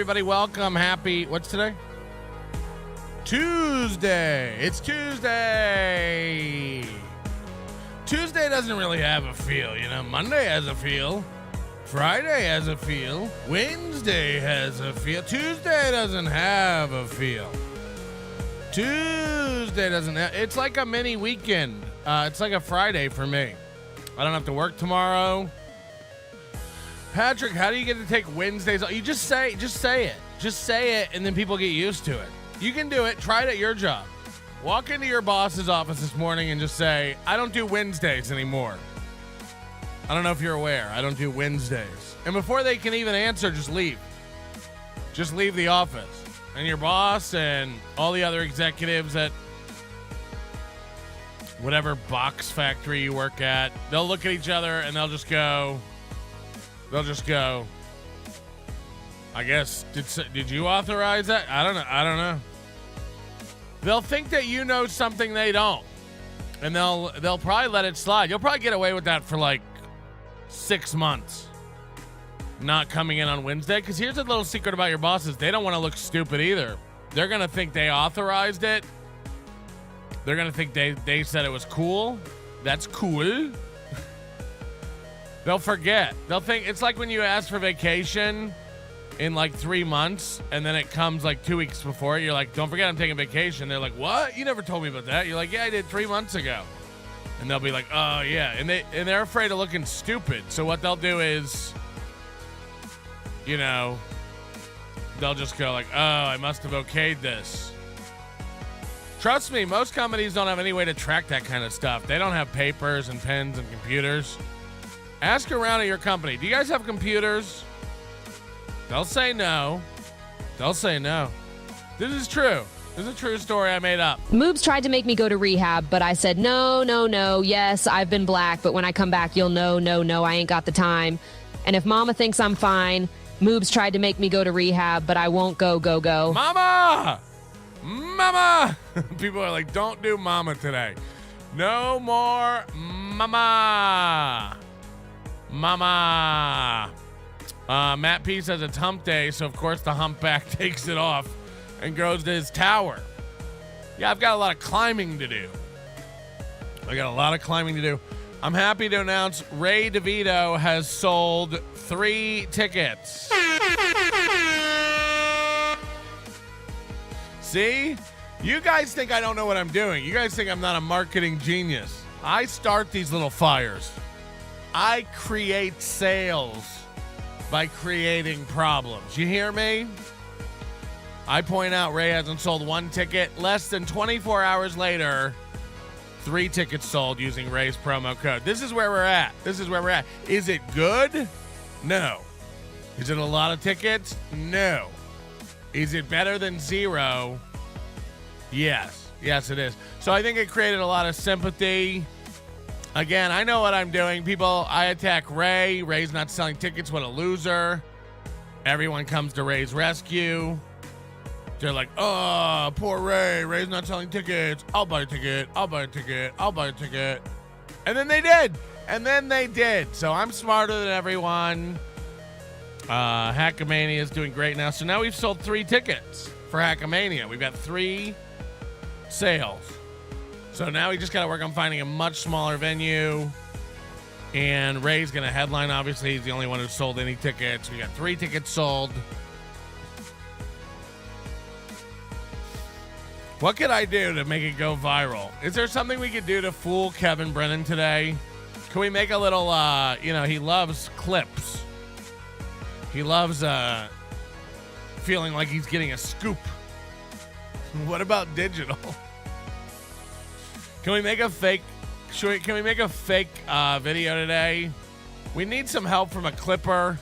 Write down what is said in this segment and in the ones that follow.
everybody. Welcome. Happy, what's today? Tuesday. It's Tuesday. Tuesday doesn't really have a feel, you know. Monday has a feel. Friday has a feel. Wednesday has a feel. Tuesday doesn't have a feel. Tuesday doesn't have, it's like a mini weekend. It's like a Friday for me. I don't have to work tomorrow. Patrick, how do you get to take Wednesdays? You just say it. Just say it, and then people get used to it. You can do it. Try it at your job. Walk into your boss's office this morning and just say, I don't do Wednesdays anymore. I don't know if you're aware. I don't do Wednesdays. And before they can even answer, just leave. Just leave the office. And your boss and all the other executives at whatever box factory you work at, they'll look at each other and they'll just go, I guess, did you authorize that? I don't know. They'll think that you know something they don't. And they'll probably let it slide. You'll probably get away with that for like 6 months. Not coming in on Wednesday. Because here's a little secret about your bosses. They don't want to look stupid either. They're going to think they authorized it. They're going to think they said it was cool. That's cool. They'll forget. They'll think it's like when you ask for vacation in like 3 months and then it comes like 2 weeks before. You're like, don't forget I'm taking vacation. They're like, what? You never told me about that. You're like, yeah, I did 3 months ago. And they'll be like, oh yeah. And they're afraid of looking stupid. So what they'll do is, you know, they'll just go like, oh, I must have okayed this. Trust me, most companies don't have any way to track that kind of stuff. They don't have papers and pens and computers. Ask around at your company. Do you guys have computers? They'll say no. They'll say no. This is true. This is a true story I made up. Moobs tried to make me go to rehab, but I said, no. Yes, I've been black, but when I come back, you'll know, no, I ain't got the time. And if mama thinks I'm fine, Moobs tried to make me go to rehab, but I won't go. Mama! People are like, don't do mama today. No more mama. Matt P says it's hump day, so of course the humpback takes it off and goes to his tower. Yeah, I've got a lot of climbing to do. I'm happy to announce Ray DeVito has sold 3 tickets. See? You guys think I don't know what I'm doing. You guys think I'm not a marketing genius. I start these little fires. I create sales by creating problems. You hear me? I point out Ray hasn't sold 1 ticket. Less than 24 hours later, 3 tickets sold using Ray's promo code. This is where we're at. Is it good? No. Is it a lot of tickets? No. Is it better than 0? Yes. Yes, it is. So I think it created a lot of sympathy. Again, I know what I'm doing. People, I attack Ray. Ray's not selling tickets. What a loser. Everyone comes to Ray's rescue. They're like, oh, poor Ray. Ray's not selling tickets. I'll buy a ticket. And then they did. So I'm smarter than everyone. Hackamania is doing great now. So now we've sold 3 tickets for Hackamania. We've got 3 sales. So now we just got to work on finding a much smaller venue. And Ray's going to headline. Obviously, he's the only one who sold any tickets. We got 3 tickets sold. What could I do to make it go viral? Is there something we could do to fool Kevin Brennan today? Can we make a little, he loves clips. He loves feeling like he's getting a scoop. What about digital? Can we make a fake video today? We need some help from a clipper.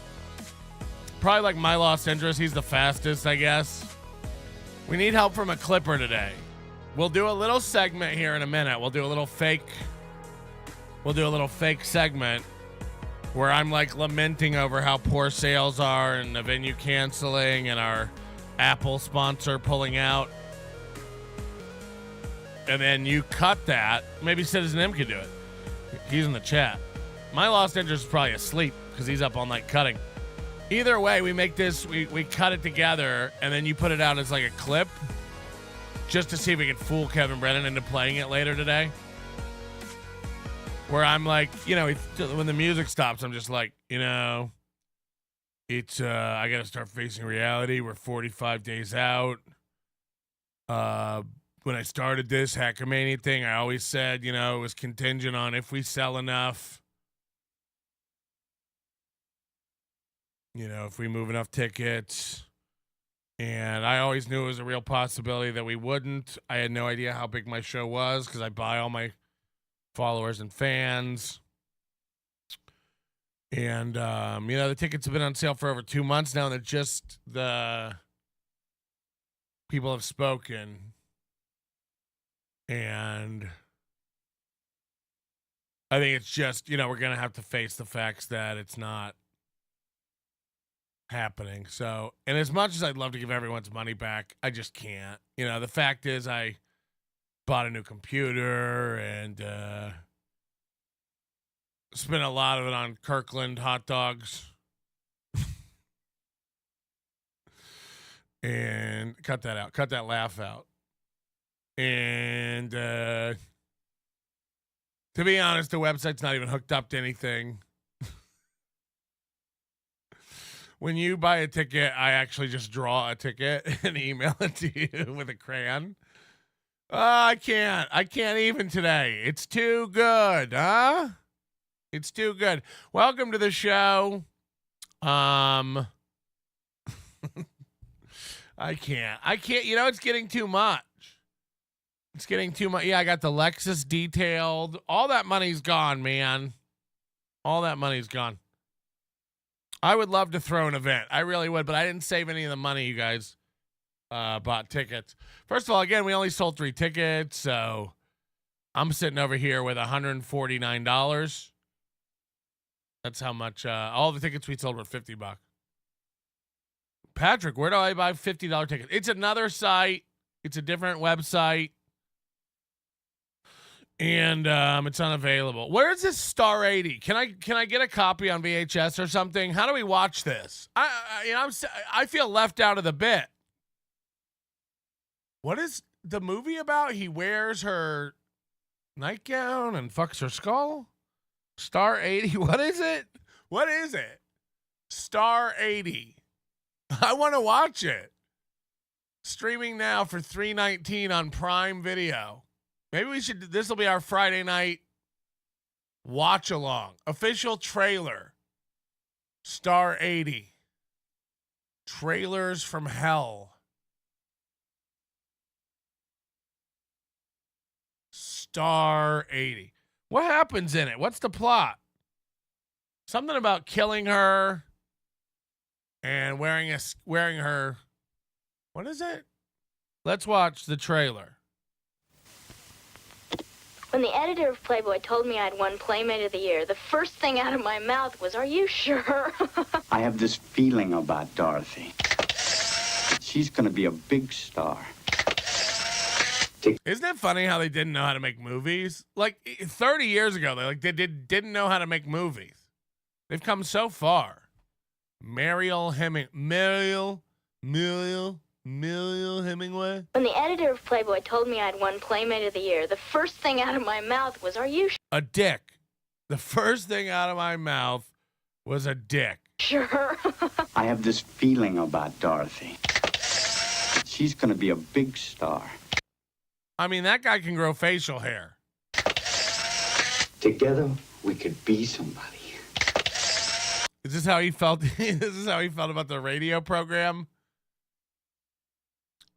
Probably like My Lost Interest. He's the fastest, I guess. We need help from a clipper today. We'll do a little segment here in a minute. We'll do a little fake segment where I'm like lamenting over how poor sales are and the venue canceling and our Apple sponsor pulling out. And then you cut that. Maybe Citizen M could do it. He's in the chat. My Lost Interest is probably asleep because he's up all night cutting. Either way, we make this, we cut it together, and then you put it out as like a clip just to see if we can fool Kevin Brennan into playing it later today. Where I'm like, you know, when the music stops, I'm just like, you know, it's, I got to start facing reality. We're 45 days out. When I started this Hackamania thing, I always said, you know, it was contingent on if we sell enough. You know, if we move enough tickets. And I always knew it was a real possibility that we wouldn't. I had no idea how big my show was because I buy all my followers and fans. And, you know, the tickets have been on sale for over 2 months now. And they're just the people have spoken. And I think it's just, you know, we're going to have to face the facts that it's not happening. So, and as much as I'd love to give everyone's money back, I just can't. You know, the fact is I bought a new computer and spent a lot of it on Kirkland hot dogs. And cut that out. Cut that laugh out. And to be honest, the website's not even hooked up to anything. When you buy a ticket, I actually just draw a ticket and email it to you with a crayon. I can't even today. It's too good, huh? It's too good. Welcome to the show. I can't. You know, it's getting too much. It's getting too much. Yeah, I got the Lexus detailed. All that money's gone, man. All that money's gone. I would love to throw an event. I really would, but I didn't save any of the money you guys bought tickets. First of all, again, we only sold 3 tickets, so I'm sitting over here with $149. That's how much all the tickets we sold were $50. Patrick, where do I buy $50 tickets? It's another site. It's a different website. And it's unavailable. Where is this Star 80? Can I get a copy on VHS or something? How do we watch this? I feel left out of the bit. What is the movie about? He wears her nightgown and fucks her skull? Star 80. What is it? What is it? Star 80. I want to watch it. Streaming now for $3.19 on Prime Video. Maybe we should, this will be our Friday night watch along. Official trailer. Star 80. Trailers from hell. Star 80. What happens in it? What's the plot? Something about killing her and wearing her. What is it? Let's watch the trailer. When the editor of Playboy told me I'd won Playmate of the Year, the first thing out of my mouth was, "Are you sure?" I have this feeling about Dorothy. She's going to be a big star. Isn't it funny how they didn't know how to make movies? Like 30 years ago, they didn't know how to make movies. They've come so far. Muriel Hemingway. When the editor of Playboy told me I'd won Playmate of the Year, the first thing out of my mouth was, "Are you a dick?" The first thing out of my mouth was a dick. Sure? I have this feeling about Dorothy. She's going to be a big star. I mean, that guy can grow facial hair. Together, we could be somebody. Is this how he felt? This is how he felt about the radio program?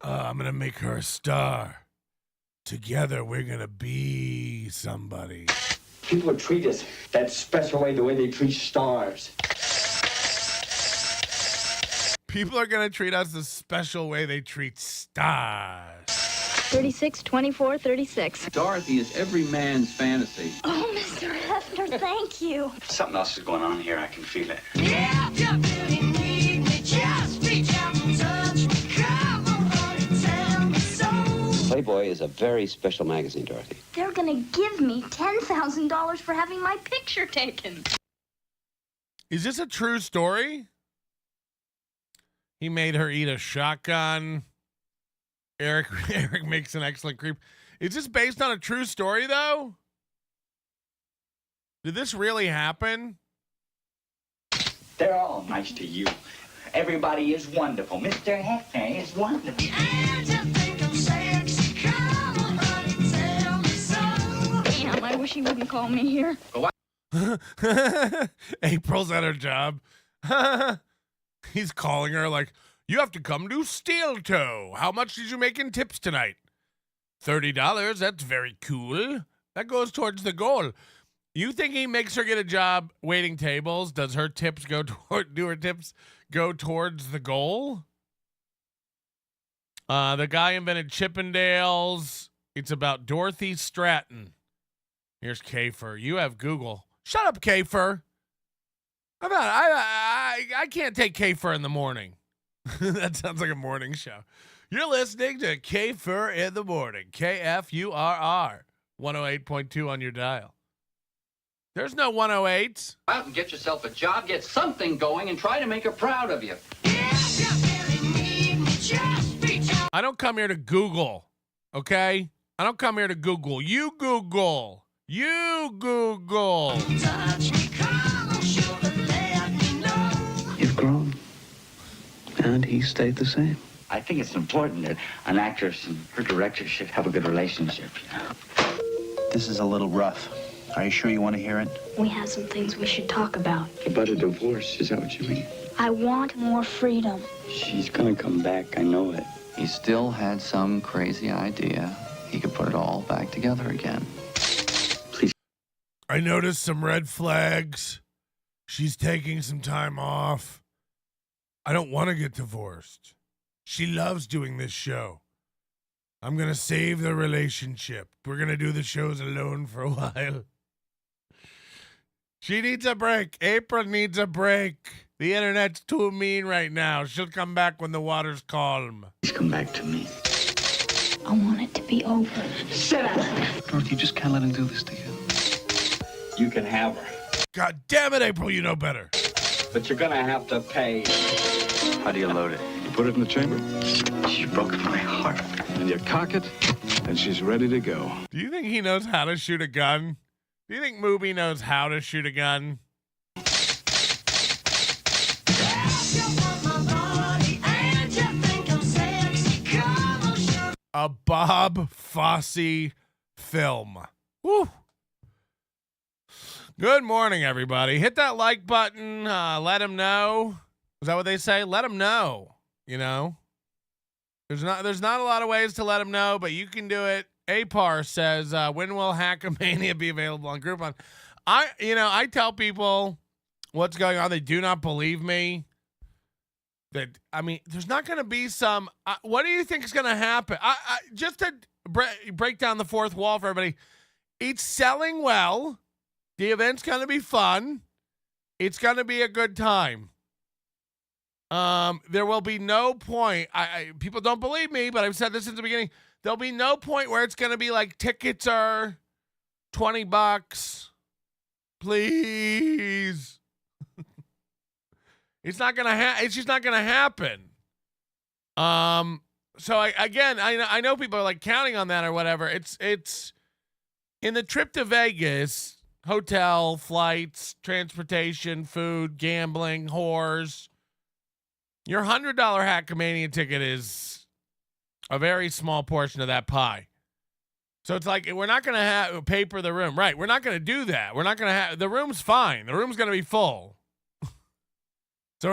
I'm going to make her a star. Together, we're going to be somebody. People treat us that special way, the way they treat stars. People are going to treat us the special way they treat stars. 36, 24, 36. Dorothy is every man's fantasy. Oh, Mr. Hefner, thank you. Something else is going on here. I can feel it. Yeah, you really need me. Just reach out and touch me. Come on and tell me so. Playboy is a very special magazine, Dorothy. They're gonna give me $10,000 for having my picture taken. Is this a true story? He made her eat a shotgun. Eric makes an excellent creep. Is this based on a true story, though? Did this really happen? They're all nice to you. Everybody is wonderful. Mr. Hefner is wonderful. And you think I'm sexy? Come on, honey, tell me so. Damn, I wish he wouldn't call me here. April's at her job. He's calling her like, you have to come to Steel Toe. How much did you make in tips tonight? $30. That's very cool. That goes towards the goal. You think he makes her get a job waiting tables? Does her tips go towards the goal? The guy invented Chippendales. It's about Dorothy Stratton. Here's Kafer. You have Google. Shut up, Kafer. I can't take Kafer in the morning. That sounds like a morning show. You're listening to Kafer in the morning. KFURR 108.2 on your dial. There's no 108s. Out and get yourself a job, get something going, and try to make her proud of you. If you really need me, just reach out. I don't come here to Google, okay? I don't come here to Google. You Google. You Google. Touch me, come on, sugar, let me know. You've grown. And he stayed the same. I think it's important that an actress and her director should have a good relationship, you know? This is a little rough. Are you sure you want to hear it? We have some things we should talk about. About a divorce, is that what you mean? I want more freedom. She's gonna come back, I know it. He still had some crazy idea he could put it all back together again. I noticed some red flags. She's taking some time off. I don't want to get divorced. She loves doing this show. I'm going to save the relationship. We're going to do the shows alone for a while. She needs a break. April needs a break. The internet's too mean right now. She'll come back when the water's calm. Please come back to me. I want it to be over. Sit down. Dorothy, you just can't let him do this to you. You can have her, God damn it, April, you know better. but you're gonna have to pay. How do you load it? You put it in the chamber, She's broken my heart. and you cock it, and she's ready to go. Do you think he knows how to shoot a gun? Do you think Mooby knows how to shoot a gun? If you want my body and you think I'm sexy, come on, sugar. A Bob Fosse film. Woo. Good morning, everybody. Hit that like button. Let him know. Is that what they say? Let him know. You know, there's not a lot of ways to let him know, but you can do it. Apar says, when will Hackamania be available on Groupon? I tell people what's going on. They do not believe me. There's not going to be some. What do you think is going to happen? Just to break down the fourth wall for everybody. It's selling well. The event's going to be fun. It's going to be a good time. There will be no point. People don't believe me, but I've said this since the beginning. There'll be no point where it's going to be like tickets are $20. Please. It's not going to it's just not going to happen. So I know people are like counting on that or whatever. It's in the trip to Vegas, hotel, flights, transportation, food, gambling, whores. Your $100 Hackamania ticket is a very small portion of that pie. So it's like, we're not going to paper the room. Right. We're not going to do that. We're not going to the room's fine. The room's going to be full. So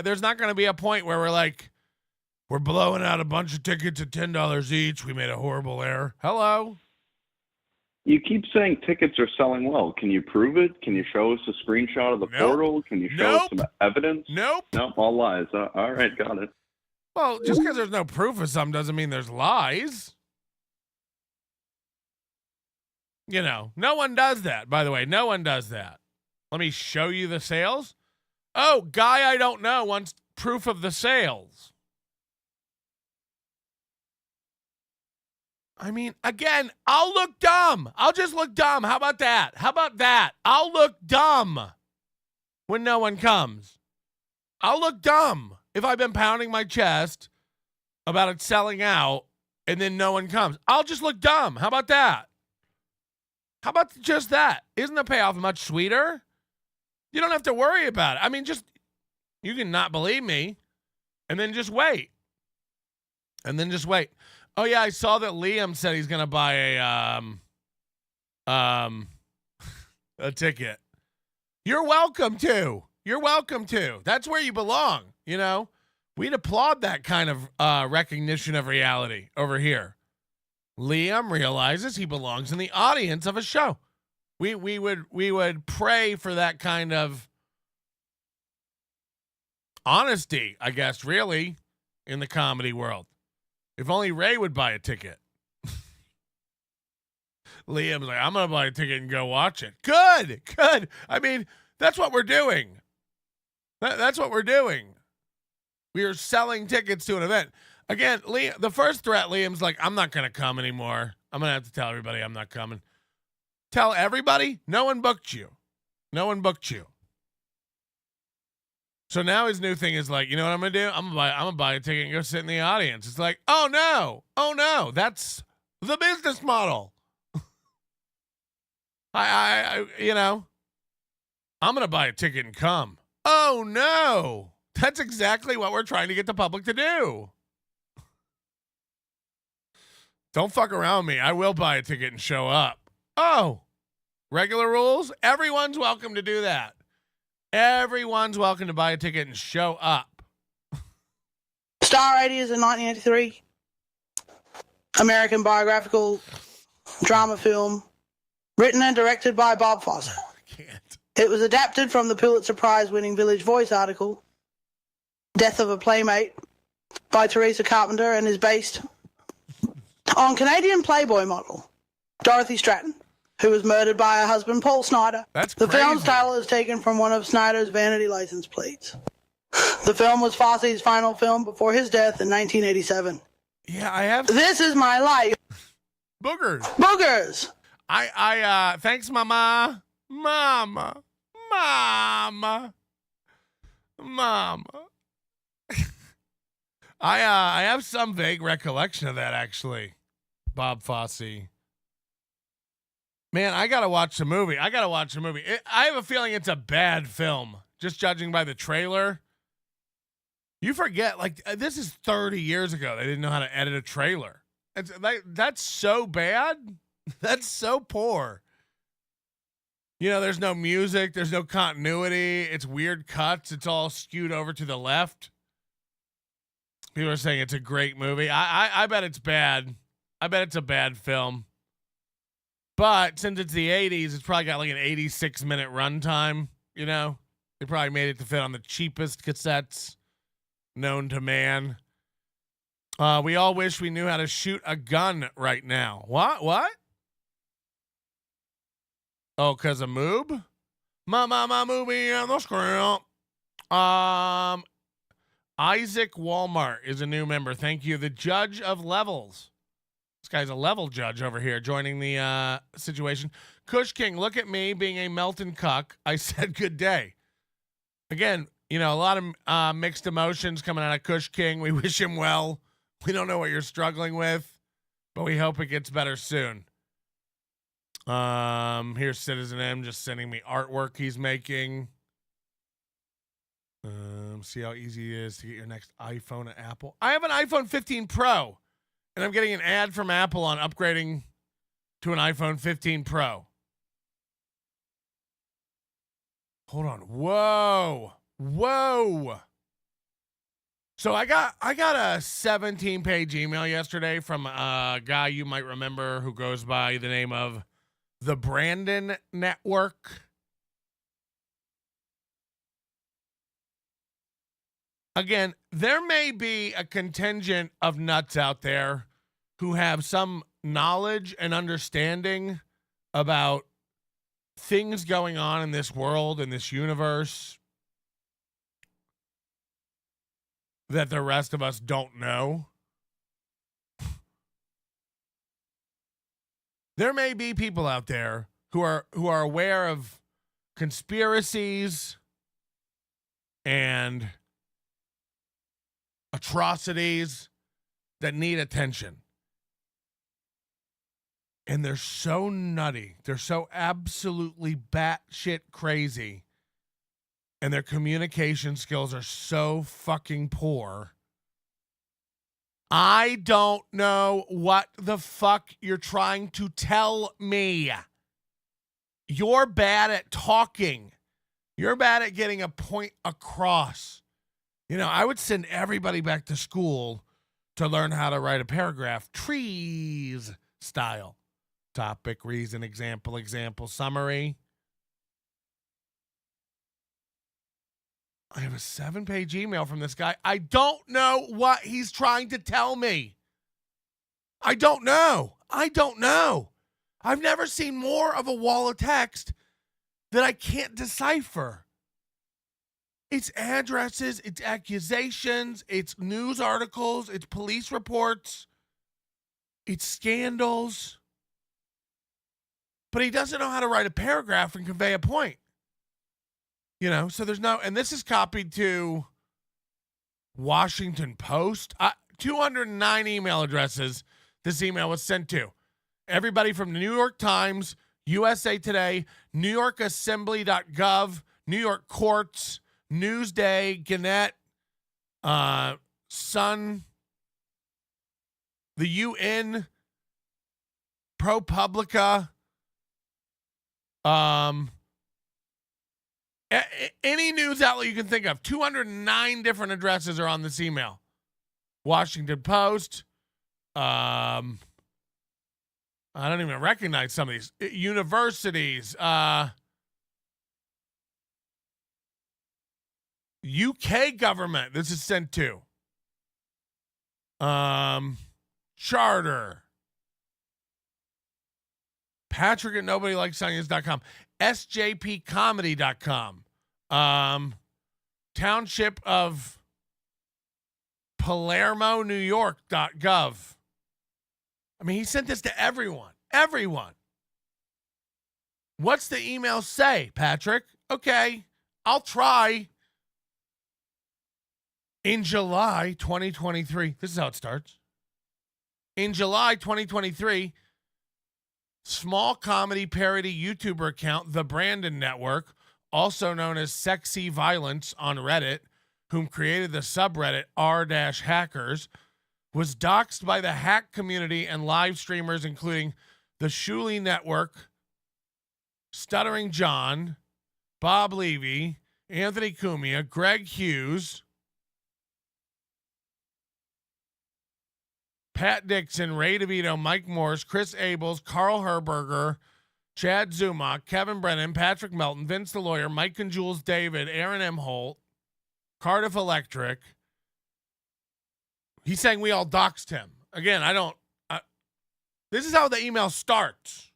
there's not going to be a point where we're like, we're blowing out a bunch of tickets at $10 each. We made a horrible error. Hello. You keep saying tickets are selling well. Can you prove it? Can you show us a screenshot of the portal? Can you show us some evidence? Nope. Nope, all lies. All right, got it. Well, just because there's no proof of something doesn't mean there's lies. You know, no one does that, by the way. No one does that. Let me show you the sales. Oh, guy I don't know wants proof of the sales. I mean, again, I'll look dumb. I'll just look dumb. How about that? How about that? I'll look dumb when no one comes. I'll look dumb. if I've been pounding my chest about it selling out and then no one comes? I'll just look dumb. How about that? How about just that? Isn't the payoff much sweeter? You don't have to worry about it. I mean, just, you can not believe me and then just wait. And then just wait. Oh yeah, I saw that Liam said he's gonna buy a ticket. You're welcome to. You're welcome to. That's where you belong. You know, we'd applaud that kind of recognition of reality over here. Liam realizes he belongs in the audience of a show. We would pray for that kind of honesty, I guess, really, in the comedy world. If only Ray would buy a ticket. Liam's like, I'm going to buy a ticket and go watch it. Good. I mean, that's what we're doing. That's what we're doing. We are selling tickets to an event. Again, Liam, the first threat, Liam's like, I'm not going to come anymore. I'm going to have to tell everybody I'm not coming. Tell everybody? No one booked you. No one booked you. So now his new thing is like, you know what I'm going to do? I'm going to buy a ticket and go sit in the audience. It's like, oh no. That's the business model. I'm going to buy a ticket and come. Oh no. That's exactly what we're trying to get the public to do. Don't fuck around with me. I will buy a ticket and show up. Oh, regular rules? Everyone's welcome to do that. Everyone's welcome to buy a ticket and show up. Star 80 is a 1983 American biographical drama film written and directed by Bob Fosse. I can't. It was adapted from the Pulitzer Prize-winning Village Voice article, Death of a Playmate, by Teresa Carpenter, and is based on Canadian Playboy model Dorothy Stratton, who was murdered by her husband, Paul Snyder. That's the crazy. film's title is taken from one of Snyder's vanity license plates. The film was Fosse's final film before his death in 1987. Yeah, I have. This is my life. Boogers. Boogers. Thanks, Mama. Mama. I have some vague recollection of that, actually. Bob Fosse. Man, I gotta watch the movie. I have a feeling it's a bad film, just judging by the trailer. You forget, like, this is 30 years ago. They didn't know how to edit a trailer. That's so bad. That's so poor. You know, there's no music. There's no continuity. It's weird cuts. It's all skewed over to the left. People are saying it's a great movie. I bet it's bad. I bet it's a bad film. But since it's the 80s, it's probably got like an 86-minute runtime. You know, they probably made it to fit on the cheapest cassettes known to man. We all wish we knew how to shoot a gun right now. What? Oh, because of Moob? My movie on the screen. Isaac Walmart is a new member. Thank you. The Judge of Levels. This guy's a level judge over here joining the situation. Kush King, look at me being a Melton cuck. I said good day. Again, you know, a lot of mixed emotions coming out of Kush King. We wish him well. We don't know what you're struggling with, but we hope it gets better soon. Here's Citizen M just sending me artwork he's making. See how easy it is to get your next iPhone at Apple. I have an iPhone 15 Pro, and I'm getting an ad from Apple on upgrading to an iPhone 15 Pro. Hold on. Whoa. So I got a 17-page email yesterday from a guy you might remember who goes by the name of the Brandon Network. Again, there may be a contingent of nuts out there who have some knowledge and understanding about things going on in this world, in this universe, that the rest of us don't know. There may be people out there who are aware of conspiracies and atrocities that need attention. And they're so nutty. They're so absolutely batshit crazy. And their communication skills are so fucking poor. I don't know what the fuck you're trying to tell me. You're bad at talking. You're bad at getting a point across. You know, I would send everybody back to school to learn how to write a paragraph, trees style. Topic, reason, example, summary. I have a 7-page email from this guy. I don't know what he's trying to tell me. I don't know. I've never seen more of a wall of text that I can't decipher. It's addresses, it's accusations, it's news articles, it's police reports, it's scandals. But he doesn't know how to write a paragraph and convey a point. You know, so there's no, and this is copied to Washington Post. 209 email addresses this email was sent to. Everybody from the New York Times, USA Today, NewYorkAssembly.gov, New York Courts, Newsday, Gannett, Sun, the UN, ProPublica, any news outlet you can think of. 209 different addresses are on this email. Washington Post. I don't even recognize some of these. Universities. UK government. This is sent to. Charter. Patrick at NobodyLikesScience.com. SJPComedy.com. Township of Palermo, New York.gov. I mean, he sent this to everyone. Everyone. What's the email say, Patrick? Okay, I'll try. In July 2023, this is how it starts. In July 2023, small comedy parody YouTuber account, The Brandon Network, also known as Sexy Violence on Reddit, whom created the subreddit r-hackers, was doxxed by the hack community and live streamers, including the Shuli Network, Stuttering John, Bob Levy, Anthony Cumia, Greg Hughes, Pat Dixon, Ray DeVito, Mike Morris, Chris Abels, Carl Herberger, Chad Zuma, Kevin Brennan, Patrick Melton, Vince the Lawyer, Mike and Jules David, Aaron M. Holt, Cardiff Electric. He's saying we all doxed him. Again, this is how the email starts.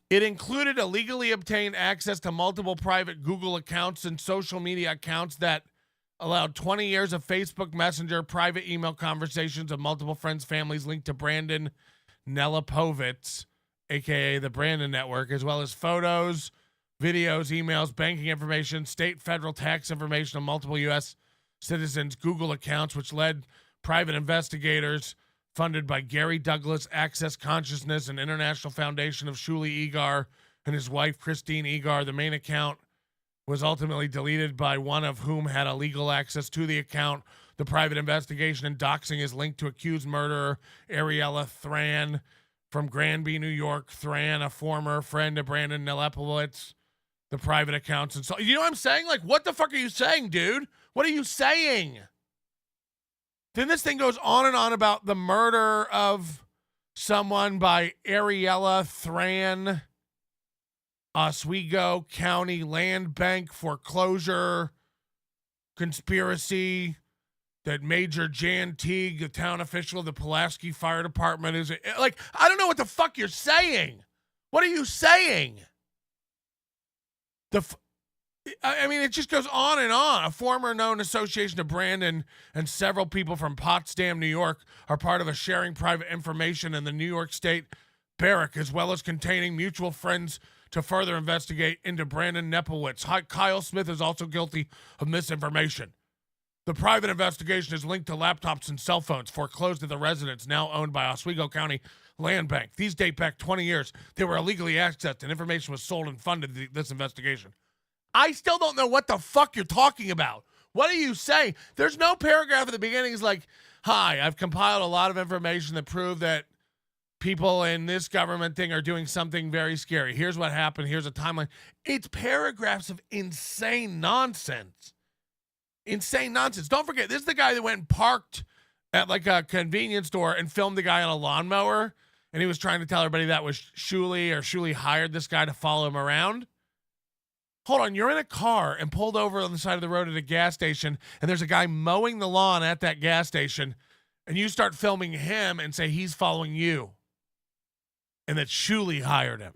It included illegally obtained access to multiple private Google accounts and social media accounts that allowed 20 years of Facebook Messenger private email conversations of multiple friends' families linked to Brandon Nelapovitz, a.k.a. the Brandon Network, as well as photos, videos, emails, banking information, state, federal tax information of multiple U.S. citizens' Google accounts, which led private investigators funded by Gary Douglas, Access Consciousness, and International Foundation of Shuli Egar and his wife, Christine Egar. The main account was ultimately deleted by one of whom had illegal access to the account. The private investigation and doxing is linked to accused murderer Ariella Thran from Granby, New York. Thran, a former friend of Brandon Nelapovitz, the private accounts. And so, you know what I'm saying? Like, what the fuck are you saying, dude? What are you saying? Then this thing goes on and on about the murder of someone by Ariella Thran, Oswego County Land Bank foreclosure conspiracy that Major Jan Teague, the town official of the Pulaski Fire Department, is like, I don't know what the fuck you're saying. What are you saying? I mean, it just goes on and on. A former known association of Brandon and several people from Potsdam, New York, are part of a sharing private information in the New York State barrack, as well as containing mutual friends to further investigate into Brandon Nepowitz. Kyle Smith is also guilty of misinformation. The private investigation is linked to laptops and cell phones foreclosed at the residence now owned by Oswego County Land Bank. These date back 20 years. They were illegally accessed and information was sold and funded this investigation. I still don't know what the fuck you're talking about. What do you say? There's no paragraph at the beginning. It's like, hi, I've compiled a lot of information that prove that people in this government thing are doing something very scary. Here's what happened. Here's a timeline. It's paragraphs of insane nonsense. Insane nonsense. Don't forget, this is the guy that went and parked at like a convenience store and filmed the guy on a lawnmower. And he was trying to tell everybody that was Shuley, or Shuley hired this guy to follow him around. Hold on, you're in a car and pulled over on the side of the road at a gas station, and there's a guy mowing the lawn at that gas station, and you start filming him and say he's following you, and that Shuley hired him.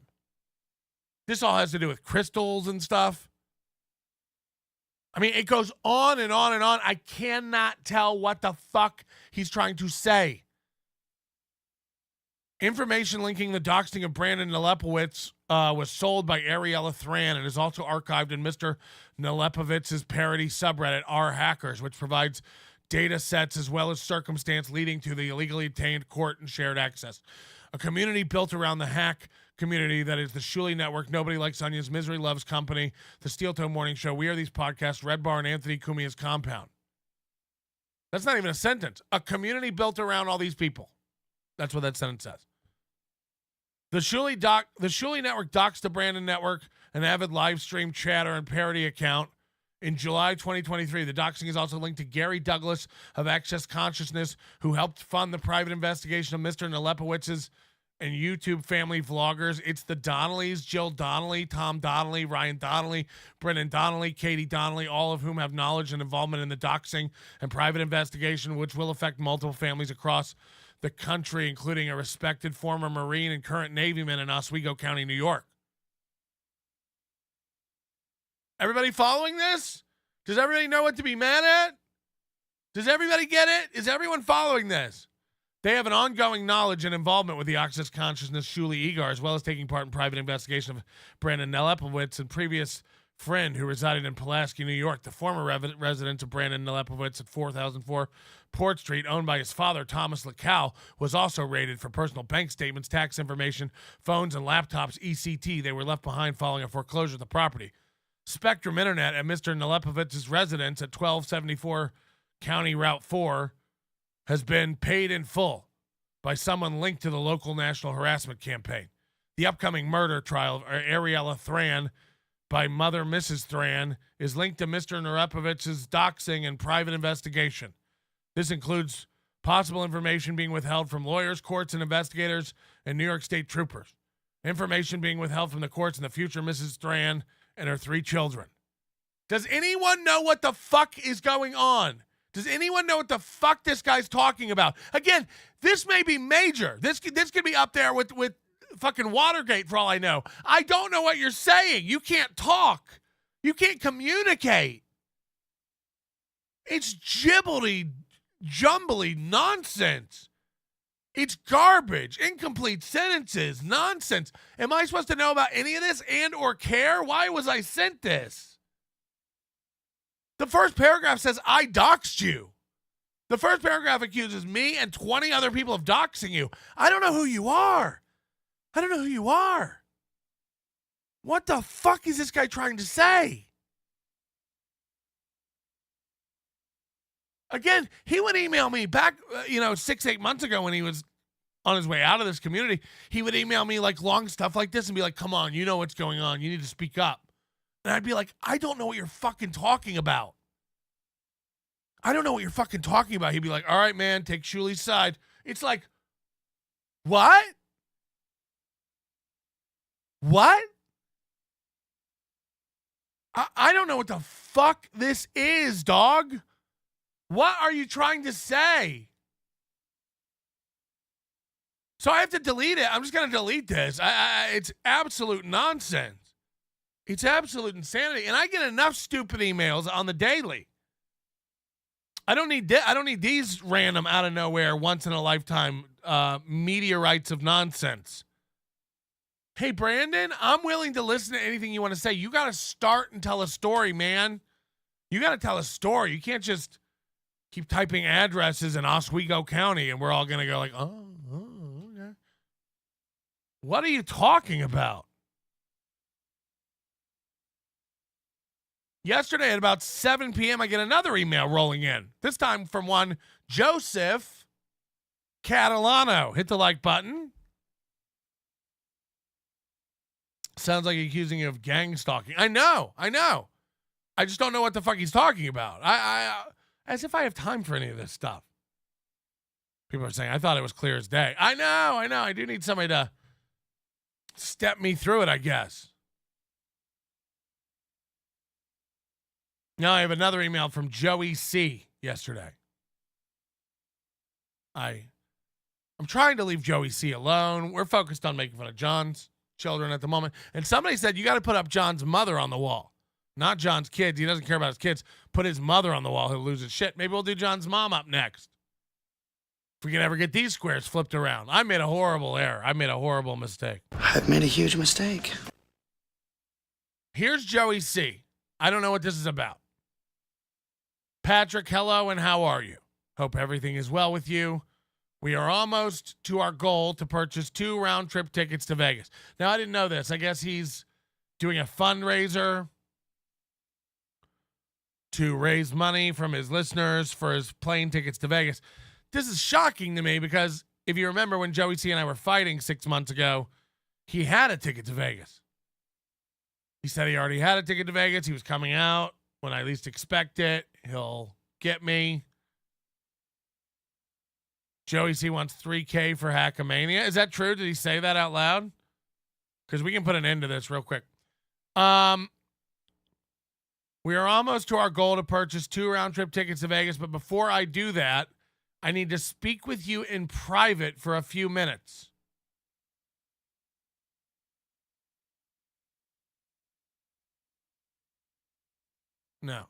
This all has to do with crystals and stuff. I mean, it goes on and on and on. I cannot tell what the fuck he's trying to say. Information linking the doxing of Brandon Nelepowitz was sold by Ariella Thran and is also archived in Mr. Nelepowitz's parody subreddit, R Hackers, which provides data sets as well as circumstance leading to the illegally obtained court and shared access. A community built around the hack community that is the Shuley Network, Nobody Likes Onions, Misery Loves Company, the Steel Toe Morning Show, We Are These Podcasts, Red Bar, and Anthony Cumia's Compound. That's not even a sentence. A community built around all these people. That's what that sentence says. The Shuley Network doxed the Brandon Network, an avid live stream chatter and parody account. In July 2023, the doxing is also linked to Gary Douglas of Access Consciousness, who helped fund the private investigation of Mr. Nelepowitz's and YouTube family vloggers. It's the Donnellys, Jill Donnelly, Tom Donnelly, Ryan Donnelly, Brennan Donnelly, Katie Donnelly, all of whom have knowledge and involvement in the doxing and private investigation, which will affect multiple families across the country, including a respected former Marine and current Navyman in Oswego County, New York. Everybody following this? Does everybody know what to be mad at? Does everybody get it? Is everyone following this? They have an ongoing knowledge and involvement with the Access Consciousness Shuley Egar, as well as taking part in private investigation of Brandon Nelepowitz and previous friend who resided in Pulaski, New York. The former residence of Brandon Nelepowitz at 4004 Port Street, owned by his father, Thomas Lacow, was also raided for personal bank statements, tax information, phones, and laptops, ECT. They were left behind following a foreclosure of the property. Spectrum Internet at Mr. Nelepowitz's residence at 1274 County Route 4 has been paid in full by someone linked to the local national harassment campaign. The upcoming murder trial of Ariella Thran by Mother Mrs. Thran is linked to Mr. Nelepowitz's doxing and private investigation. This includes possible information being withheld from lawyers, courts, and investigators, and New York State troopers. Information being withheld from the courts and the future Mrs. Thran and her 3 children. Does anyone know what the fuck is going on? Does anyone know what the fuck this guy's talking about? Again, this may be major. This could be up there with fucking Watergate for all I know. I don't know what you're saying. You can't talk. You can't communicate. It's jibbly, jumbly nonsense. It's garbage, incomplete sentences, nonsense. Am I supposed to know about any of this and or care? Why was I sent this? The first paragraph says, I doxed you. The first paragraph accuses me and 20 other people of doxing you. I don't know who you are. I don't know who you are. What the fuck is this guy trying to say? Again, he would email me back, 6-8 months ago when he was on his way out of this community. He would email me like long stuff like this and be like, come on, you know what's going on. You need to speak up. And I'd be like, I don't know what you're fucking talking about. I don't know what you're fucking talking about. He'd be like, all right, man, take Shuley's side. It's like, what? What? I don't know what the fuck this is, dog. What are you trying to say? So I have to delete it. I'm just going to delete this. It's absolute nonsense. It's absolute insanity. And I get enough stupid emails on the daily. I don't need these random out of nowhere, once in a lifetime meteorites of nonsense. Hey, Brandon, I'm willing to listen to anything you want to say. You got to start and tell a story, man. You got to tell a story. You can't just keep typing addresses in Oswego County, and we're all going to go like, oh, okay. What are you talking about? Yesterday at about 7 p.m., I get another email rolling in, this time from one Joseph Catalano. Hit the like button. Sounds like he's accusing you of gang stalking. I know. I just don't know what the fuck he's talking about. I as if I have time for any of this stuff. People are saying, I thought it was clear as day. I know. I do need somebody to step me through it, I guess. Now I have another email from Joey C. yesterday. I'm trying to leave Joey C. alone. We're focused on making fun of John's children at the moment. And somebody said, you got to put up John's mother on the wall. Not John's kids. He doesn't care about his kids. Put his mother on the wall. He'll lose his shit. Maybe we'll do John's mom up next. If we can ever get these squares flipped around. I made a horrible error. I made a horrible mistake. I've made a huge mistake. Here's Joey C. I don't know what this is about. Patrick, hello, and how are you? Hope everything is well with you. We are almost to our goal to purchase 2 round-trip tickets to Vegas. Now, I didn't know this. I guess he's doing a fundraiser to raise money from his listeners for his plane tickets to Vegas. This is shocking to me because if you remember when Joey C. and I were fighting 6 months ago, he had a ticket to Vegas. He said he already had a ticket to Vegas. He was coming out when I least expect it. He'll get me. Joey C. wants $3K for Hackamania. Is that true? Did he say that out loud? Because we can put an end to this real quick. We are almost to our goal to purchase 2 round-trip tickets to Vegas, but before I do that, I need to speak with you in private for a few minutes. No.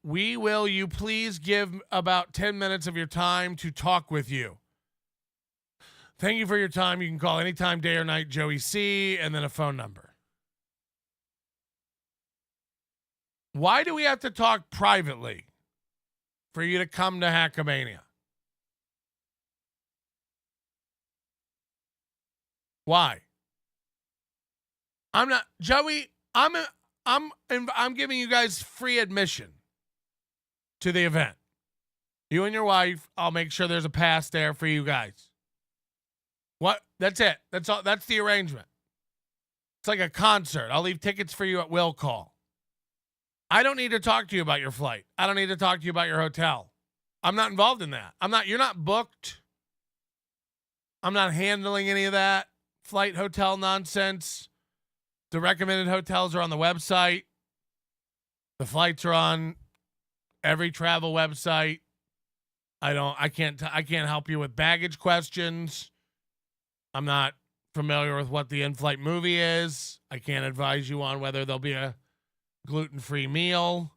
Will you please give about 10 minutes of your time to talk with you? Thank you for your time. You can call anytime, day or night, Joey C, and then a phone number. Why do we have to talk privately for you to come to Hackamania? Why? I'm not, Joey, I'm giving you guys free admission to the event. You and your wife, I'll make sure there's a pass there for you guys. What? That's it. That's all. That's the arrangement. It's like a concert. I'll leave tickets for you at will call. I don't need to talk to you about your flight. I don't need to talk to you about your hotel. I'm not involved in that. You're not booked. I'm not handling any of that flight hotel nonsense. The recommended hotels are on the website. The flights are on every travel website. I can't help you with baggage questions. I'm not familiar with what the in-flight movie is. I can't advise you on whether there'll be a gluten-free meal.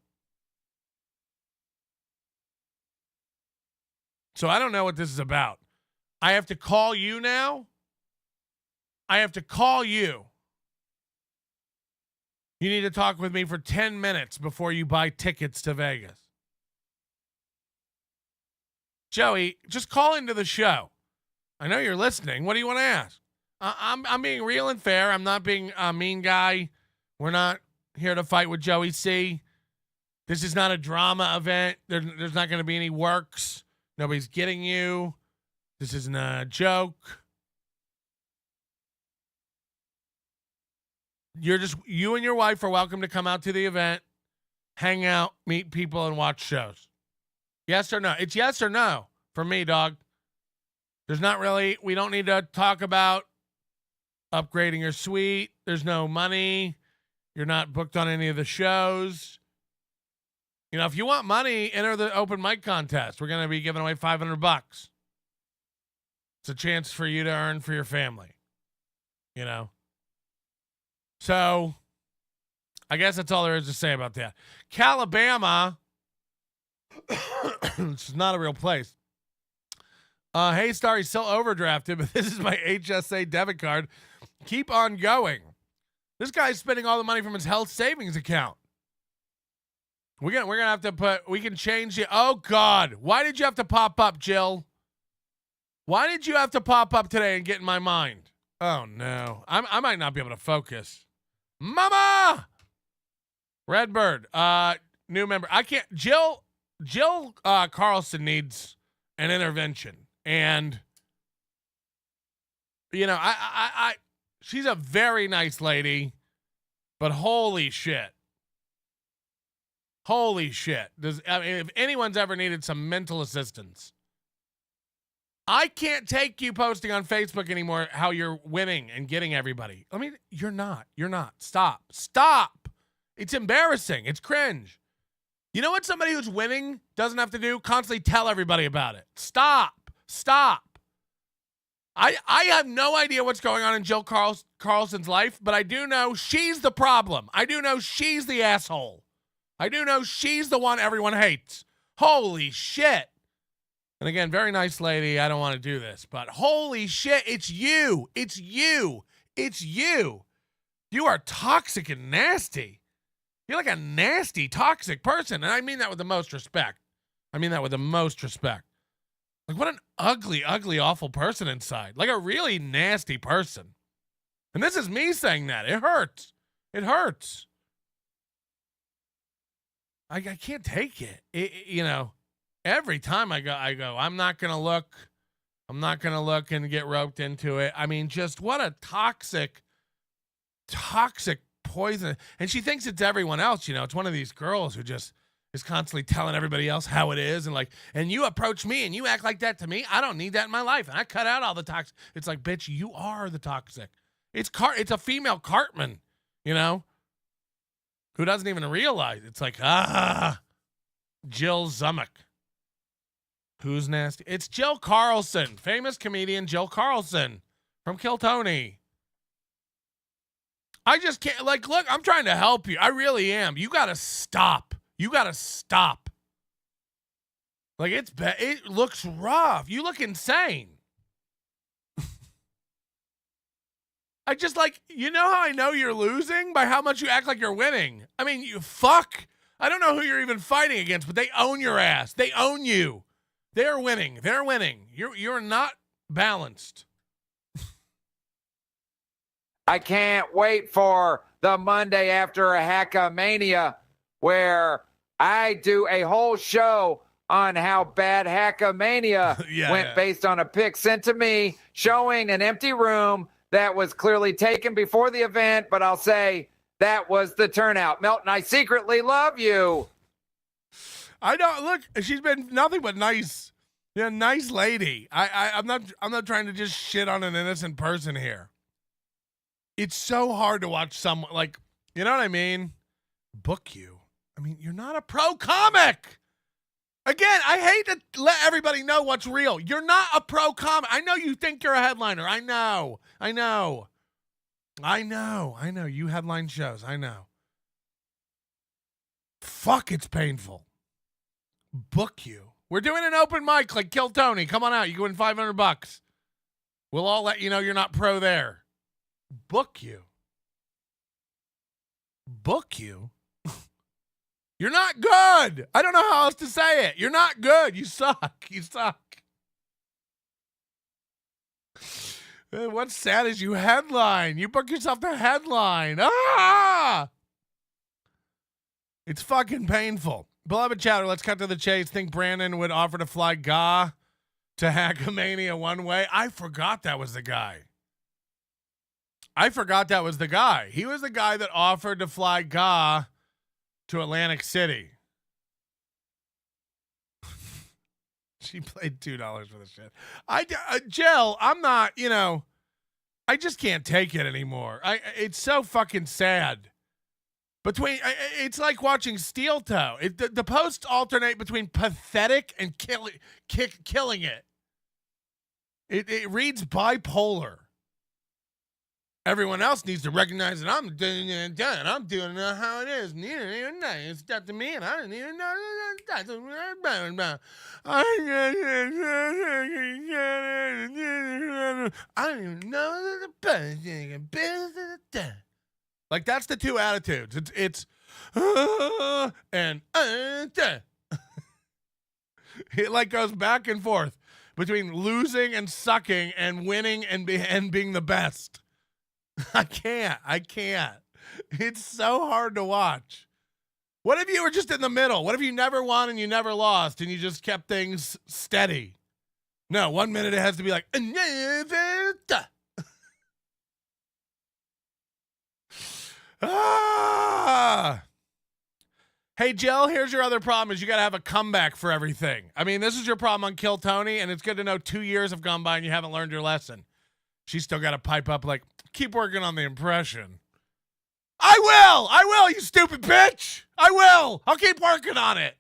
So I don't know what this is about. I have to call you now. I have to call you. You need to talk with me for 10 minutes before you buy tickets to Vegas. Joey, just call into the show. I know you're listening. What do you want to ask? I'm being real and fair. I'm not being a mean guy. We're not here to fight with Joey C. This is not a drama event. There's not going to be any works. Nobody's getting you. This isn't a joke. You and your wife are welcome to come out to the event, hang out, meet people, and watch shows. Yes or no? It's yes or no for me, dog. We don't need to talk about upgrading your suite. There's no money. You're not booked on any of the shows. You know, if you want money, enter the open mic contest. We're going to be giving away $500. It's a chance for you to earn for your family. You know? So, I guess that's all there is to say about that. Calabama, it's not a real place. Hey, Star, he's still overdrafted, but this is my HSA debit card. Keep on going. This guy's spending all the money from his health savings account. We're gonna have to we can change it. Oh God, why did you have to pop up, Jill? Why did you have to pop up today and get in my mind? Oh no, I might not be able to focus. Mama, Redbird, new member. I can't. Jill Carlson needs an intervention, and you know, I she's a very nice lady, but holy shit. Holy shit. If anyone's ever needed some mental assistance, I can't take you posting on Facebook anymore how you're winning and getting everybody. I mean, you're not. Stop. It's embarrassing. It's cringe. You know what somebody who's winning doesn't have to do? Constantly tell everybody about it. Stop. I have no idea what's going on in Jill Carlson's life, but I do know she's the problem. I do know she's the asshole. I do know she's the one everyone hates. Holy shit. And again, very nice lady. I don't want to do this, but holy shit, it's you. You are toxic and nasty. You're like a nasty, toxic person. And I mean that with the most respect. Like, what an ugly, awful person inside. Like a really nasty person. And this is me saying that. It hurts. I can't take it. You know, every time I go, I'm not going to look and get roped into it. I mean, just what a toxic poison. And she thinks it's everyone else. You know, it's one of these girls who just is constantly telling everybody else how it is. And like, and you approach me and you act like that to me. I don't need that in my life. And I cut out all the toxic. It's like, bitch, you are the toxic. It's a female Cartman, you know? Who doesn't even realize. It's like, Jill Zumick. Who's nasty? It's Jill Carlson, famous comedian Jill Carlson from Kill Tony. I just can't, like, look, I'm trying to help you. I really am. You got to stop. Like, it looks rough. You look insane. I just like, you know how I know you're losing? By how much you act like you're winning. I mean, you fuck. I don't know who you're even fighting against, but they own your ass. They own you. They're winning. You're not balanced. I can't wait for the Monday after a Hackamania where I do a whole show on how bad Hackamania went based on a pic sent to me showing an empty room that was clearly taken before the event, but I'll say that was the turnout. Melton, I secretly love you. I don't look. She's been nothing but nice. Yeah, nice lady. I'm not trying to just shit on an innocent person here. It's so hard to watch someone like, you know what I mean? Book you. I mean, you're not a pro comic. Again, I hate to let everybody know what's real. You're not a pro comic. I know you think you're a headliner. I know. You headline shows. I know. Fuck, it's painful. Book you. We're doing an open mic like Kill Tony. Come on out. You go win $500. We'll all let you know you're not pro there. Book you. You're not good. I don't know how else to say it. You're not good. You suck. What's sad is you headline. You book yourself to headline. It's fucking painful. Beloved chatter, let's cut to the chase. Think Brandon would offer to fly Ga to Hackamania one way? I forgot that was the guy. He was the guy that offered to fly Ga to Atlantic City. She paid $2 for the shit. Jill, I'm not, I just can't take it anymore. It's so fucking sad. It's like watching Steel Toe. The posts alternate between pathetic and killing it. It reads bipolar. Everyone else needs to recognize that I'm doing it, and I'm doing it how it is. And you didn't even know. It's up to me, and I didn't even know. I don't even know. Like, that's the two attitudes. It's and it like goes back and forth between losing and sucking and winning and being the best. I can't. It's so hard to watch. What if you were just in the middle? What if you never won and you never lost and you just kept things steady? No, 1 minute it has to be like, Hey, Jill, here's your other problem is you got to have a comeback for everything. I mean, this is your problem on Kill Tony, and it's good to know 2 years have gone by and you haven't learned your lesson. She's still got to pipe up like, keep working on the impression. I will, you stupid bitch. I will. I'll keep working on it.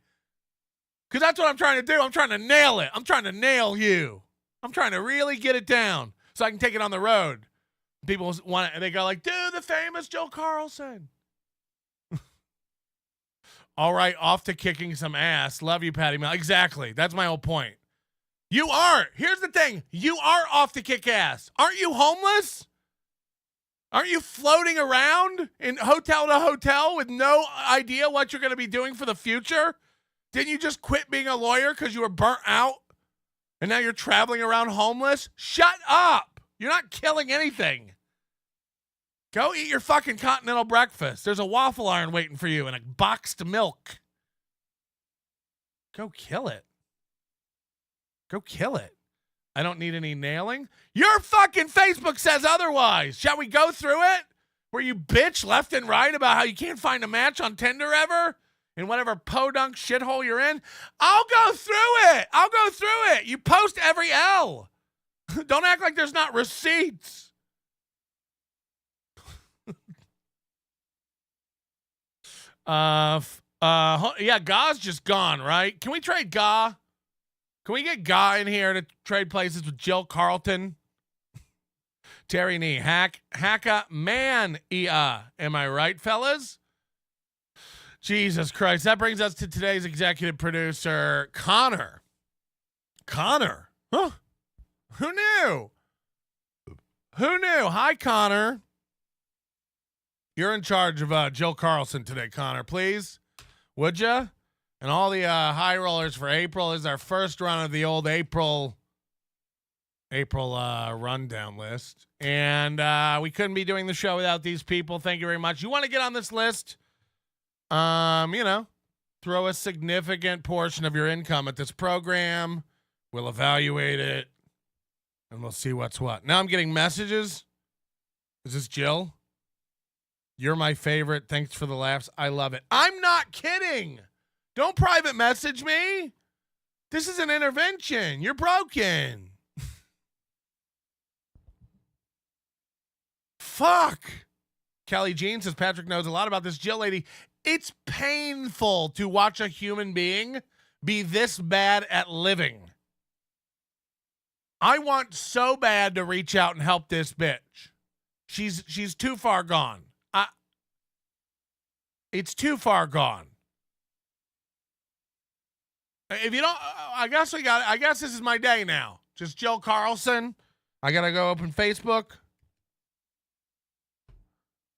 Because that's what I'm trying to do. I'm trying to nail it. I'm trying to nail you. I'm trying to really get it down so I can take it on the road. People want it, and they go like, dude, the famous Joe Carlson. All right, off to kicking some ass. Love you, Patty Mel. Exactly. That's my whole point. You are. Here's the thing. You are off to kick ass. Aren't you homeless? Aren't you floating around in hotel to hotel with no idea what you're going to be doing for the future? Didn't you just quit being a lawyer because you were burnt out? And now you're traveling around homeless? Shut up. You're not killing anything. Go eat your fucking continental breakfast. There's a waffle iron waiting for you and a boxed milk. Go kill it. Go kill it. I don't need any nailing. Your fucking Facebook says otherwise. Shall we go through it? Where you bitch left and right about how you can't find a match on Tinder ever? In whatever podunk shithole you're in? I'll go through it. You post every L. Don't act like there's not receipts. Yeah, Ga's just gone, right? Can we trade Ga? Can we get Ga in here to trade places with Jill Carlton? Terry Nee, Hacka Man Am I right, fellas? Jesus Christ. That brings us to today's executive producer, Connor. Connor? Huh? Who knew? Hi, Connor. You're in charge of Jill Carlson today, Connor, please. Would ya? And all the high rollers for April is our first run of the old April rundown list. And we couldn't be doing the show without these people. Thank you very much. You want to get on this list? Throw a significant portion of your income at this program. We'll evaluate it. And we'll see what's what. Now I'm getting messages. Is this Jill? You're my favorite. Thanks for the laughs. I love it. I'm not kidding. Don't private message me. This is an intervention. You're broken. Fuck. Kelly Jean says Patrick knows a lot about this Jill lady. It's painful to watch a human being be this bad at living. I want so bad to reach out and help this bitch. She's too far gone. It's too far gone. If you don't, I guess this is my day now. Just Jill Carlson. I gotta go open Facebook.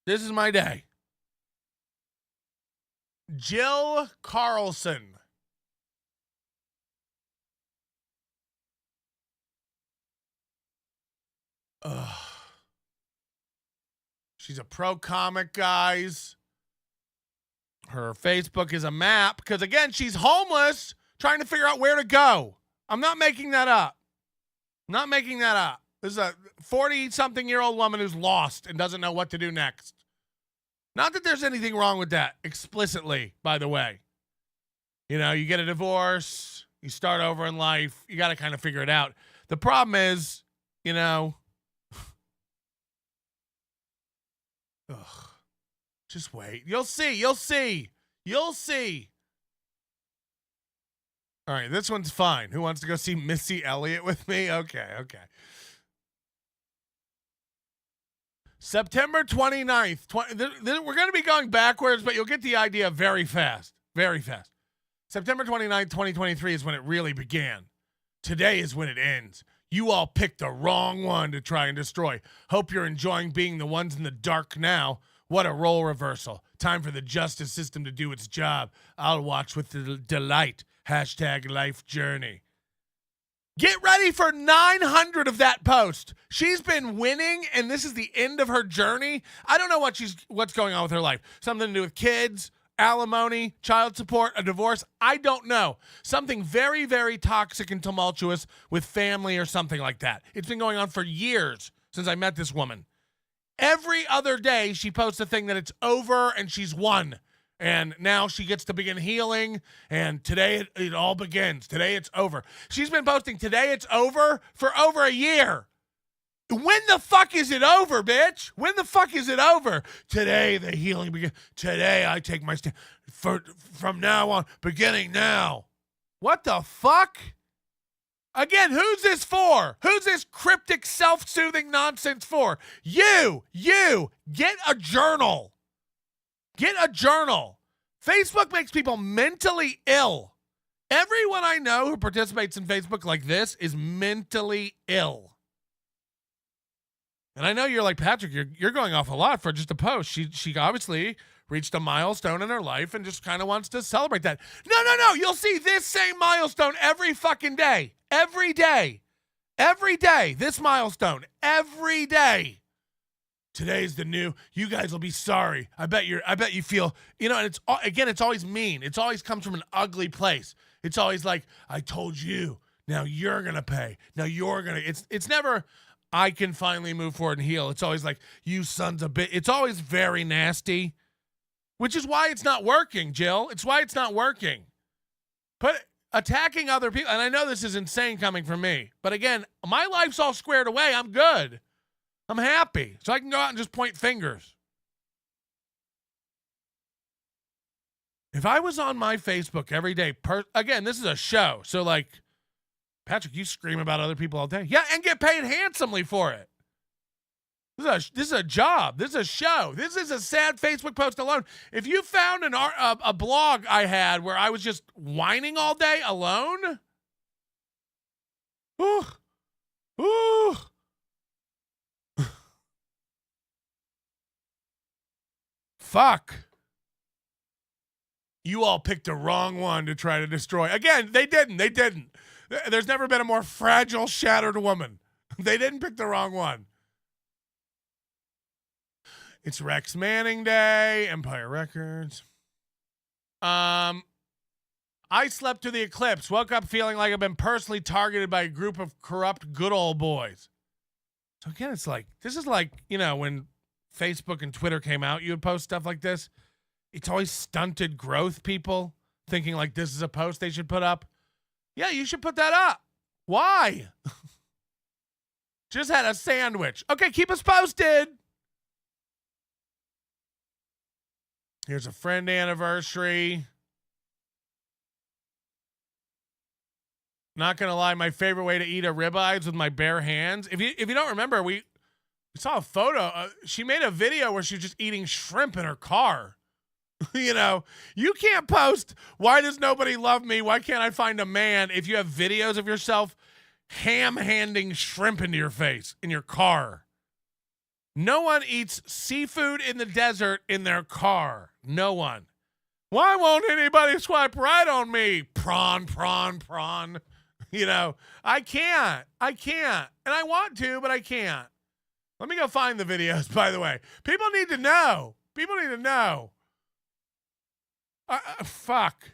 This is my day. Jill Carlson. Ugh. She's a pro comic, guys. Her Facebook is a map because, again, she's homeless, trying to figure out where to go. I'm not making that up. This is a 40-something-year-old woman who's lost and doesn't know what to do next. Not that there's anything wrong with that, explicitly, by the way. You know, you get a divorce, you start over in life, you got to kind of figure it out. The problem is, you know, just wait. You'll see. All right, this one's fine. Who wants to go see Missy Elliott with me? Okay. September 29th. We're going to be going backwards, but you'll get the idea very fast. September 29th, 2023 is when it really began. Today is when it ends. You all picked the wrong one to try and destroy. Hope you're enjoying being the ones in the dark now. What a role reversal. Time for the justice system to do its job. I'll watch with delight. Hashtag life journey. Get ready for 900 of that post. She's been winning, and this is the end of her journey. I don't know what's going on with her life. Something to do with kids, alimony, child support, a divorce. I don't know. Something very, very toxic and tumultuous with family or something like that. It's been going on for years since I met this woman. Every other day, she posts a thing that it's over and she's won. And now she gets to begin healing, and today it all begins. Today it's over. She's been posting today it's over for over a year. When the fuck is it over, bitch? When the fuck is it over? Today the healing begins. Today I take my stand. From now on, beginning now. What the fuck? Again, who's this for? Who's this cryptic, self-soothing nonsense for? You, get a journal. Get a journal. Facebook makes people mentally ill. Everyone I know who participates in Facebook like this is mentally ill. And I know you're like, Patrick, you're going off a lot for just a post. She obviously reached a milestone in her life and just kind of wants to celebrate that. No. You'll see this same milestone every fucking day. Every day. Every day. This milestone. Every day. Today's the new. You guys will be sorry. I bet you feel, and it's always mean. It's always comes from an ugly place. It's always like, I told you. Now you're going to pay. Now you're going to. It's never, I can finally move forward and heal. It's always like, you sons of bitch. It's always very nasty, which is why it's not working, Jill. It's why it's not working. But attacking other people, and I know this is insane coming from me, but again, my life's all squared away. I'm good. I'm happy. So I can go out and just point fingers. If I was on my Facebook every day, again, this is a show. So like, Patrick, you scream about other people all day. Yeah, and get paid handsomely for it. This is a job. This is a show. This is a sad Facebook post alone. If you found a blog I had where I was just whining all day alone, ooh. Fuck. You all picked the wrong one to try to destroy. Again, they didn't. There's never been a more fragile, shattered woman. They didn't pick the wrong one. It's Rex Manning Day, Empire Records. I slept through the eclipse. Woke up feeling like I've been personally targeted by a group of corrupt good old boys. So again, it's like, this is like, when Facebook and Twitter came out, you would post stuff like this. It's always stunted growth people thinking like this is a post they should put up. Yeah, you should put that up. Why? Just had a sandwich. Okay, keep us posted. Here's a friend anniversary. Not gonna lie, my favorite way to eat a ribeye is with my bare hands. If you don't remember, we saw a photo. She made a video where she was just eating shrimp in her car. You can't post, why does nobody love me? Why can't I find a man if you have videos of yourself ham-handing shrimp into your face in your car? No one eats seafood in the desert in their car. No one. Why won't anybody swipe right on me? Prawn. I can't. And I want to, but I can't. Let me go find the videos, by the way. People need to know. Fuck.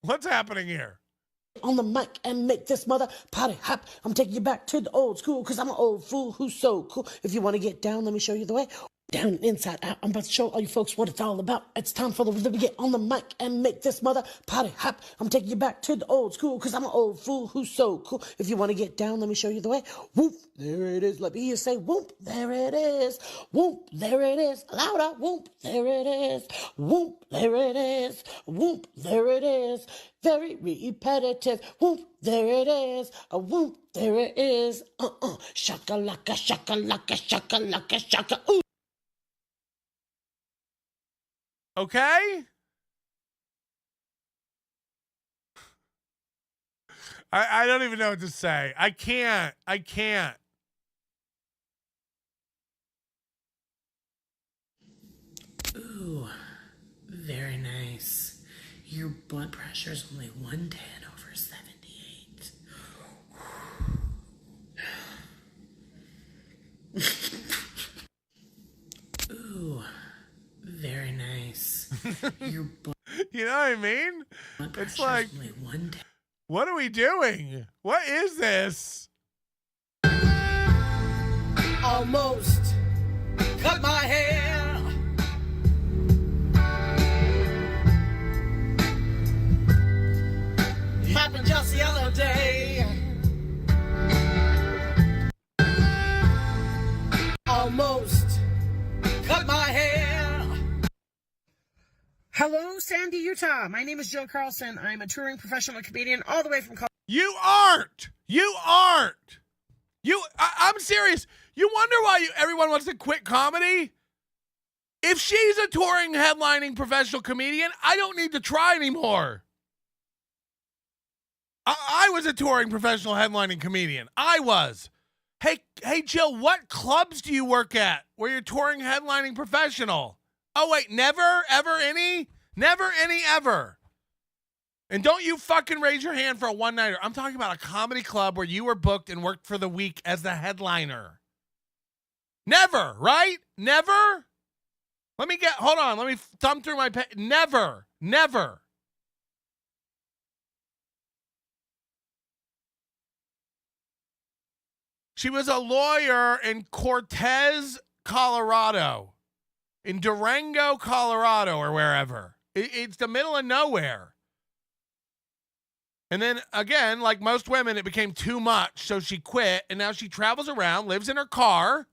What's happening here? On the mic and make this mother party hop. I'm taking you back to the old school because I'm an old fool who's so cool. If you want to get down, let me show you the way. Down and inside out, I'm about to show all you folks what it's all about. It's time for the rhythm to get on the mic and make this mother party hop. I'm taking you back to the old school because I'm an old fool who's so cool. If you want to get down, let me show you the way. Whoop, there it is. Let me hear you say whoop, there it is. Whoop, there it is. Louder, whoop, there it is. Whoop, there it is. Whoop, there it is. Very repetitive. Whoop, there it is. A whoop, there it is. Shaka-laka, shaka-laka, shaka-laka, shaka. Ooh. Okay? I don't even know what to say. I can't. Ooh. Your blood pressure is only 110 over 78. Ooh, very nice. Your blood You know what I mean? pressure It's like, is only 110. what are we doing? What is this? Almost cut my hair. Happened just the other day. Almost cut my hair. Hello, Sandy, Utah. My name is Jill Carlson. I'm a touring professional comedian all the way from Colorado. You aren't. You aren't. I'm serious. You wonder why everyone wants to quit comedy? If she's a touring, headlining professional comedian, I don't need to try anymore. I was a touring professional headlining comedian. I was. Hey, Jill, what clubs do you work at where you're touring headlining professional? Oh, wait, never, ever, any? Never, any, ever. And don't you fucking raise your hand for a one-nighter. I'm talking about a comedy club where you were booked and worked for the week as the headliner. Never, right? Never? Hold on, let me thumb through my never. She was a lawyer in Cortez, Colorado. In Durango, Colorado, or wherever. It's the middle of nowhere. And then, again, like most women, it became too much, so she quit, and now she travels around, lives in her car,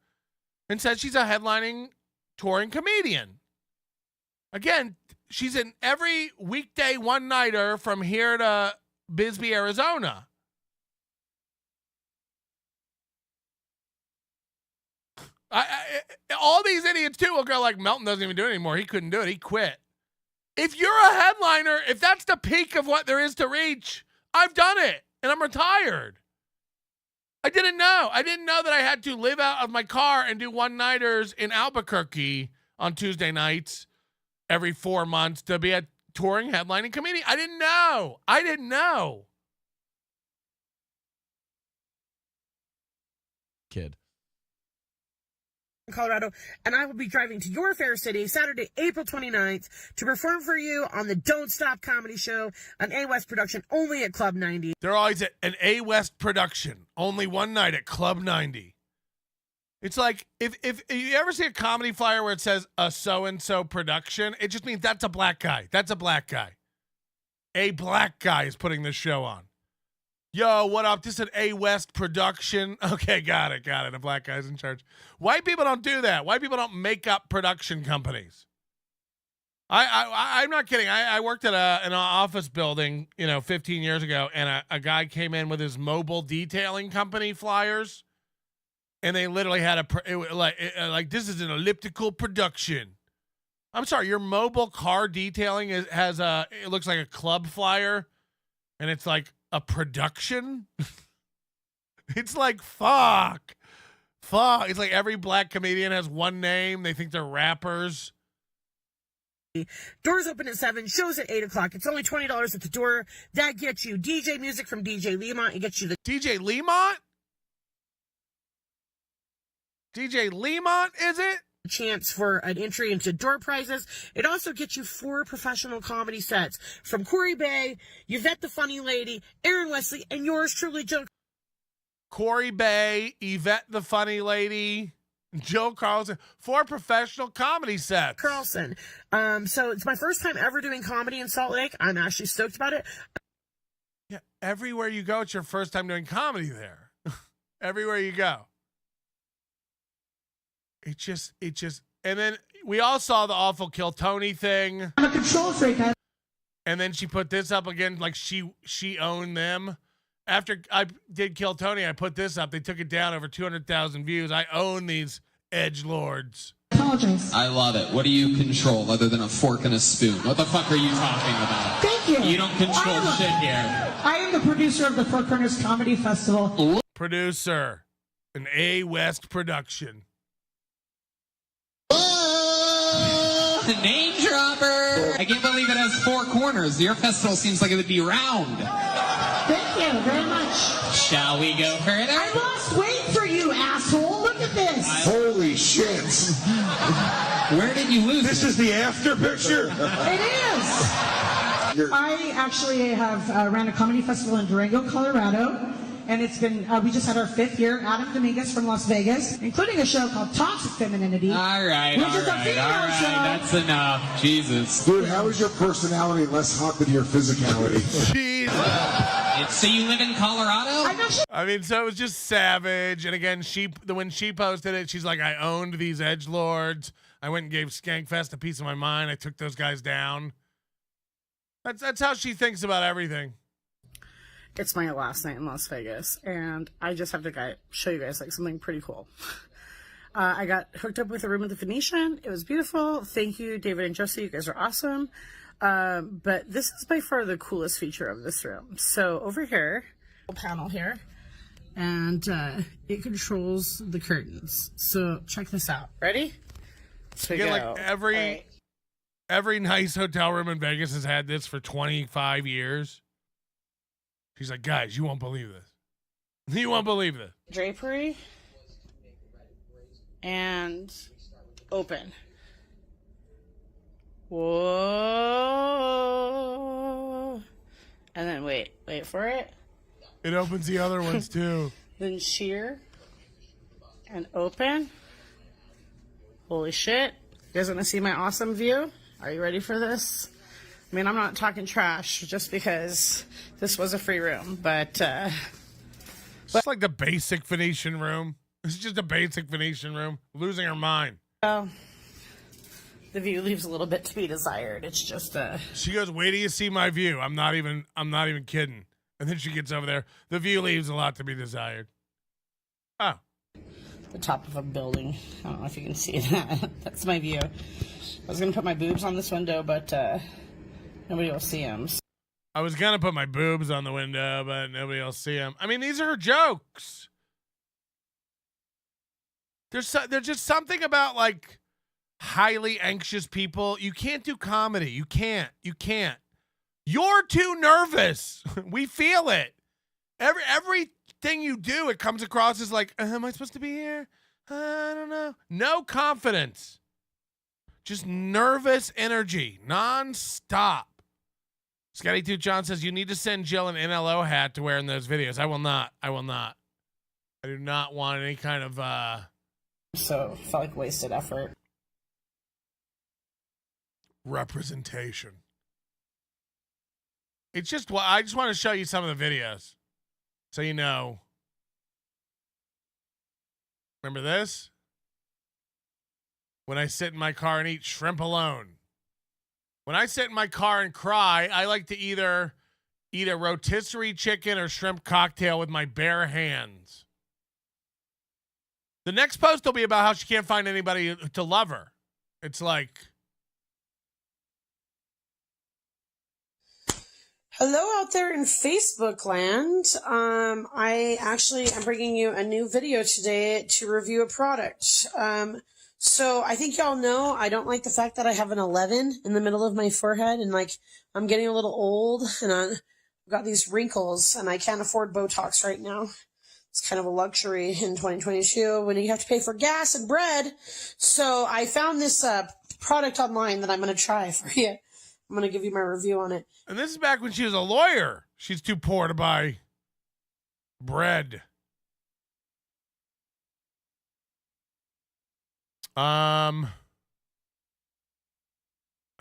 and says she's a headlining touring comedian. Again, she's in every weekday one-nighter from here to Bisbee, Arizona. All these idiots, too, will go like, Melton doesn't even do it anymore. He couldn't do it. He quit. If you're a headliner, if that's the peak of what there is to reach, I've done it, and I'm retired. I didn't know. I didn't know that I had to live out of my car and do one-nighters in Albuquerque on Tuesday nights every 4 months to be a touring headlining comedian. I didn't know. Kid. Colorado, and I will be driving to your fair city Saturday, April 29th to perform for you on the Don't Stop Comedy Show, an A West production only at Club 90. They're always at an A West production, only one night at Club 90. It's like, if you ever see a comedy flyer where it says a so-and-so production, it just means that's a black guy. That's a black guy. A black guy is putting this show on. Yo, what up? This is an A West production. Okay, got it. A black guy's in charge. White people don't do that. White people don't make up production companies. I'm not kidding. I worked at an office building, 15 years ago, and a guy came in with his mobile detailing company flyers, and they literally had like this is an elliptical production. I'm sorry, your mobile car detailing it looks like a club flyer, and it's like a production. It's like fuck. It's like every black comedian has one name. They think they're rappers. Doors open at 7, shows at 8 o'clock. It's only $20 at the door. That gets you DJ music from DJ Lemont. It gets you the DJ Lemont? DJ Lemont, is it? Chance for an entry into door prizes. It also gets you 4 professional comedy sets from Corey Bay, Yvette the Funny Lady, Aaron Wesley, and yours truly, Joe. Corey Bay, Yvette the Funny Lady, Joe Carlson, 4 professional comedy sets. Carlson. So it's my first time ever doing comedy in Salt Lake. I'm actually stoked about it. Yeah, everywhere you go, it's your first time doing comedy there. Everywhere you go. It just, and then we all saw the awful Kill Tony thing. I'm a control freak. And then she put this up again, like she owned them. After I did Kill Tony, I put this up. They took it down over 200,000 views. I own these edgelords. Apologize. I love it. What do you control other than a fork and a spoon? What the fuck are you talking about? Thank you. You don't control shit here. I am the producer of the Four Corners Comedy Festival. Producer, an A West production. Name dropper. I can't believe it has 4 corners. Your festival seems like it would be round. Thank you very much. Shall we go further? I lost weight for you, asshole. Look at this. Holy shit. Where did you lose This is the after picture? It is. I actually have ran a comedy festival in Durango, Colorado. And it's been, we just had our 5th year. Adam Dominguez from Las Vegas, including a show called Toxic Femininity. All right. That's enough. Jesus. Dude, how is your personality less hot than your physicality? Jesus. So you live in Colorado? I mean, so it was just savage. And again, when she posted it, she's like, I owned these edgelords. I went and gave Skankfest a piece of my mind. I took those guys down. That's how she thinks about everything. It's my last night in Las Vegas, and I just have to show you guys like something pretty cool. I got hooked up with a room at the Venetian. It was beautiful. Thank you, David and Josie. You guys are awesome. But this is by far the coolest feature of this room. So over here, a panel here, and it controls the curtains. So check this out. Ready? So yeah, like every nice hotel room in Vegas has had this for 25 years. She's like, guys, you won't believe this. You won't believe this. Drapery and open. Whoa. And then wait for it. It opens the other ones too. Then sheer and open. Holy shit. You guys want to see my awesome view? Are you ready for this? I mean, I'm not talking trash just because this was a free room, but it's like the basic Venetian room. It's just a basic Venetian room. Losing her mind. The view leaves a little bit to be desired. It's just She goes, wait till you see my view. I'm not even kidding. And then she gets over there. The view leaves a lot to be desired. Oh. The top of a building. I don't know if you can see that. That's my view. I was gonna put my boobs on this window, but nobody will see them. I was going to put my boobs on the window, but nobody will see them. I mean, these are her jokes. There's just something about, like, highly anxious people. You can't do comedy. You can't. You're too nervous. We feel it. Everything you do, it comes across as like, am I supposed to be here? I don't know. No confidence. Just nervous energy, nonstop. Scotty2 John says, you need to send Jill an NLO hat to wear in those videos. I will not. I do not want any kind of So felt like wasted effort. Representation. It's just, I just want to show you some of the videos so you know. Remember this? When I sit in my car and eat shrimp alone. When I sit in my car and cry, I like to either eat a rotisserie chicken or shrimp cocktail with my bare hands. The next post will be about how she can't find anybody to love her. It's like... Hello out there in Facebook land. I actually am bringing you a new video today to review a product. So I think y'all know I don't like the fact that I have an 11 in the middle of my forehead, and like I'm getting a little old and I've got these wrinkles and I can't afford Botox right now. It's kind of a luxury in 2022 when you have to pay for gas and bread. So I found this product online that I'm going to try for you. I'm going to give you my review on it. And this is back when she was a lawyer. She's too poor to buy bread. I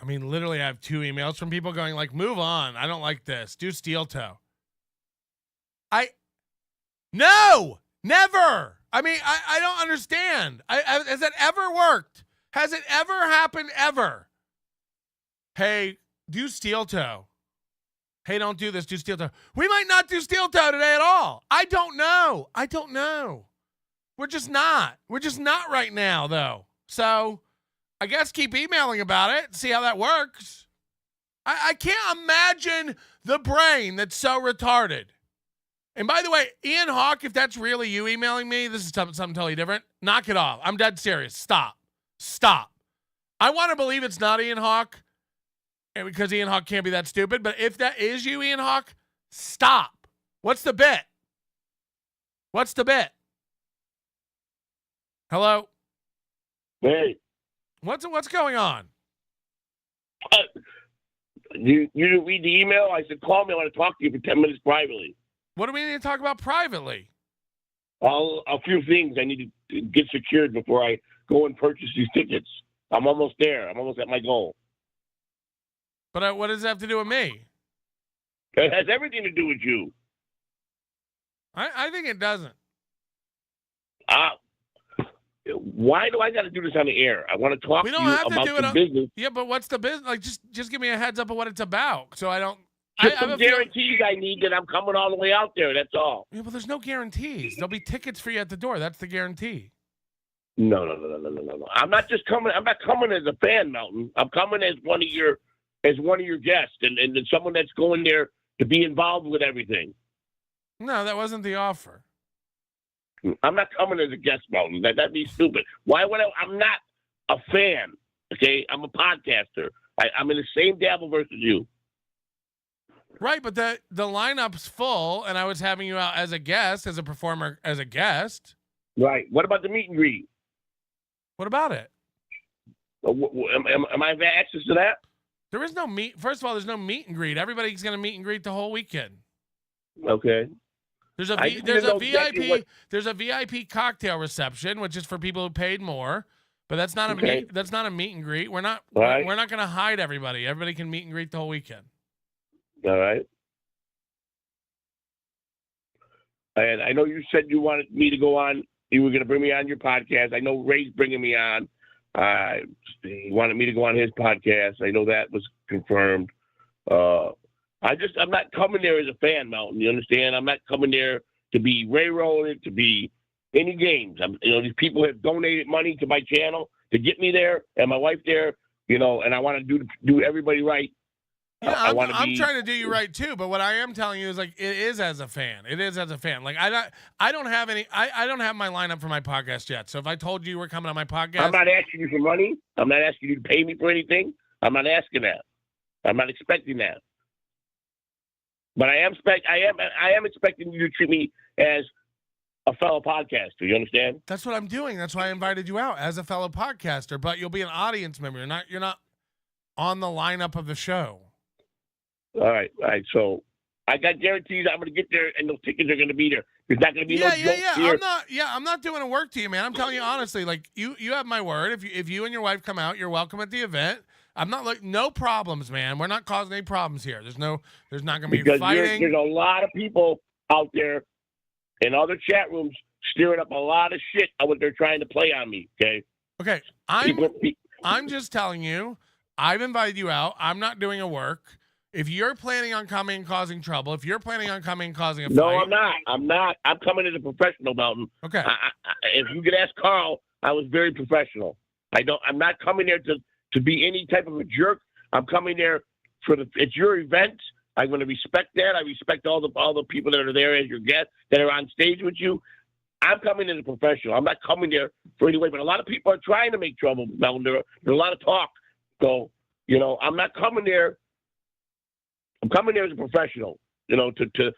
mean, literally, I have 2 emails from people going like, move on. I don't like this. Do steel toe. No, never. I mean, I don't understand. Has it ever worked? Has it ever happened ever? Hey, do steel toe. Hey, don't do this. Do steel toe. We might not do steel toe today at all. I don't know. We're just not right now, though. So I guess keep emailing about it. See how that works. I can't imagine the brain that's so retarded. And by the way, Ian Hawk, if that's really you emailing me, this is something totally different. Knock it off. I'm dead serious. Stop. I want to believe it's not Ian Hawk, and because Ian Hawk can't be that stupid. But if that is you, Ian Hawk, stop. What's the bit? What's the bit? Hello? Hey. What's going on? You didn't read the email? I said, call me. I want to talk to you for 10 minutes privately. What do we need to talk about privately? A few things I need to get secured before I go and purchase these tickets. I'm almost there. I'm almost at my goal. But what does that have to do with me? It has everything to do with you. I think it doesn't. Why do I got to do this on the air? I want to talk We to don't you have to about do the it. business. Yeah, but what's the business? Like, just give me a heads up of what it's about, so I don't. Just I some have a feeling- guarantees I need that I'm coming all the way out there. That's all. Yeah, but there's no guarantees. There'll be tickets for you at the door. That's the guarantee. No. I'm not just coming. I'm not coming as a fan, Melton. I'm coming as one of your guests and someone that's going there to be involved with everything. No, that wasn't the offer. I'm not coming as a guest, Melton. That'd be stupid. Why would I? I'm not a fan. Okay, I'm a podcaster. I'm in the same Dabbleverse as you. Right, but the lineup's full, and I was having you out as a guest, as a performer, as a guest. Right. What about the meet and greet? What about it? Am I have access to that? There is no meet. First of all, there's no meet and greet. Everybody's going to meet and greet the whole weekend. Okay. There's a VIP cocktail reception, which is for people who paid more, but that's not a meet and greet. We're not going to hide everybody. Everybody can meet and greet the whole weekend. All right. And I know you said you wanted me to go on. You were going to bring me on your podcast. I know Ray's bringing me on. He wanted me to go on his podcast. I know that was confirmed. I'm not coming there as a fan, Melton. You understand? I'm not coming there to be railroaded, to be any games. These people have donated money to my channel to get me there and my wife there. And I want to do everybody right. Yeah, I'm trying to do you right too, but what I am telling you is like it is as a fan. It is as a fan. Like I don't have my lineup for my podcast yet. So if I told you were coming on my podcast, I'm not asking you for money. I'm not asking you to pay me for anything. I'm not asking that. I'm not expecting that. But I am expecting you to treat me as a fellow podcaster. You understand? That's what I'm doing. That's why I invited you out as a fellow podcaster. But you'll be an audience member. You're not on the lineup of the show. All right. So I got guarantees I'm going to get there, and those tickets are going to be there. There's not going to be no jokes here. I'm not doing a work to you, man. I'm telling you honestly. Like you have my word. If you and your wife come out, you're welcome at the event. I'm not like no problems, man. We're not causing any problems here. There's not going to be fighting. There's a lot of people out there in other chat rooms stirring up a lot of shit on what they're trying to play on me. Okay. I'm just telling you. I've invited you out. I'm not doing a work. If you're planning on coming and causing trouble, if you're planning on coming and causing a fight. No, I'm not. I'm coming as a professional, Melton. Okay. If you could ask Carl, I was very professional. I'm not coming there to be any type of a jerk. I'm coming there it's your event. I'm going to respect that. I respect all the people that are there as your guests that are on stage with you. I'm coming as a professional. I'm not coming there for any way, but a lot of people are trying to make trouble, Melton. There's a lot of talk. So, I'm not coming there. I'm coming there as a professional, to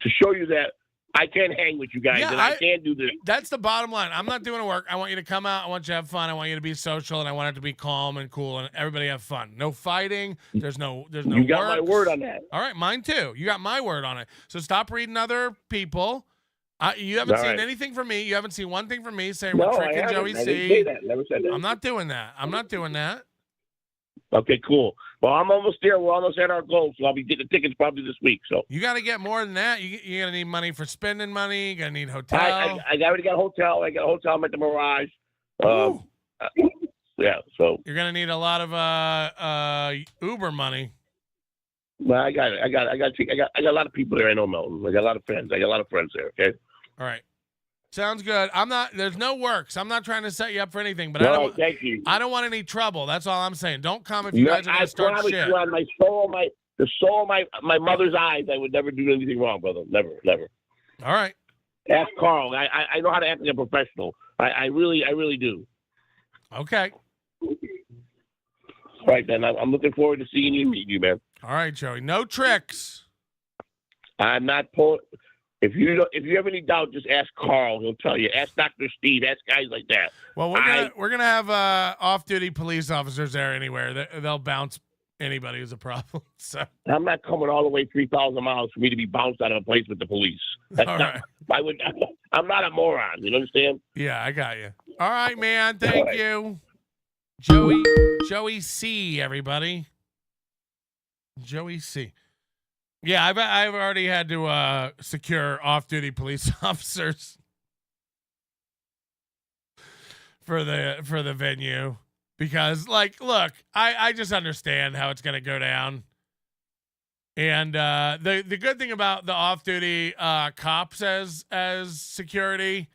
show you that I can't hang with you guys and I can't do this. That's the bottom line. I'm not doing a work. I want you to come out. I want you to have fun. I want you to be social, and I want it to be calm and cool, and everybody have fun. No fighting. There's no. You got my word on that. All right, mine too. You got my word on it. So stop reading other people. You haven't seen anything from me. You haven't seen one thing from me saying we're tricking Joey C. I didn't say that. Never said that. I'm not doing that. Okay, cool. Well, I'm almost there. We're almost at our goal, so I'll be getting the tickets probably this week. So you got to get more than that. You're gonna need money for spending money. You're gonna need hotel. I already got a hotel. I got a hotel. I'm at the Mirage. Yeah. So you're gonna need a lot of Uber money. Well, I got it. I got a lot of people there. I know, Melton. I got a lot of friends. I got a lot of friends there. Okay. All right. Sounds good. There's no works. I'm not trying to set you up for anything, but thank you. I don't want any trouble. That's all I'm saying. Don't come if you guys are going to start shit. I promise you on the soul of my mother's eyes, I would never do anything wrong, brother. Never. All right. Ask Carl. I know how to act like a professional. I really do. Okay. All right, then. I'm looking forward to seeing you and meeting you, man. All right, Joey. No tricks. I'm not pulling. If you have any doubt, just ask Carl. He'll tell you. Ask Dr. Steve. Ask guys like that. Well, we're gonna have off-duty police officers there anywhere. They'll bounce anybody who's a problem. So I'm not coming all the way 3,000 miles for me to be bounced out of a place with the police. That's all not. right. I'm not a moron. You understand? Yeah, I got you. All right, man. Thank you, Joey C. Everybody, Joey C. Yeah, I've already had to secure off-duty police officers for the venue because, like, look, I just understand how it's gonna go down, and the good thing about the off-duty cops as security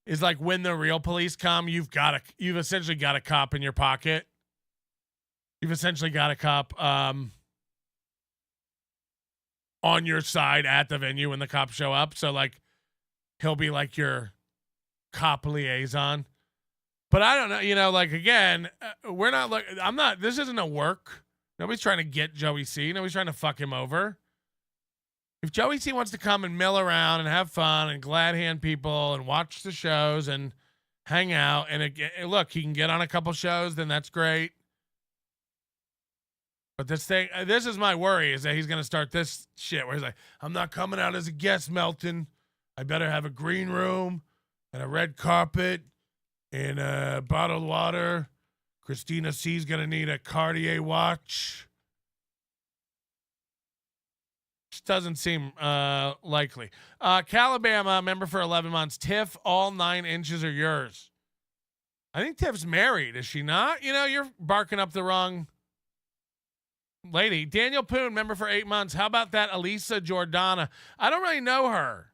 is, like, when the real police come, you've essentially got a cop in your pocket. You've essentially got a cop on your side at the venue when the cops show up. So, like, he'll be like your cop liaison. But I don't know, like, again, this isn't a work. Nobody's trying to get Joey C. Nobody's trying to fuck him over. If Joey C wants to come and mill around and have fun and glad hand people and watch the shows and hang out and look, he can get on a couple shows, then that's great. But this is my worry, is that he's going to start this shit where he's like, I'm not coming out as a guest, Melton. I better have a green room and a red carpet and bottled water. Christina C's going to need a Cartier watch. Just doesn't seem likely. Calabama, member for 11 months. Tiff, all 9 inches are yours. I think Tiff's married. Is she not? You're barking up the wrong lady. Daniel Poon, member for 8 months. How about that Elisa Jordana? I don't really know her,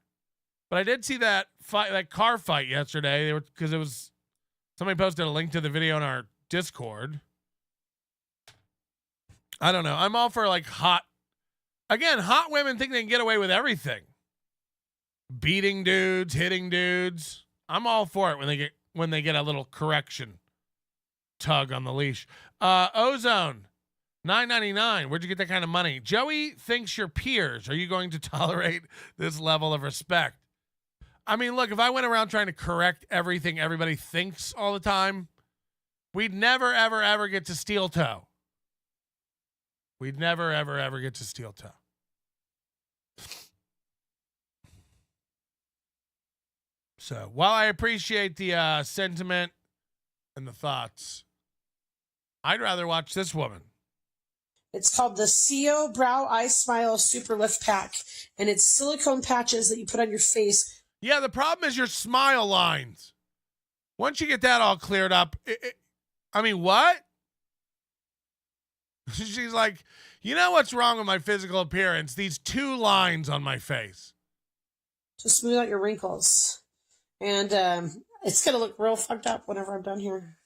but I did see that car fight yesterday. Because somebody posted a link to the video in our Discord. I don't know. I'm all for, like, hot women think they can get away with everything. Beating dudes, hitting dudes. I'm all for it when they get a little correction tug on the leash. Ozone. $9.99. Where'd you get that kind of money? Joey thinks you're peers. Are you going to tolerate this level of respect? I mean, look, if I went around trying to correct everything everybody thinks all the time, we'd never, ever, ever get to steel toe. We'd never, ever, ever get to steel toe. So while I appreciate the sentiment and the thoughts, I'd rather watch this woman. It's called the CO Brow Eye Smile Super Lift Pack, and it's silicone patches that you put on your face. Yeah, the problem is your smile lines. Once you get that all cleared up, I mean, what? She's like, you know what's wrong with my physical appearance? These 2 lines on my face. To smooth out your wrinkles. And it's going to look real fucked up whenever I'm done here.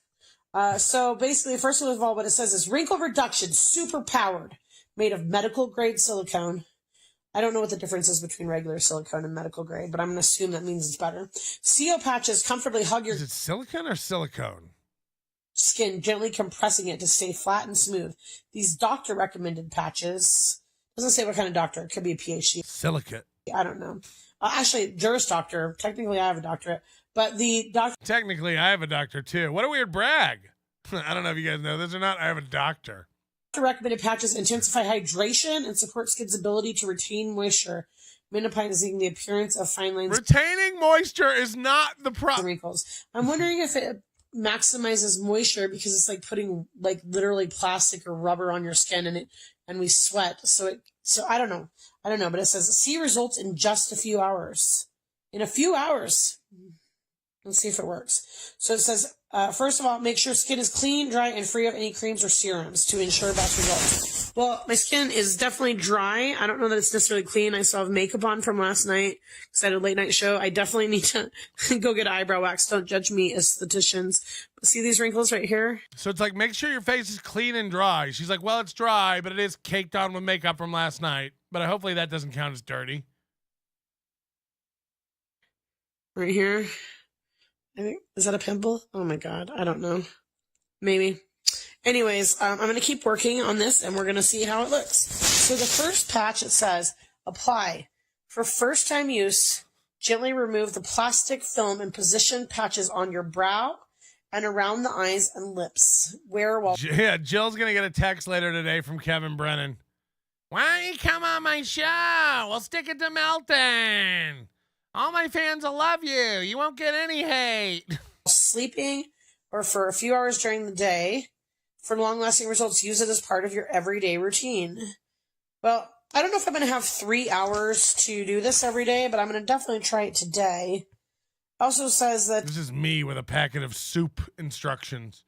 So basically, first of all, what it says is wrinkle reduction, super powered, made of medical grade silicone. I don't know what the difference is between regular silicone and medical grade, but I'm going to assume that means it's better. CO patches comfortably hug your... Is it silicone or silicone? Skin, gently compressing it to stay flat and smooth. These doctor recommended patches. Doesn't say what kind of doctor. It could be a PhD. Silicate. I don't know. Actually, Juris Doctor. Technically, I have a doctorate. But the doctor... Technically, I have a doctor, too. What a weird brag. I don't know if you guys know this or not. I have a doctor. Recommended patches intensify hydration and support skin's ability to retain moisture, minimizing the appearance of fine lines. Retaining moisture is not the problem. Wrinkles. I'm wondering if it maximizes moisture because it's like putting like literally plastic or rubber on your skin and we sweat. So I don't know. But it says see results in just a few hours. In a few hours. Let's see if it works. So it says, first of all, make sure skin is clean, dry, and free of any creams or serums to ensure best results. Well, my skin is definitely dry. I don't know that it's necessarily clean. I still have makeup on from last night because I had a late night show. I definitely need to go get eyebrow wax. Don't judge me, estheticians. But see these wrinkles right here? So it's like, make sure your face is clean and dry. She's like, well, it's dry, but it is caked on with makeup from last night. But hopefully that doesn't count as dirty. Right here. I think, is that a pimple? Oh my God. I don't know. Maybe. Anyways, I'm going to keep working on this, and we're going to see how it looks. So the first patch, it says, apply. For first-time use, gently remove the plastic film and position patches on your brow and around the eyes and lips. Wear while... Yeah, Jill's going to get a text later today from Kevin Brennan. Why don't you come on my show? We'll stick it to Melton. All my fans will love you. You won't get any hate. Sleeping or for a few hours during the day. For long-lasting results, use it as part of your everyday routine. Well, I don't know if I'm going to have 3 hours to do this every day, but I'm going to definitely try it today. Also says that... This is me with a packet of soup instructions.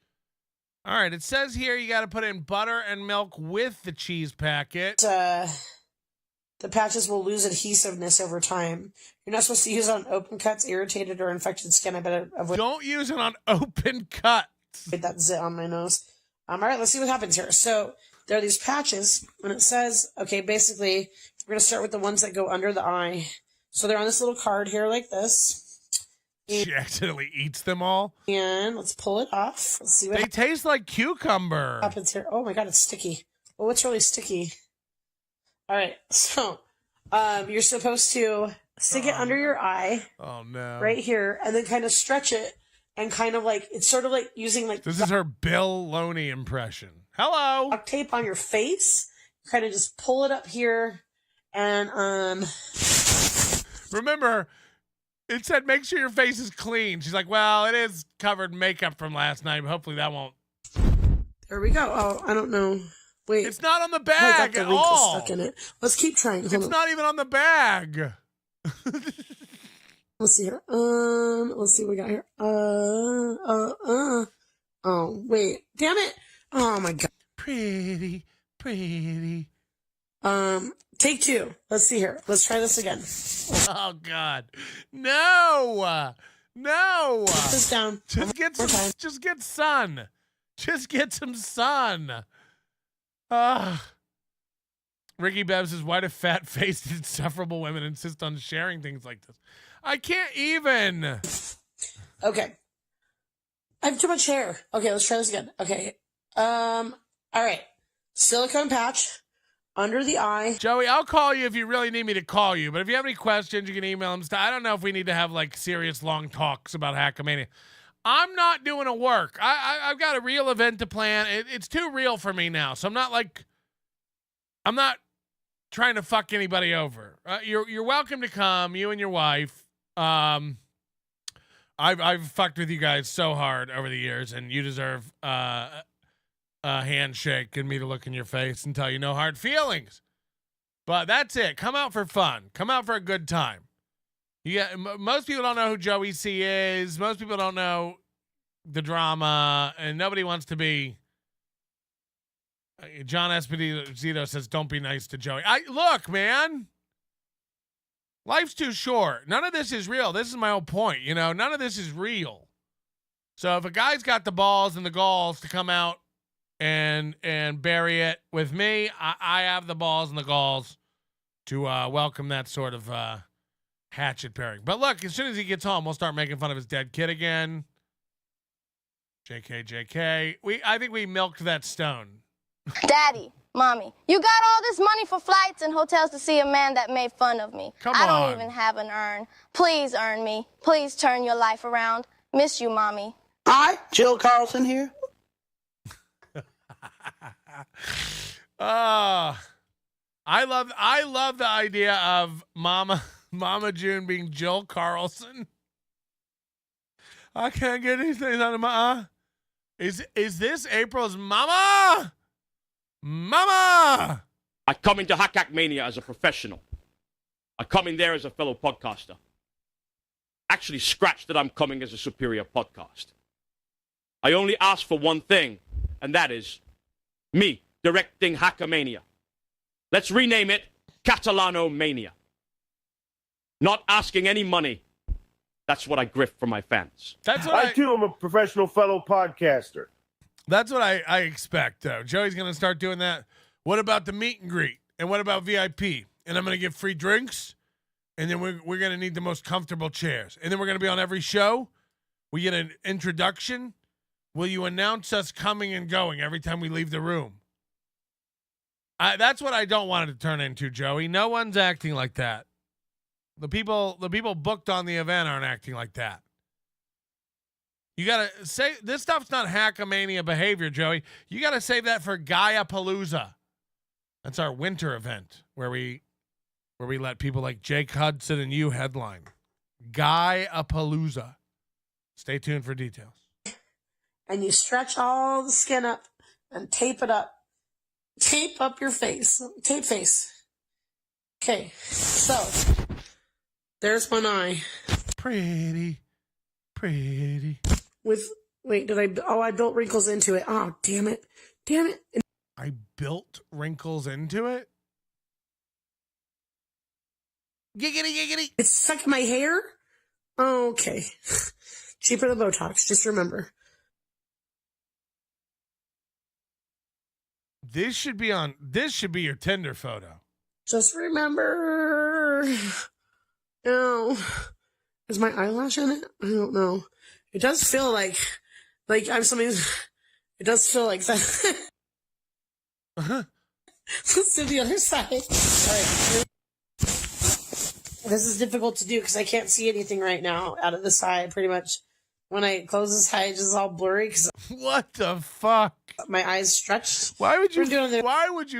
All right, it says here you got to put in butter and milk with the cheese packet. The patches will lose adhesiveness over time. You're not supposed to use it on open cuts, irritated, or infected skin. I better avoid... Don't use it on open cuts. That zit on my nose. All right, let's see what happens here. So there are these patches, and it says, okay, basically, we're going to start with the ones that go under the eye. So they're on this little card here like this. She accidentally eats them all. And let's pull it off. Let's see what they taste like cucumber. happens here. Oh my God, it's sticky. Oh, it's really sticky. All right, so you're supposed to stick it under your eye. Oh no! Right here, and then kind of stretch it, and kind of like it's sort of like using like this is her Bill Loney impression. Hello. Duct tape on your face. Kind of just pull it up here, and remember, it said make sure your face is clean. She's like, well, it is covered in makeup from last night. But hopefully that won't. There we go. Oh, I don't know. Wait, it's not on the bag at all. Stuck in it. Let's keep trying. It's not even on the bag. Let's see here. Let's see what we got here. Oh, wait. Damn it. Oh my God. Pretty. Take two. Let's see here. Let's try this again. Oh God. No. Put this down. Just get some. Just get sun. Just get some sun. Ricky Bev says, why do fat-faced, insufferable women insist on sharing things like this? I can't even. Okay. I have too much hair. Okay, let's try this again. Okay. All right. Silicone patch under the eye. Joey, I'll call you if you really need me to call you. But if you have any questions, you can email them. I don't know if we need to have, like, serious long talks about Hackamania. I'm not doing a work. I've got a real event to plan. It's too real for me now. So I'm not trying to fuck anybody over. You're welcome to come, you and your wife. I've fucked with you guys so hard over the years, and you deserve a handshake and me to look in your face and tell you no hard feelings. But that's it. Come out for fun. Come out for a good time. Most people don't know who Joey C is. Most people don't know the drama, and nobody wants to be. John Esposito says, "Don't be nice to Joey." Look, man. Life's too short. None of this is real. This is my whole point. None of this is real. So if a guy's got the balls and the galls to come out and bury it with me, I have the balls and the galls to welcome that sort of hatchet pairing. But look, as soon as he gets home, we'll start making fun of his dead kid again. JK. I think we milked that stone. Daddy, Mommy, you got all this money for flights and hotels to see a man that made fun of me. Come I on. don't even have an urn. Please earn me. Please turn your life around. Miss you, Mommy. Hi, Jill Carlson here. I love the idea of Mama June being Jill Carlson. I can't get anything out of my Is this April's mama? Mama! I come into Hackmania as a professional. I come in there as a fellow podcaster. Actually, scratch that I'm coming as a superior podcast. I only ask for one thing, and that is me directing Hackmania. Let's rename it Catalano Mania. Not asking any money. That's what I grift from my fans. That's what I too am a professional fellow podcaster. That's what I expect, though. Joey's going to start doing that. What about the meet and greet? And what about VIP? And I'm going to give free drinks. And then we're going to need the most comfortable chairs. And then we're going to be on every show. We get an introduction. Will you announce us coming and going every time we leave the room? That's what I don't want it to turn into, Joey. No one's acting like that. The people booked on the event aren't acting like that. You got to say this stuff's not hackamania behavior, Joey. You got to save that for Gaia-palooza. That's our winter event where we let people like Jake Hudson and you headline. Gaia-palooza. Stay tuned for details. And you stretch all the skin up and tape it up. Tape up your face. Tape face. Okay, so there's one eye. Pretty. I built wrinkles into it. Oh, damn it. I built wrinkles into it? Giggity. It's stuck in my hair? Oh, okay. Cheaper than Botox, just remember. This should be your Tinder photo. Just remember. No. Is my eyelash in it? I don't know. It does feel like I'm something. It does feel like that. Let's do the other side. All right. This is difficult to do because I can't see anything right now out of the side. Pretty much, when I close this eye, it's just all blurry. Cause what the fuck? My eyes stretched. Why would you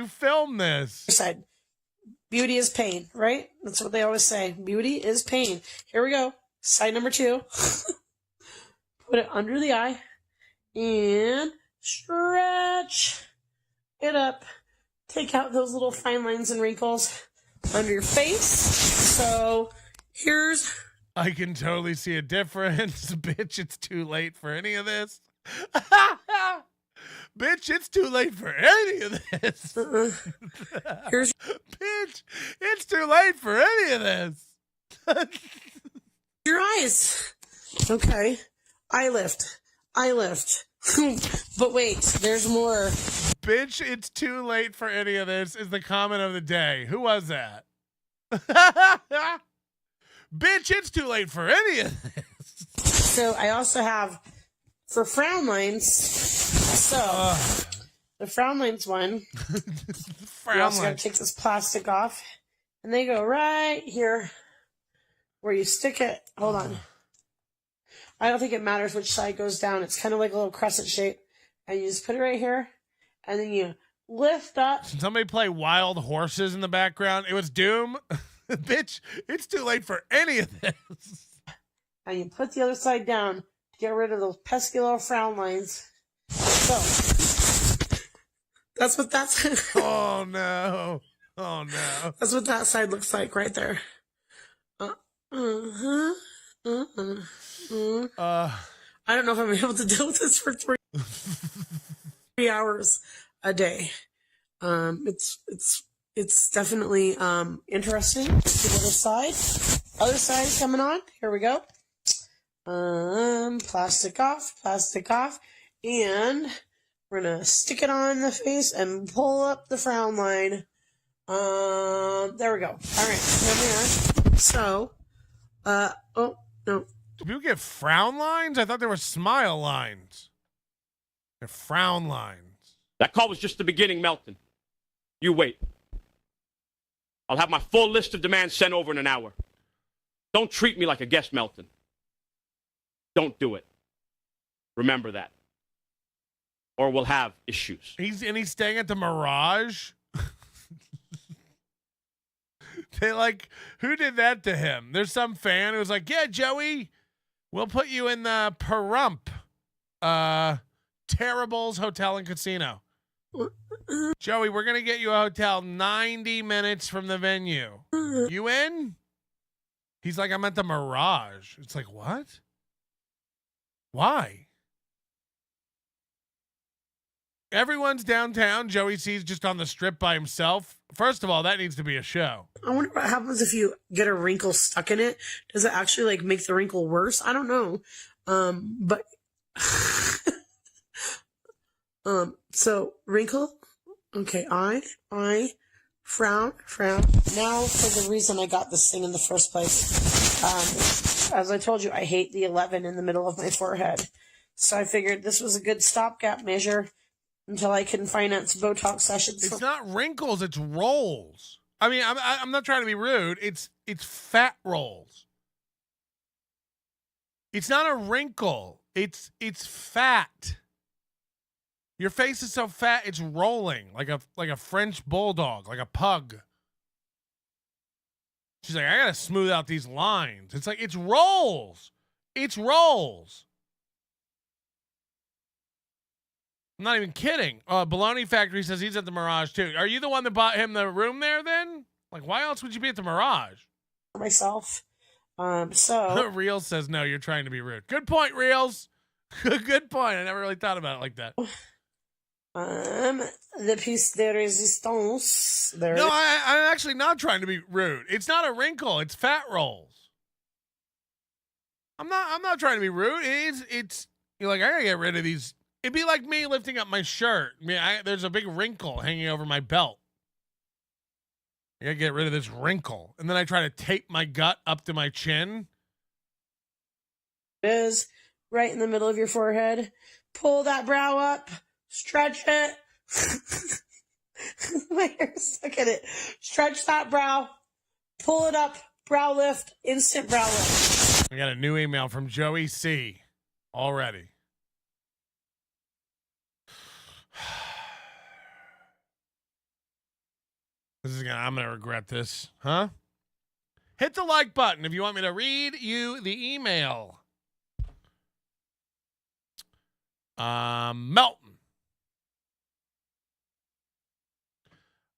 film this? Side. Beauty is pain, right? That's what they always say. Beauty is pain. Here we go. Side number 2. Put it under the eye and stretch it up. Take out those little fine lines and wrinkles under your face. So here's... I can totally see a difference. Bitch, it's too late for any of this. Bitch, it's too late for any of this. Here's... Bitch, it's too late for any of this. Your eyes. Okay. Eye lift. But wait, there's more. Bitch, it's too late for any of this is the comment of the day. Who was that? Bitch, it's too late for any of this. So I also have for frown lines. So the frown lines one. You also got to take this plastic off, and they go right here where you stick it. Hold on. I don't think it matters which side goes down. It's kind of like a little crescent shape, and you just put it right here, and then you lift up. Somebody play Wild Horses in the background. It was Doom. Bitch, it's too late for any of this. And you put the other side down to get rid of those pesky little frown lines. So that's what that's. Oh no! That's what that side looks like right there. I don't know if I'm able to deal with this for 3 hours a day. It's definitely interesting. The other side. Other side coming on. Here we go. Plastic off, and we're gonna stick it on the face and pull up the frown line. There we go. All right, here we are. So, oh no. Do people get frown lines? I thought they were smile lines. They're frown lines. That call was just the beginning, Melton. You wait. I'll have my full list of demands sent over in an hour. Don't treat me like a guest, Melton. Don't do it. Remember that. Or we'll have issues. He's staying at the Mirage? They who did that to him? There's some fan who was like, yeah, Joey, we'll put you in the Pahrump, Terrible's Hotel and Casino. Joey, we're going to get you a hotel 90 minutes from the venue. You in? He's like, I'm at the Mirage. It's like, what? Why? Everyone's downtown. Joey C's just on the strip by himself. First of all, that needs to be a show. I wonder what happens if you get a wrinkle stuck in it. Does it actually make the wrinkle worse? I don't know. But so wrinkle. Okay, eye, frown. Now for the reason I got this thing in the first place. As I told you, I hate the 11 in the middle of my forehead. So I figured this was a good stopgap measure until I can finance Botox sessions. It's not wrinkles, it's rolls. I mean, I'm not trying to be rude. It's fat rolls. It's not a wrinkle. It's fat. Your face is so fat it's rolling like a French bulldog, like a pug. She's like, I gotta smooth out these lines. It's like, it's rolls. It's rolls. I'm not even kidding. Baloney Factory says he's at the Mirage too. Are you the one that bought him the room there then? Like, why else would you be at the Mirage? For myself. So Reels says no, you're trying to be rude. Good point, Reels. Good point. I never really thought about it like that. The piece de resistance. There. No, I'm actually not trying to be rude. It's not a wrinkle. It's fat rolls. I'm not trying to be rude. It's you're like, I gotta get rid of these. It'd be like me lifting up my shirt. I mean, there's a big wrinkle hanging over my belt. I gotta get rid of this wrinkle. And then I try to tape my gut up to my chin. It is right in the middle of your forehead. Pull that brow up. Stretch it. My hair's stuck in it. Stretch that brow. Pull it up. Brow lift. Instant brow lift. I got a new email from Joey C. already. I'm gonna regret this, huh? Hit the like button if you want me to read you the email. Melton.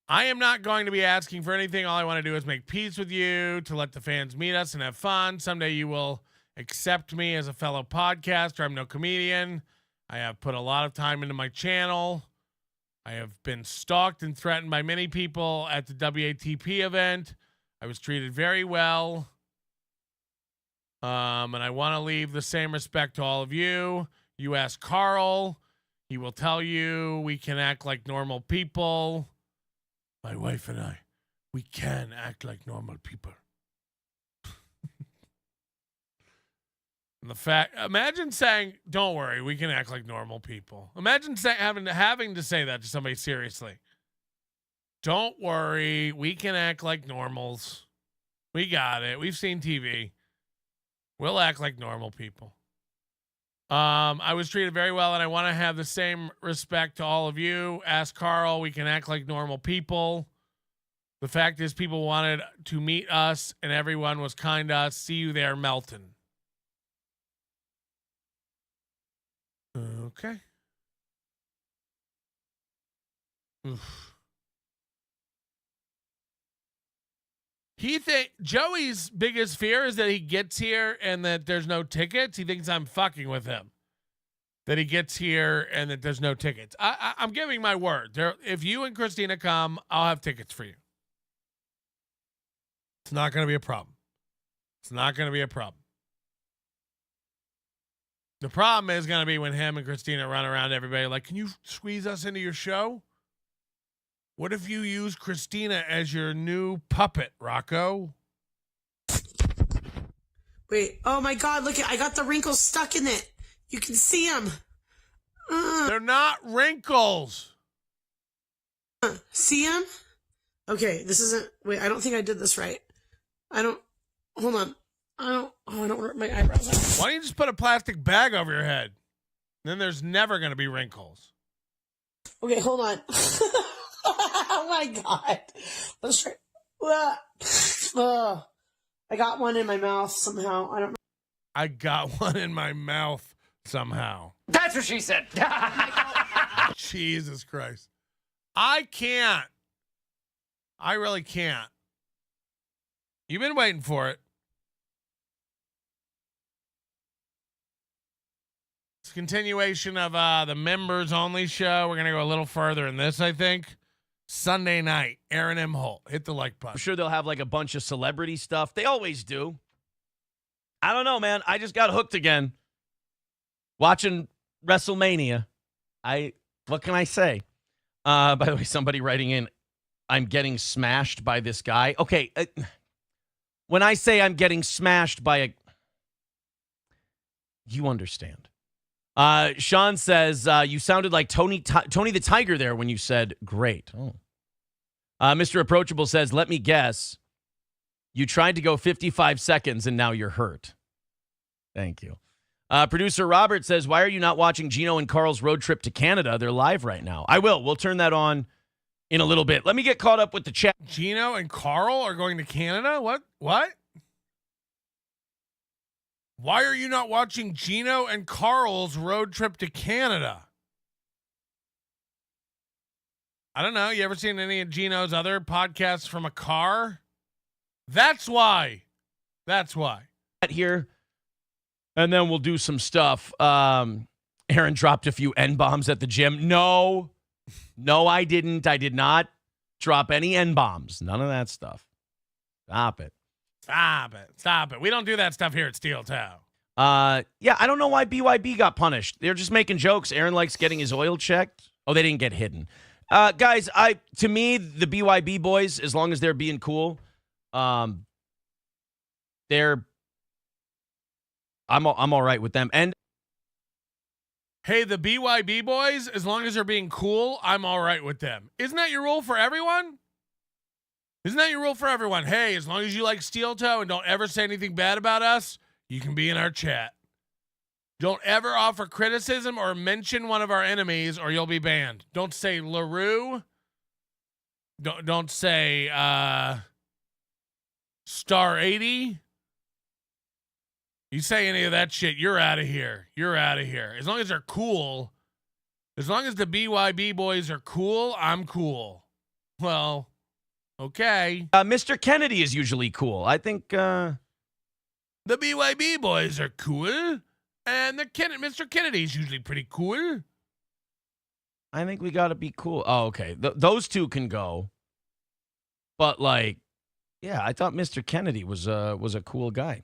I am not going to be asking for anything. All I want to do is make peace with you, to let the fans meet us and have fun. Someday you will accept me as a fellow podcaster. I'm no comedian. I have put a lot of time into my channel. I have been stalked and threatened by many people at the WATP event. I was treated very well. And I want to leave the same respect to all of you. You ask Carl. He will tell you we can act like normal people. My wife and I, we can act like normal people. And the fact, imagine saying, don't worry, we can act like normal people. Imagine having to say that to somebody seriously. Don't worry, we can act like normals. We got it. We've seen TV. We'll act like normal people. I was treated very well, and I want to have the same respect to all of you. Ask Carl, we can act like normal people. The fact is, people wanted to meet us, and everyone was kind to us. See you there, Melton. Okay. Oof. Joey's biggest fear is that he gets here and that there's no tickets. He thinks I'm fucking with him. That he gets here and that there's no tickets. I'm giving my word. If you and Christina come, I'll have tickets for you. It's not going to be a problem. It's not going to be a problem. The problem is going to be when him and Christina run around everybody like, can you squeeze us into your show? What if you use Christina as your new puppet, Rocco? Wait, oh my God, look, I got the wrinkles stuck in it. You can see them. They're not wrinkles. See them? Okay, this isn't, wait, I don't think I did this right. Hold on. I don't rip my eyebrows out. Why don't you just put a plastic bag over your head? Then there's never going to be wrinkles. Okay, hold on. Oh my God. Let's try. I got one in my mouth somehow. I got one in my mouth somehow. That's what she said. Jesus Christ. I can't. I really can't. You've been waiting for it. It's a continuation of the members only show. We're going to go a little further in this, I think. Sunday night, Aaron M. Holt. Hit the like button. I'm sure they'll have like a bunch of celebrity stuff. They always do. I don't know, man. I just got hooked again. Watching WrestleMania. What can I say? By the way, somebody writing in, I'm getting smashed by this guy. Okay. When I say I'm getting smashed by you understand. Sean says, you sounded like Tony the Tiger there when you said great. Oh. Mr. Approachable says, let me guess. You tried to go 55 seconds and now you're hurt. Thank you. Producer Robert says, why are you not watching Gino and Carl's road trip to Canada? They're live right now. I will. We'll turn that on in a little bit. Let me get caught up with the chat. Gino and Carl are going to Canada? What? Why are you not watching Gino and Carl's road trip to Canada? I don't know. You ever seen any of Gino's other podcasts from a car? That's why. Here. And then we'll do some stuff. Aaron dropped a few N-bombs at the gym. No, I didn't. I did not drop any N-bombs. None of that stuff. Stop it. We don't do that stuff here at Steel Toe. Yeah, I don't know why BYB got punished. They're just making jokes. Aaron likes getting his oil checked. Oh, they didn't get hidden. Guys, to me, the BYB boys, as long as they're being cool, I'm all right with them. And hey, the BYB boys, as long as they're being cool, I'm all right with them. Isn't that your rule for everyone? Hey, as long as you like Steel Toe and don't ever say anything bad about us, you can be in our chat. Don't ever offer criticism or mention one of our enemies or you'll be banned. Don't say LaRue. Don't say Star 80. You say any of that shit, you're out of here. As long as they're cool, as long as the BYB boys are cool, I'm cool. Well, okay. Mr. Kennedy is usually cool. I think the BYB boys are cool, and Mr. Kennedy's usually pretty cool. I think we got to be cool. Oh, okay. Those two can go. But yeah, I thought Mr. Kennedy was a cool guy.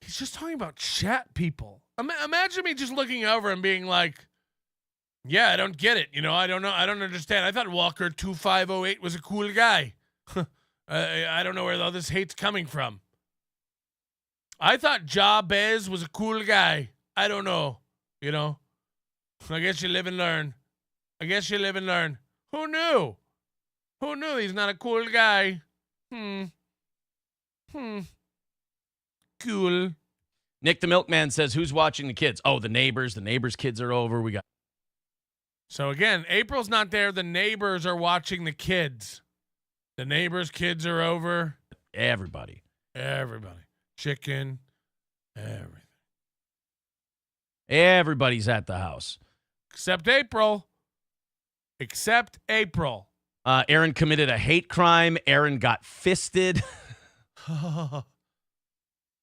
He's just talking about chat people. Imagine me just looking over and being like, yeah, I don't get it. I don't know. I don't understand. I thought Walker 2508 was a cool guy. I don't know where all this hate's coming from. I thought Jabez was a cool guy. I don't know. I guess you live and learn. Who knew? He's not a cool guy? Cool. Nick the Milkman says, who's watching the kids? Oh, the neighbors. The neighbors' kids are over. So again, April's not there. The neighbors are watching the kids. The neighbors' kids are over. Everybody. Chicken. Everything. Everybody's at the house. Except April. Aaron committed a hate crime. Aaron got fisted.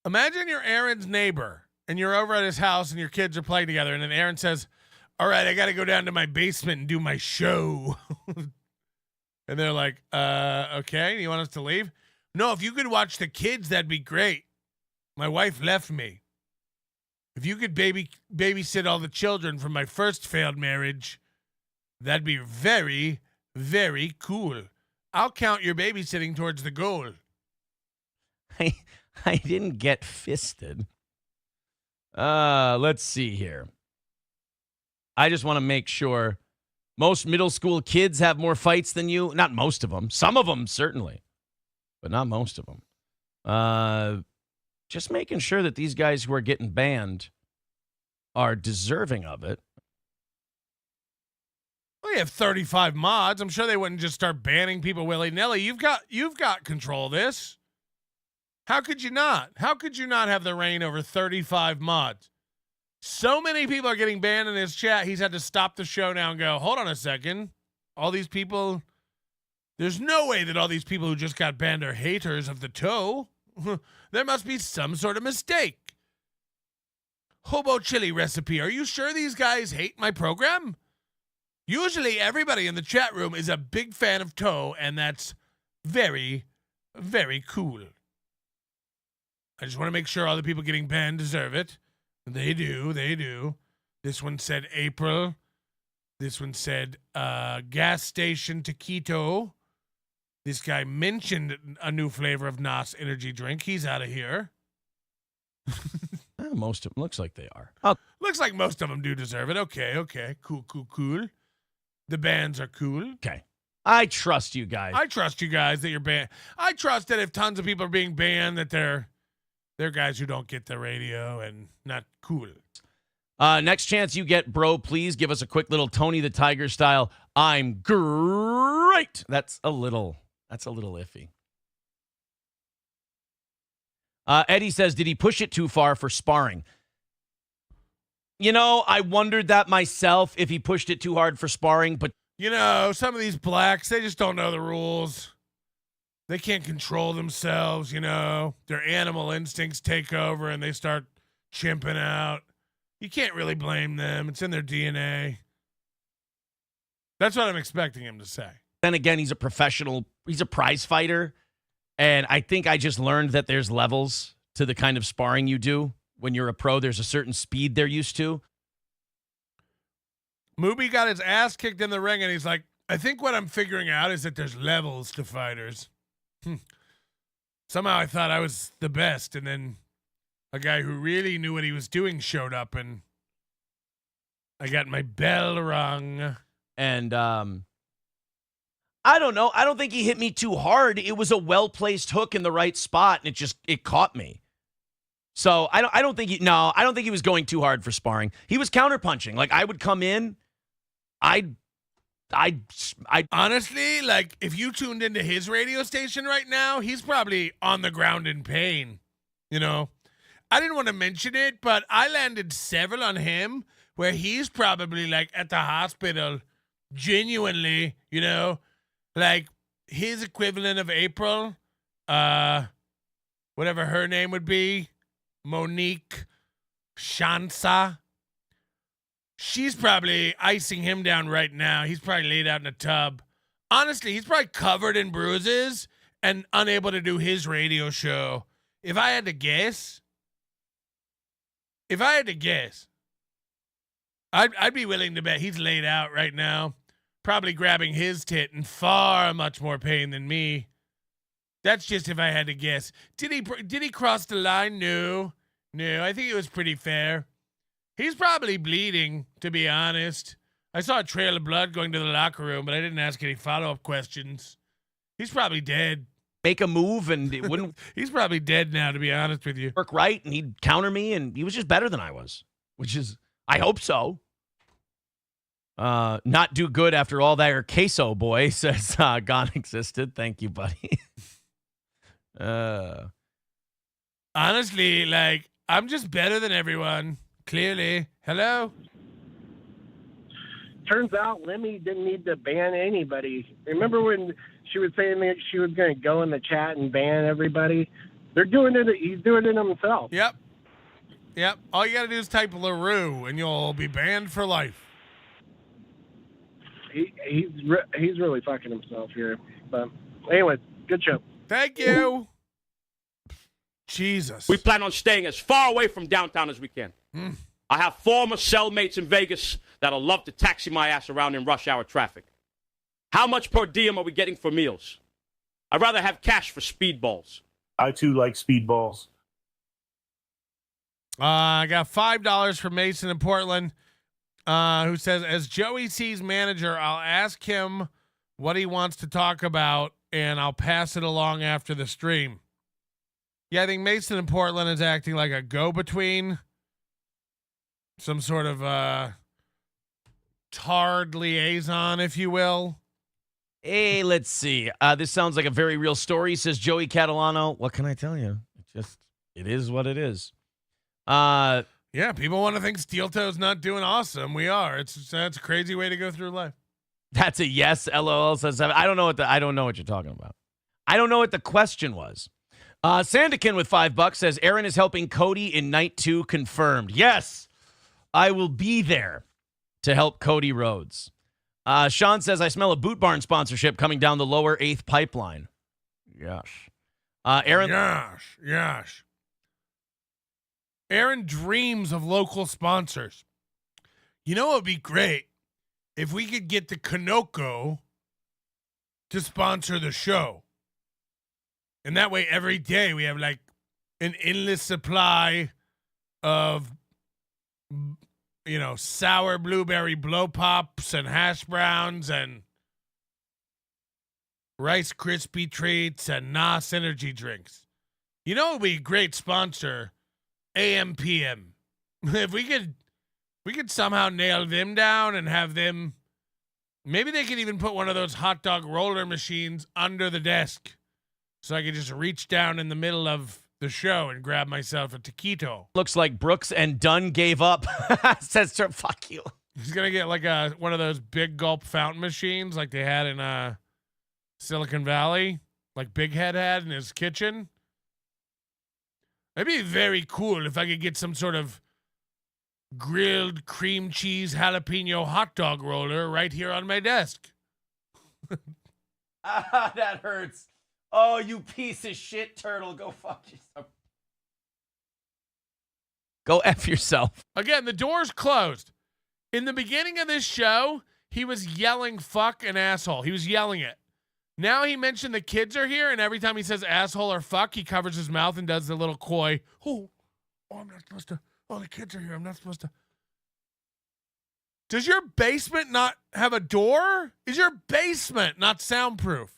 Imagine you're Aaron's neighbor and you're over at his house and your kids are playing together. And then Aaron says, all right, I got to go down to my basement and do my show. And they're like, okay, you want us to leave? No, if you could watch the kids, that'd be great. My wife left me. If you could babysit all the children from my first failed marriage, that'd be very, very cool. I'll count your babysitting towards the goal. I didn't get fisted. Let's see here. I just want to make sure. Most middle school kids have more fights than you. Not most of them. Some of them, certainly. But not most of them. Just making sure that these guys who are getting banned are deserving of it. Well, you have 35 mods. I'm sure they wouldn't just start banning people willy-nilly. You've got control of this. How could you not? How could you not have the reign over 35 mods? So many people are getting banned in his chat. He's had to stop the show now and go, hold on a second. All these people, there's no way that all these people who just got banned are haters of the toe. There must be some sort of mistake. Hobo chili recipe. Are you sure these guys hate my program? Usually everybody in the chat room is a big fan of toe, and that's very, very cool. I just want to make sure all the people getting banned deserve it. They do. This one said April. This one said gas station taquito. This guy mentioned a new flavor of NOS energy drink. He's out of here. Most of them looks like they are. Oh, Looks like most of them do deserve it. Okay. Cool. The bands are cool. okay. I trust you guys. I trust you guys that you're banned. I trust that if tons of people are being banned, that they're guys who don't get the radio and not cool. Next chance you get, bro, please give us a quick little Tony the Tiger style. I'm great. That's a little iffy. Eddie says, did he push it too far for sparring? I wondered that myself if he pushed it too hard for sparring, but some of these blacks, they just don't know the rules. They can't control themselves, Their animal instincts take over and they start chimping out. You can't really blame them. It's in their DNA. That's what I'm expecting him to say. Then again, he's a professional. He's a prize fighter. And I think I just learned that there's levels to the kind of sparring you do. When you're a pro, there's a certain speed they're used to. Mooby got his ass kicked in the ring, and he's like, I think what I'm figuring out is that there's levels to fighters. Somehow I thought I was the best, and then a guy who really knew what he was doing showed up, and I got my bell rung. And I don't know. I don't think he hit me too hard. It was a well-placed hook in the right spot, and it caught me. So I don't think he was going too hard for sparring. He was counterpunching. Like, I would come in, I honestly, like, if you tuned into his radio station right now, he's probably on the ground in pain. I didn't want to mention it, but I landed several on him where he's probably like at the hospital, genuinely, like his equivalent of April, whatever her name would be, Monique Shansa. She's probably icing him down right now. He's probably laid out in a tub. Honestly, he's probably covered in bruises and unable to do his radio show. If I had to guess, I'd be willing to bet he's laid out right now, probably grabbing his tit in far much more pain than me. That's just if I had to guess. Did he cross the line? No. I think it was pretty fair. He's probably bleeding, to be honest. I saw a trail of blood going to the locker room, but I didn't ask any follow-up questions. He's probably dead. Make a move and it wouldn't. He's probably dead now, to be honest with you. Work right, and he'd counter me, and he was just better than I was, which is, I hope so. Not do good after all that, or queso boy says gone existed. Thank you, buddy. Honestly, like, I'm just better than everyone. Clearly. Hello? Turns out Lemmy didn't need to ban anybody. Remember when she was saying that she was going to go in the chat and ban everybody? They're doing it. He's doing it himself. Yep. All you got to do is type LaRue, and you'll be banned for life. He's really fucking himself here. But anyway, good show. Thank you. Jesus. We plan on staying as far away from downtown as we can. I have former cellmates in Vegas that'll love to taxi my ass around in rush hour traffic. How much per diem are we getting for meals? I'd rather have cash for speedballs. I, too, like speedballs. I got $5 from Mason in Portland, who says, as Joey C's manager, I'll ask him what he wants to talk about, and I'll pass it along after the stream. Yeah, I think Mason in Portland is acting like a go-between. Some sort of tarred liaison, if you will. Hey, let's see. This sounds like a very real story, says Joey Catalano. What can I tell you? It is what it is. Yeah, people want to think Steel Toe's not doing awesome. We are. That's a crazy way to go through life. That's a yes. LOL says I don't know what you're talking about. I don't know what the question was. Sandikin with $5 says Aaron is helping Cody in night 2 confirmed. Yes, I will be there to help Cody Rhodes. Sean says I smell a Boot Barn sponsorship coming down the lower 8th pipeline. Yes. Aaron. Yes. Aaron dreams of local sponsors. You know what would be great? If we could get the Kanoko to sponsor the show. And that way, every day we have like an endless supply of, sour blueberry blow pops and hash browns and Rice Krispie treats and NOS energy drinks. It would be a great sponsor, AMPM. If we could somehow nail them down and have them, maybe they could even put one of those hot dog roller machines under the desk so I could just reach down in the middle of the show and grab myself a taquito. Looks like Brooks and Dunn gave up. Says, fuck you. He's going to get like one of those big gulp fountain machines like they had in Silicon Valley, like Big Head had in his kitchen. It'd be very cool if I could get some sort of grilled cream cheese jalapeno hot dog roller right here on my desk. That hurts. Oh, you piece of shit, Turtle. Go fuck yourself. Go F yourself. Again, the door's closed. In the beginning of this show, he was yelling fuck and asshole. He was yelling it. Now he mentioned the kids are here, and every time he says asshole or fuck, he covers his mouth and does the little coy, oh, I'm not supposed to. Oh, the kids are here. I'm not supposed to. Does your basement not have a door? Is your basement not soundproof?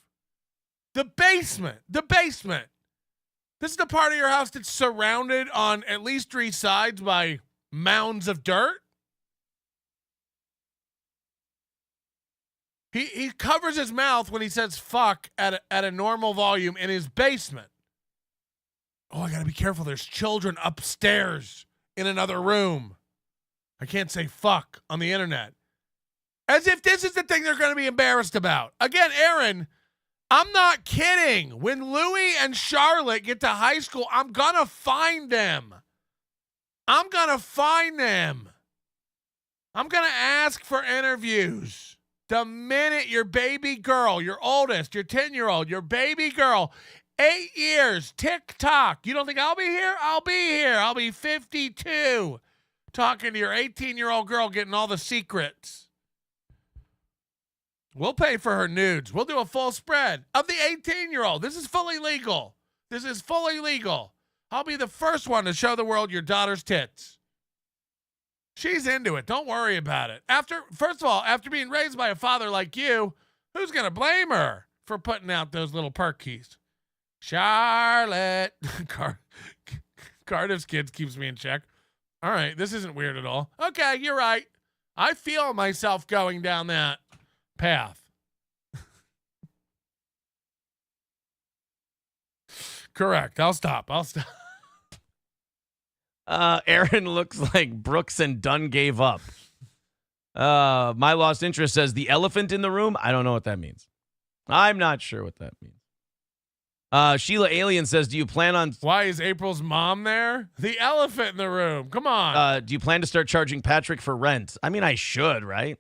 The basement. This is the part of your house that's surrounded on at least 3 sides by mounds of dirt. He covers his mouth when he says fuck at a normal volume in his basement. Oh, I got to be careful. There's children upstairs in another room. I can't say fuck on the internet. As if this is the thing they're going to be embarrassed about. Again, Aaron, I'm not kidding. When Louie and Charlotte get to high school, I'm going to find them. I'm going to ask for interviews. The minute your baby girl, your oldest, your 10-year-old, your baby girl, 8 years, tick-tock. You don't think I'll be here? I'll be here. I'll be 52. Talking to your 18-year-old girl, getting all the secrets. We'll pay for her nudes. We'll do a full spread of the 18-year-old. This is fully legal. I'll be the first one to show the world your daughter's tits. She's into it. Don't worry about it. First of all, after being raised by a father like you, who's going to blame her for putting out those little perk keys? Charlotte. Cardiff's kids keeps me in check. All right, this isn't weird at all. Okay, you're right. I feel myself going down that path. Correct. I'll stop. Aaron looks like Brooks and Dunn gave up. My Lost Interest says the elephant in the room. I don't know what that means. I'm not sure what that means. Sheila Alien says, do you plan on... Why is April's mom there? The elephant in the room. Come on. Do you plan to start charging Patrick for rent? I mean, I should, right?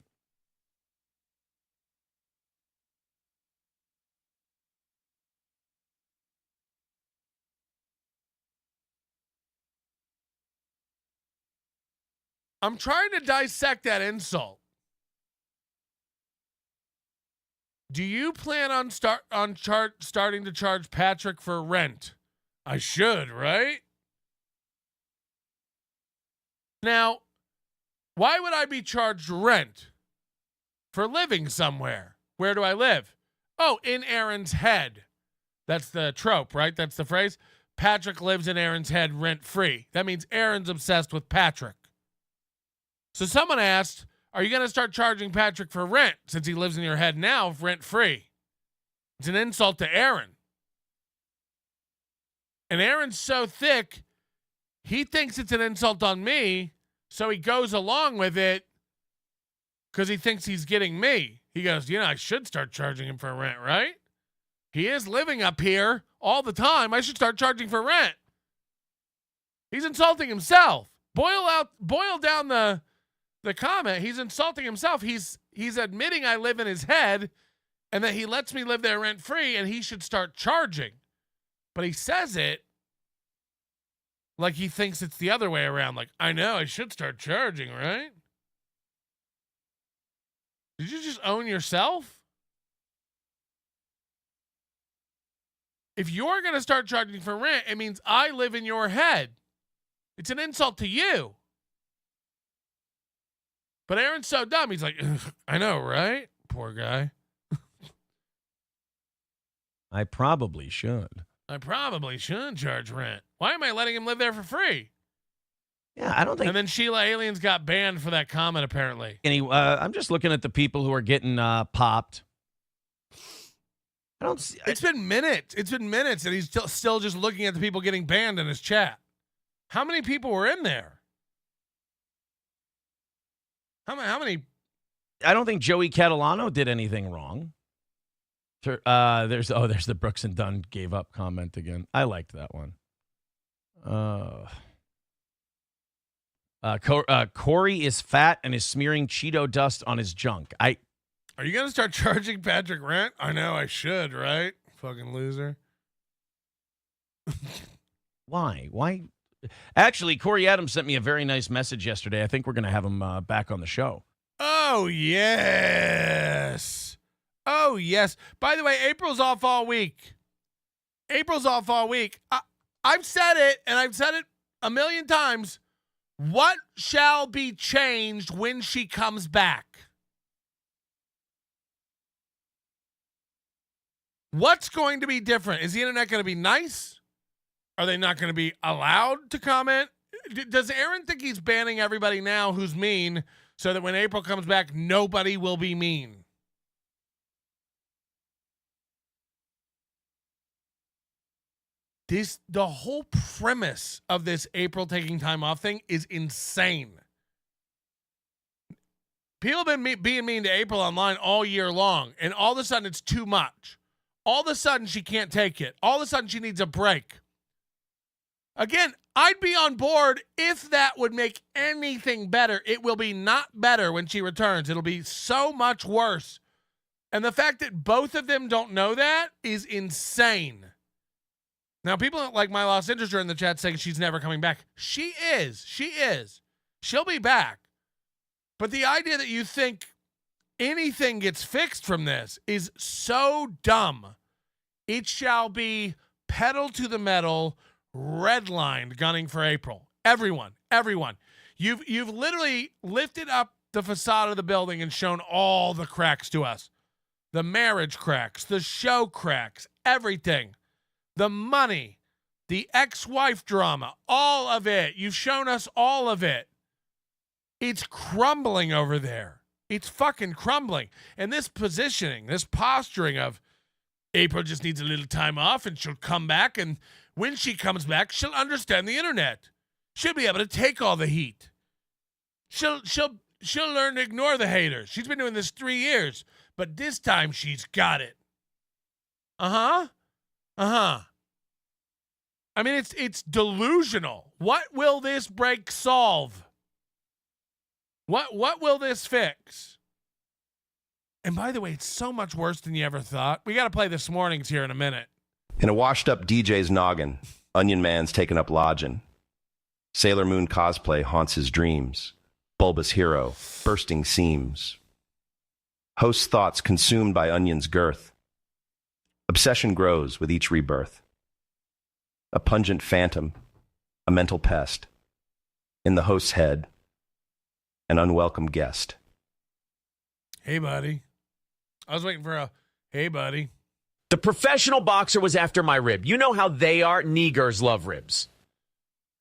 I'm trying to dissect that insult. Do you plan on starting to charge Patrick for rent? I should, right? Now, why would I be charged rent for living somewhere? Where do I live? Oh, in Aaron's head. That's the trope, right? That's the phrase. Patrick lives in Aaron's head rent-free. That means Aaron's obsessed with Patrick. So someone asked, are you going to start charging Patrick for rent since he lives in your head now rent-free? It's an insult to Aaron. And Aaron's so thick, he thinks it's an insult on me, so he goes along with it because he thinks he's getting me. He goes, I should start charging him for rent, right? He is living up here all the time. I should start charging for rent. He's insulting himself. Boil down the comment. He's insulting himself. He's admitting I live in his head and that he lets me live there rent free and he should start charging. But he says it like he thinks it's the other way around. Like, I know I should start charging, right? Did you just own yourself? If you're going to start charging for rent, it means I live in your head. It's an insult to you. But Aaron's so dumb. He's like, I know, right? Poor guy. I probably should. I probably shouldn't charge rent. Why am I letting him live there for free? Yeah, I don't think. And then Sheila Aliens got banned for that comment, apparently. I'm just looking at the people who are getting popped. I don't see. It's been minutes. It's been minutes, and he's still just looking at the people getting banned in his chat. How many people were in there? How many? I don't think Joey Catalano did anything wrong. There's the Brooks and Dunn gave up comment again. I liked that one. Corey is fat and is smearing Cheeto dust on his junk. Are you gonna start charging Patrick rent? I know I should, right? Fucking loser. Why? Actually, Corey Adams sent me a very nice message yesterday. I think we're gonna have him back on the show. Oh yes. Oh yes. By the way, April's off all week. I've said it, and I've said it a million times. What shall be changed when she comes back? What's going to be different? Is the internet going to be nice? Are they not going to be allowed to comment? Does Aaron think he's banning everybody now who's mean so that when April comes back, nobody will be mean? The whole premise of this April taking time off thing is insane. People have been being mean to April online all year long, and all of a sudden it's too much. All of a sudden she can't take it. All of a sudden she needs a break. Again, I'd be on board if that would make anything better. It will be not better when she returns. It'll be so much worse. And the fact that both of them don't know that is insane. Now, people like My Lost Interest are in the chat saying she's never coming back. She is. She'll be back. But the idea that you think anything gets fixed from this is so dumb. It shall be pedal to the metal, redlined, gunning for April. Everyone. You've literally lifted up the facade of the building and shown all the cracks to us. The marriage cracks, the show cracks, everything. The money, the ex-wife drama, all of it. You've shown us all of it. It's crumbling over there. It's fucking crumbling. And this positioning, this posturing of April just needs a little time off and she'll come back. And when she comes back, she'll understand the internet. She'll be able to take all the heat. She'll learn to ignore the haters. She's been doing this 3 years, but this time she's got it. I mean, it's delusional. What will this break solve? What will this fix? And by the way, it's so much worse than you ever thought. We got to play this morning's here in a minute. In a washed-up DJ's noggin, Onion Man's taken up lodging. Sailor Moon cosplay haunts his dreams. Bulbous hero, bursting seams. Host's thoughts consumed by Onion's girth. Obsession grows with each rebirth. A pungent phantom, a mental pest. In the host's head, an unwelcome guest. Hey, buddy. I was waiting for a, hey, buddy. The professional boxer was after my rib. You know how they are. Niggers love ribs.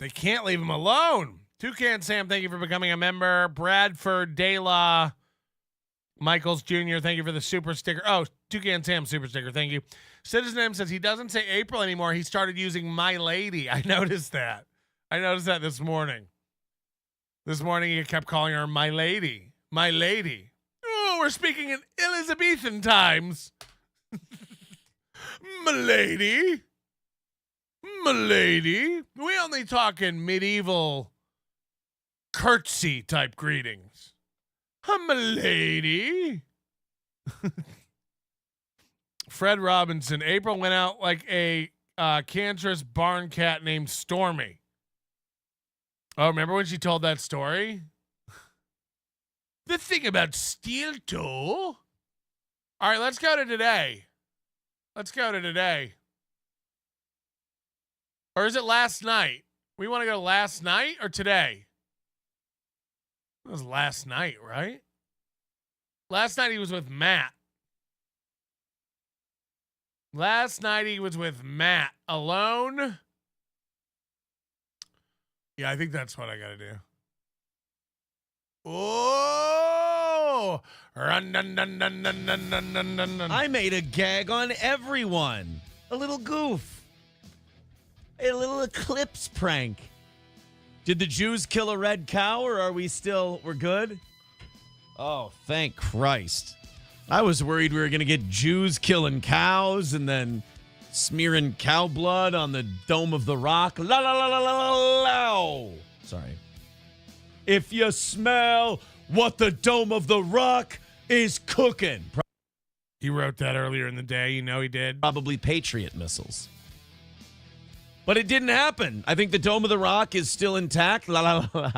They can't leave him alone. Toucan Sam, thank you for becoming a member. Bradford Dela Michaels Jr., thank you for the super sticker. Oh, Toucan Sam super sticker, thank you. Citizen M says he doesn't say April anymore. He started using my lady. I noticed that. This morning. This morning he kept calling her my lady. My lady. Oh, we're speaking in Elizabethan times. M'lady. M'lady. We only talk in medieval curtsy type greetings. M'lady. Fred Robinson. April went out like a cancerous barn cat named Stormy. Oh, remember when she told that story? The thing about steel toe. All right, let's go to today. Or is it last night? We want to go last night or today? It was last night, right? Last night he was with Matt. Last night he was with Matt alone. Yeah, I think that's what I got to do. Oh! I made a gag on everyone. A little goof. A little eclipse prank. Did the Jews kill a red cow, or are we're good? Oh, thank Christ. I was worried we were going to get Jews killing cows and then smearing cow blood on the Dome of the Rock. La la la la la la la. Sorry. If you smell what the Dome of the Rock is cooking. He wrote that earlier in the day. You know he did. Probably Patriot missiles. But it didn't happen. I think the Dome of the Rock is still intact. La la la la.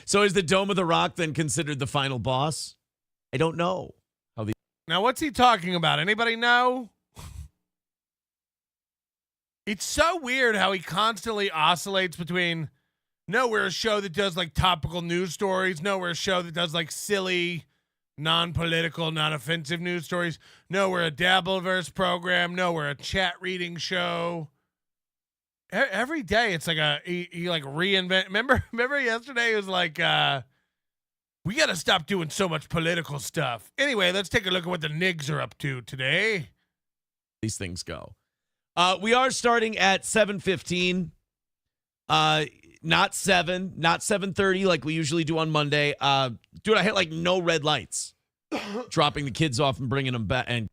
So is the Dome of the Rock then considered the final boss? I don't know. Now, what's he talking about? Anybody know? It's so weird how he constantly oscillates between, no, we're a show that does like topical news stories. No, we're a show that does like silly, non-political, non-offensive news stories. No, we're a Dabbleverse program. No, we're a chat reading show. Every day it's like he like reinvent. Remember yesterday it was like, we got to stop doing so much political stuff. Anyway, let's take a look at what the Nigs are up to today. These things go. We are starting at 7:15. Not 7, not 7:30 like we usually do on Monday. Dude, I hit like no red lights. Dropping the kids off and bringing them back. And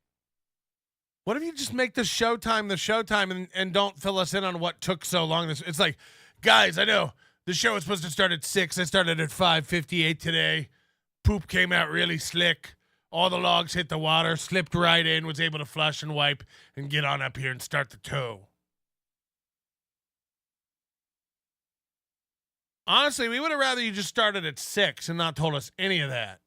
what if you just make the showtime and don't fill us in on what took so long? It's like, guys, I know. The show was supposed to start at 6. I started at 5:58 today. Poop came out really slick. All the logs hit the water, slipped right in, was able to flush and wipe and get on up here and start the tow. Honestly, we would have rather you just started at 6 and not told us any of that.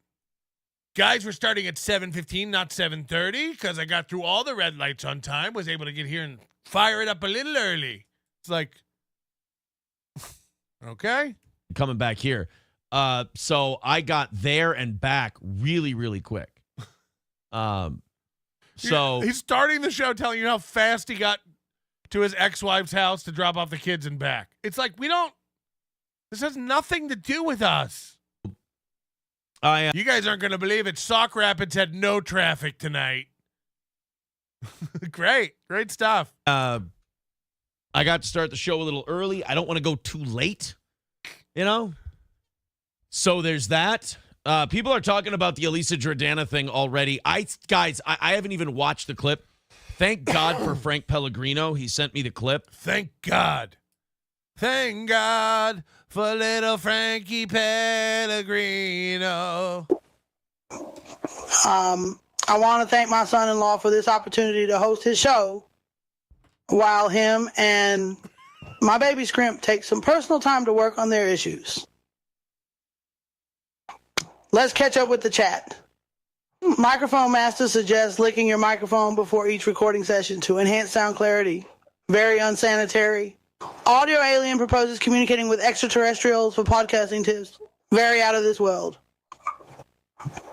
Guys, we're starting at 7:15, not 7:30, because I got through all the red lights on time, was able to get here and fire it up a little early. It's like... Okay. Coming back here. So I got there and back really, really quick. So he's starting the show telling you how fast he got to his ex-wife's house to drop off the kids and back. It's like, this has nothing to do with us. You guys aren't going to believe it. Sauk Rapids had no traffic tonight. Great stuff. I got to start the show a little early. I don't want to go too late, So there's that. People are talking about the Elisa Jordana thing already. I haven't even watched the clip. Thank God for Frank Pellegrino. He sent me the clip. Thank God. Thank God for little Frankie Pellegrino. I want to thank my son-in-law for this opportunity to host his show while him and my baby Scrimp take some personal time to work on their issues. Let's catch up with the chat. Microphone Master suggests licking your microphone before each recording session to enhance sound clarity. Very unsanitary. Audio Alien proposes communicating with extraterrestrials for podcasting tips. Very out of this world.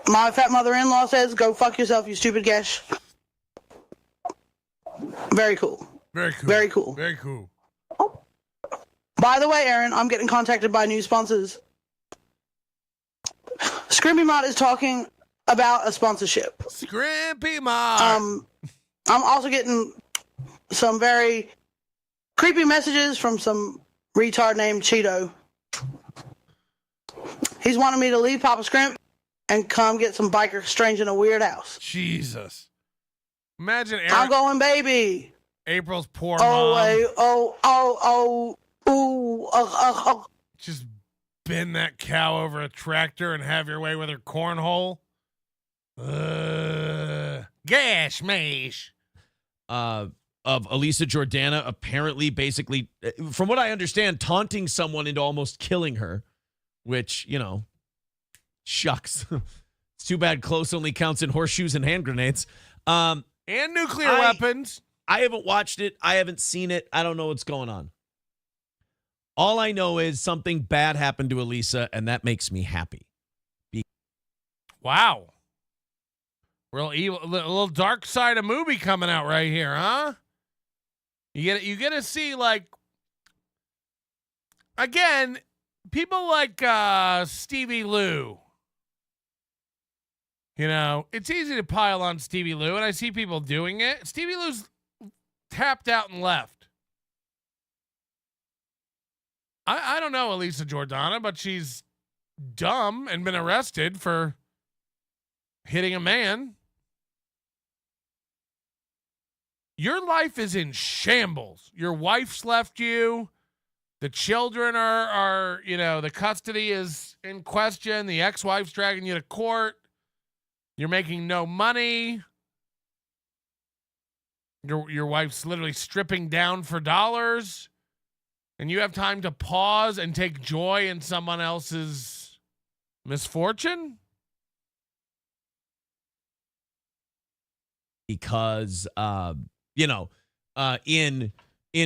My fat mother-in-law says, go fuck yourself, you stupid gesh. Very cool. Very cool. Very cool. Very cool. By the way, Aaron, I'm getting contacted by new sponsors. Scrimpy Mart is talking about a sponsorship. Scrimpy Mart. I'm also getting some very creepy messages from some retard named Cheeto. He's wanting me to leave Papa Scrimp and come get some biker strange in a weird house. Jesus. Imagine Aaron. I'm going, baby. April's poor mom. Just bend that cow over a tractor and have your way with her cornhole. Gash mash. Of Elisa Jordana apparently basically, from what I understand, taunting someone into almost killing her, which, shucks. It's too bad close only counts in horseshoes and hand grenades. And nuclear weapons. I haven't watched it. I haven't seen it. I don't know what's going on. All I know is something bad happened to Elisa, and that makes me happy. Wow. Real evil, a little dark side of movie coming out right here, huh? You get to see, like, again, people like Stevie Lou. You know, it's easy to pile on Stevie Lou, and I see people doing it. Stevie Lou's tapped out and left. I don't know Elisa Jordana, but she's dumb and been arrested for hitting a man. Your life is in shambles. Your wife's left you. The children are, you know, the custody is in question. The ex-wife's dragging you to court. You're making no money. Your wife's literally stripping down for dollars. And you have time to pause and take joy in someone else's misfortune? Because, in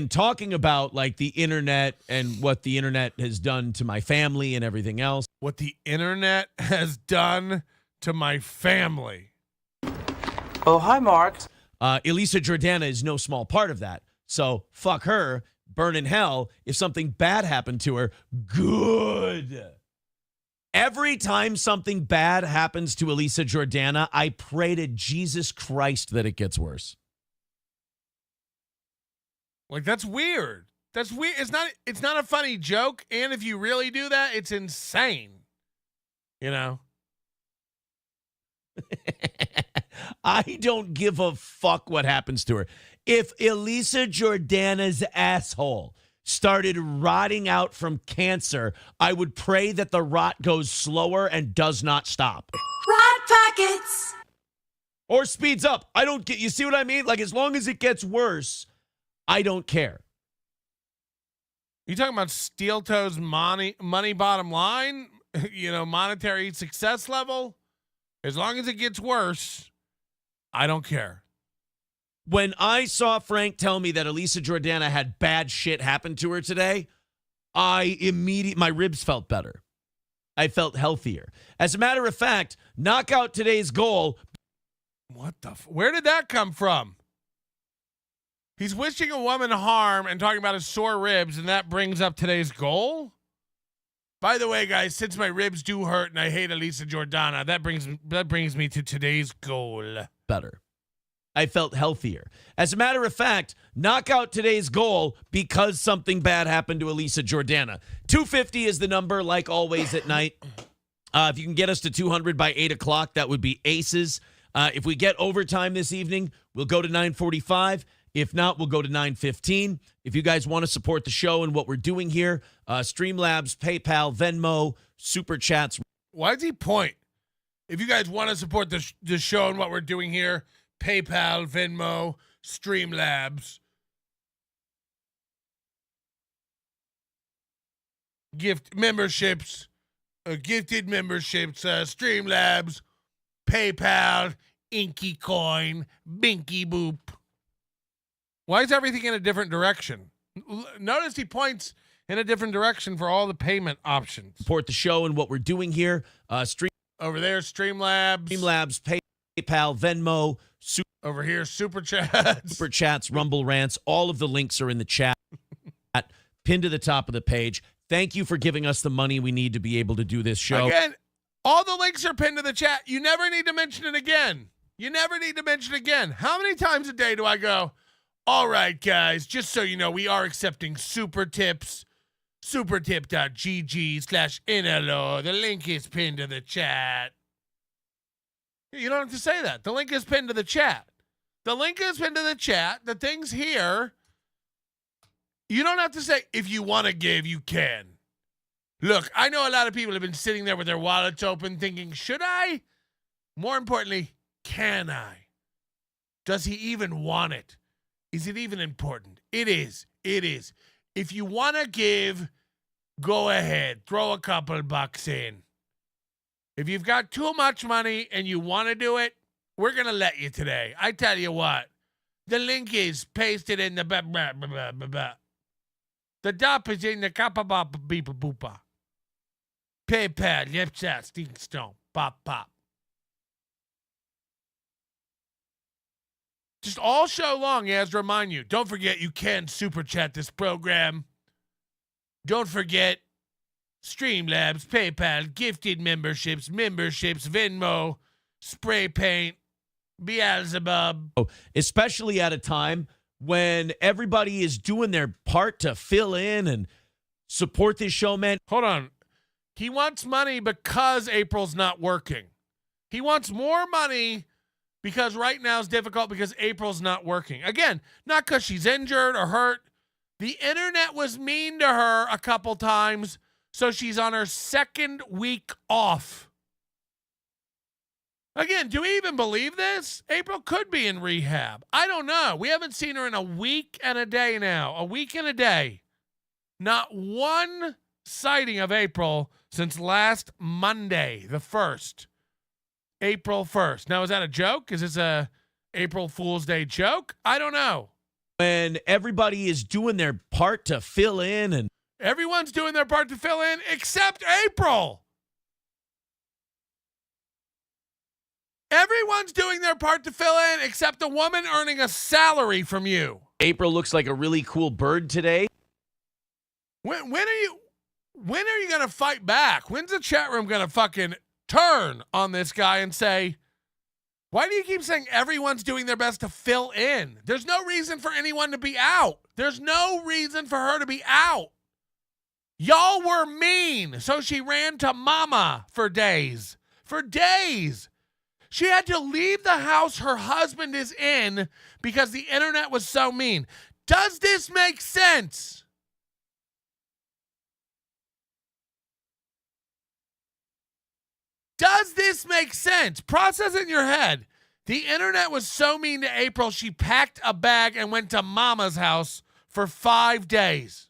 talking about like the internet and what the internet has done to my family and everything else. What the internet has done to my family. Oh, hi, Mark. Elisa Jordana is no small part of that. So fuck her. Burn in hell. If something bad happened to her, good. Every time something bad happens to Elisa Jordana, I pray to Jesus Christ that it gets worse. Like, that's weird. That's weird. It's not a funny joke. And if you really do that, it's insane. You know? I don't give a fuck what happens to her. If Elisa Jordana's asshole started rotting out from cancer, I would pray that the rot goes slower and does not stop. Rot packets. Or speeds up. I don't get, you see what I mean? Like, as long as it gets worse, I don't care. You talking about steel toes money bottom line? You know, monetary success level? As long as it gets worse, I don't care. When I saw Frank tell me that Elisa Jordana had bad shit happen to her today, my ribs felt better. I felt healthier. As a matter of fact, knock out today's goal. What the where did that come from? He's wishing a woman harm and talking about his sore ribs, and that brings up today's goal? By the way, guys, since my ribs do hurt and I hate Elisa Jordana, that brings me to today's goal. Better. I felt healthier. As a matter of fact, knock out today's goal because something bad happened to Elisa Jordana. 250 is the number, like always at night. If you can get us to 200 by 8 o'clock, that would be aces. If we get overtime this evening, we'll go to 9:45. If not, we'll go to 9:15. If you guys want to support the show and what we're doing here, Streamlabs, PayPal, Venmo, Super Chats. Why does he point? If you guys want to support the show and what we're doing here, PayPal, Venmo, Streamlabs, gift memberships, gifted memberships, Streamlabs, PayPal, Inky Coin, Binky Boop. Why is everything in a different direction? Notice he points in a different direction for all the payment options. Support the show and what we're doing here. Over there, Streamlabs, PayPal, Venmo. Over here, Super Chats. Super Chats, Rumble Rants. All of the links are in the chat. Pinned to the top of the page. Thank you for giving us the money we need to be able to do this show. Again, all the links are pinned to the chat. You never need to mention it again. You never need to mention it again. How many times a day do I go, all right, guys, just so you know, we are accepting super tips. Supertip.gg/NLO. The link is pinned to the chat. You don't have to say that. The link is pinned to the chat. The link is pinned to the chat. The thing's here. You don't have to say, if you want to give, you can. Look, I know a lot of people have been sitting there with their wallets open thinking, should I? More importantly, can I? Does he even want it? Is it even important? It is. It is. If you want to give, go ahead. Throw a couple bucks in. If you've got too much money and you want to do it, we're going to let you today. I tell you what. The link is pasted in the The dop is in the kappa beep boopa. PayPal, left chat, Steven Stone, pop. Just all show long, he has to remind you. Don't forget you can super chat this program. Don't forget Streamlabs, PayPal, gifted memberships, Venmo, spray paint, Beelzebub. Oh, especially at a time when everybody is doing their part to fill in and support this show, man. Hold on. He wants money because April's not working. He wants more money because right now is difficult because April's not working. Again, not because she's injured or hurt. The internet was mean to her a couple times, so she's on her second week off. Again, do we even believe this? April could be in rehab. I don't know. We haven't seen her in a week and a day now. A week and a day. Not one sighting of April since last Monday, the 1st. April 1st. Now, is that a joke? Is this a April Fool's Day joke? I don't know. When everybody is doing their part to fill in and everyone's doing their part to fill in except April. Everyone's doing their part to fill in except the woman earning a salary from you. April looks like a really cool bird today. When are you going to fight back? When's the chat room going to fucking turn on this guy and say, why do you keep saying everyone's doing their best to fill in? There's no reason for anyone to be out. There's no reason for her to be out. Y'all were mean, so she ran to mama for days. For days. She had to leave the house her husband is in because the internet was so mean. Does this make sense? Does this make sense? Process it in your head. The internet was so mean to April, she packed a bag and went to mama's house for 5 days.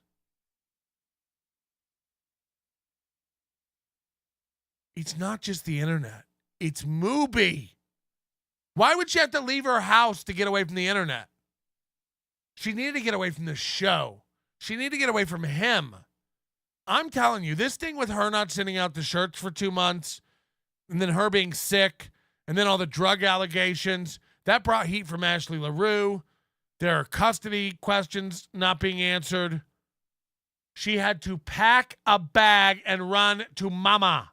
It's not just the internet. It's Mubi. Why would she have to leave her house to get away from the internet? She needed to get away from the show. She needed to get away from him. I'm telling you, this thing with her not sending out the shirts for 2 months, and then her being sick, and then all the drug allegations, that brought heat from Ashley LaRue. There are custody questions not being answered. She had to pack a bag and run to mama.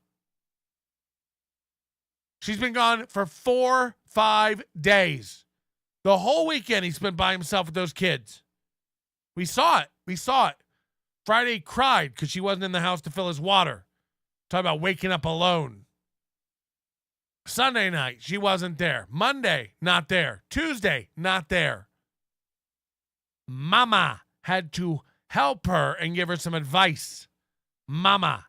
She's been gone for 4-5 days. The whole weekend he spent by himself with those kids. We saw it. Friday he cried because she wasn't in the house to fill his water. Talk about waking up alone. Sunday night, she wasn't there. Monday, not there. Tuesday, not there. Mama had to help her and give her some advice. Mama.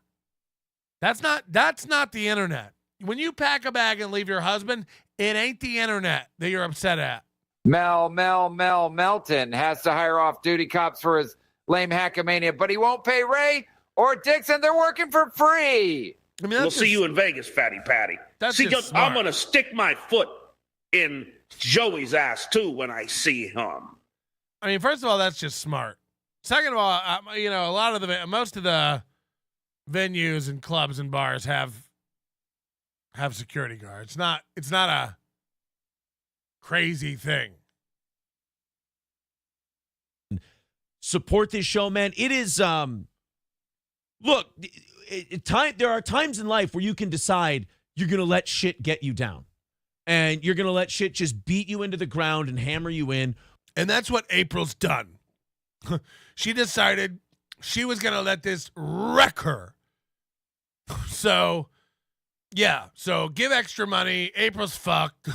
That's not the internet. When you pack a bag and leave your husband, it ain't the internet that you're upset at. Melton has to hire off-duty cops for his lame hackamania, but he won't pay Ray or Dixon. They're working for free. I mean, we'll see you in Vegas, Fatty Patty. I'm going to stick my foot in Joey's ass, too, when I see him. I mean, first of all, that's just smart. Second of all, most of the venues and clubs and bars have security guards. It's not a crazy thing. Support this show, man. It is look, there are times in life where you can decide you're going to let shit get you down. And you're going to let shit just beat you into the ground and hammer you in. And that's what April's done. She decided she was going to let this wreck her. So, yeah. So give extra money. April's fucked.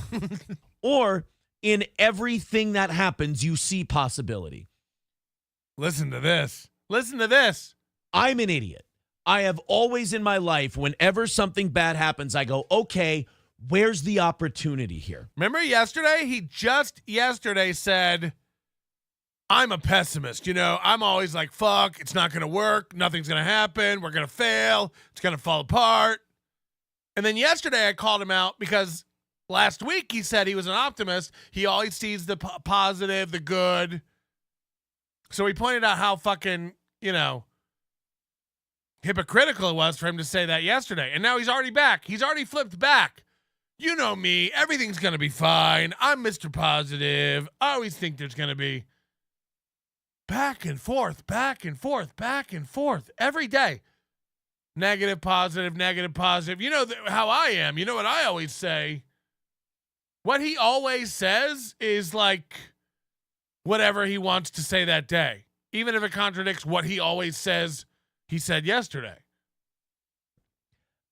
Or in everything that happens, you see possibility. Listen to this. Listen to this. I'm an idiot. I have always in my life, whenever something bad happens, I go, okay, where's the opportunity here? Remember yesterday? He just yesterday said, I'm a pessimist. You know, I'm always like, fuck, it's not going to work. Nothing's going to happen. We're going to fail. It's going to fall apart. And then yesterday I called him out because last week he said he was an optimist. He always sees the positive, the good. So he pointed out how fucking hypocritical it was for him to say that yesterday. And now he's already back. He's already flipped back. You know me. Everything's going to be fine. I'm Mr. Positive. I always think there's going to be back and forth, back and forth, back and forth every day. Negative, positive, negative, positive. You know how I am. You know what I always say? What he always says is like whatever he wants to say that day, even if it contradicts what he always says he said yesterday.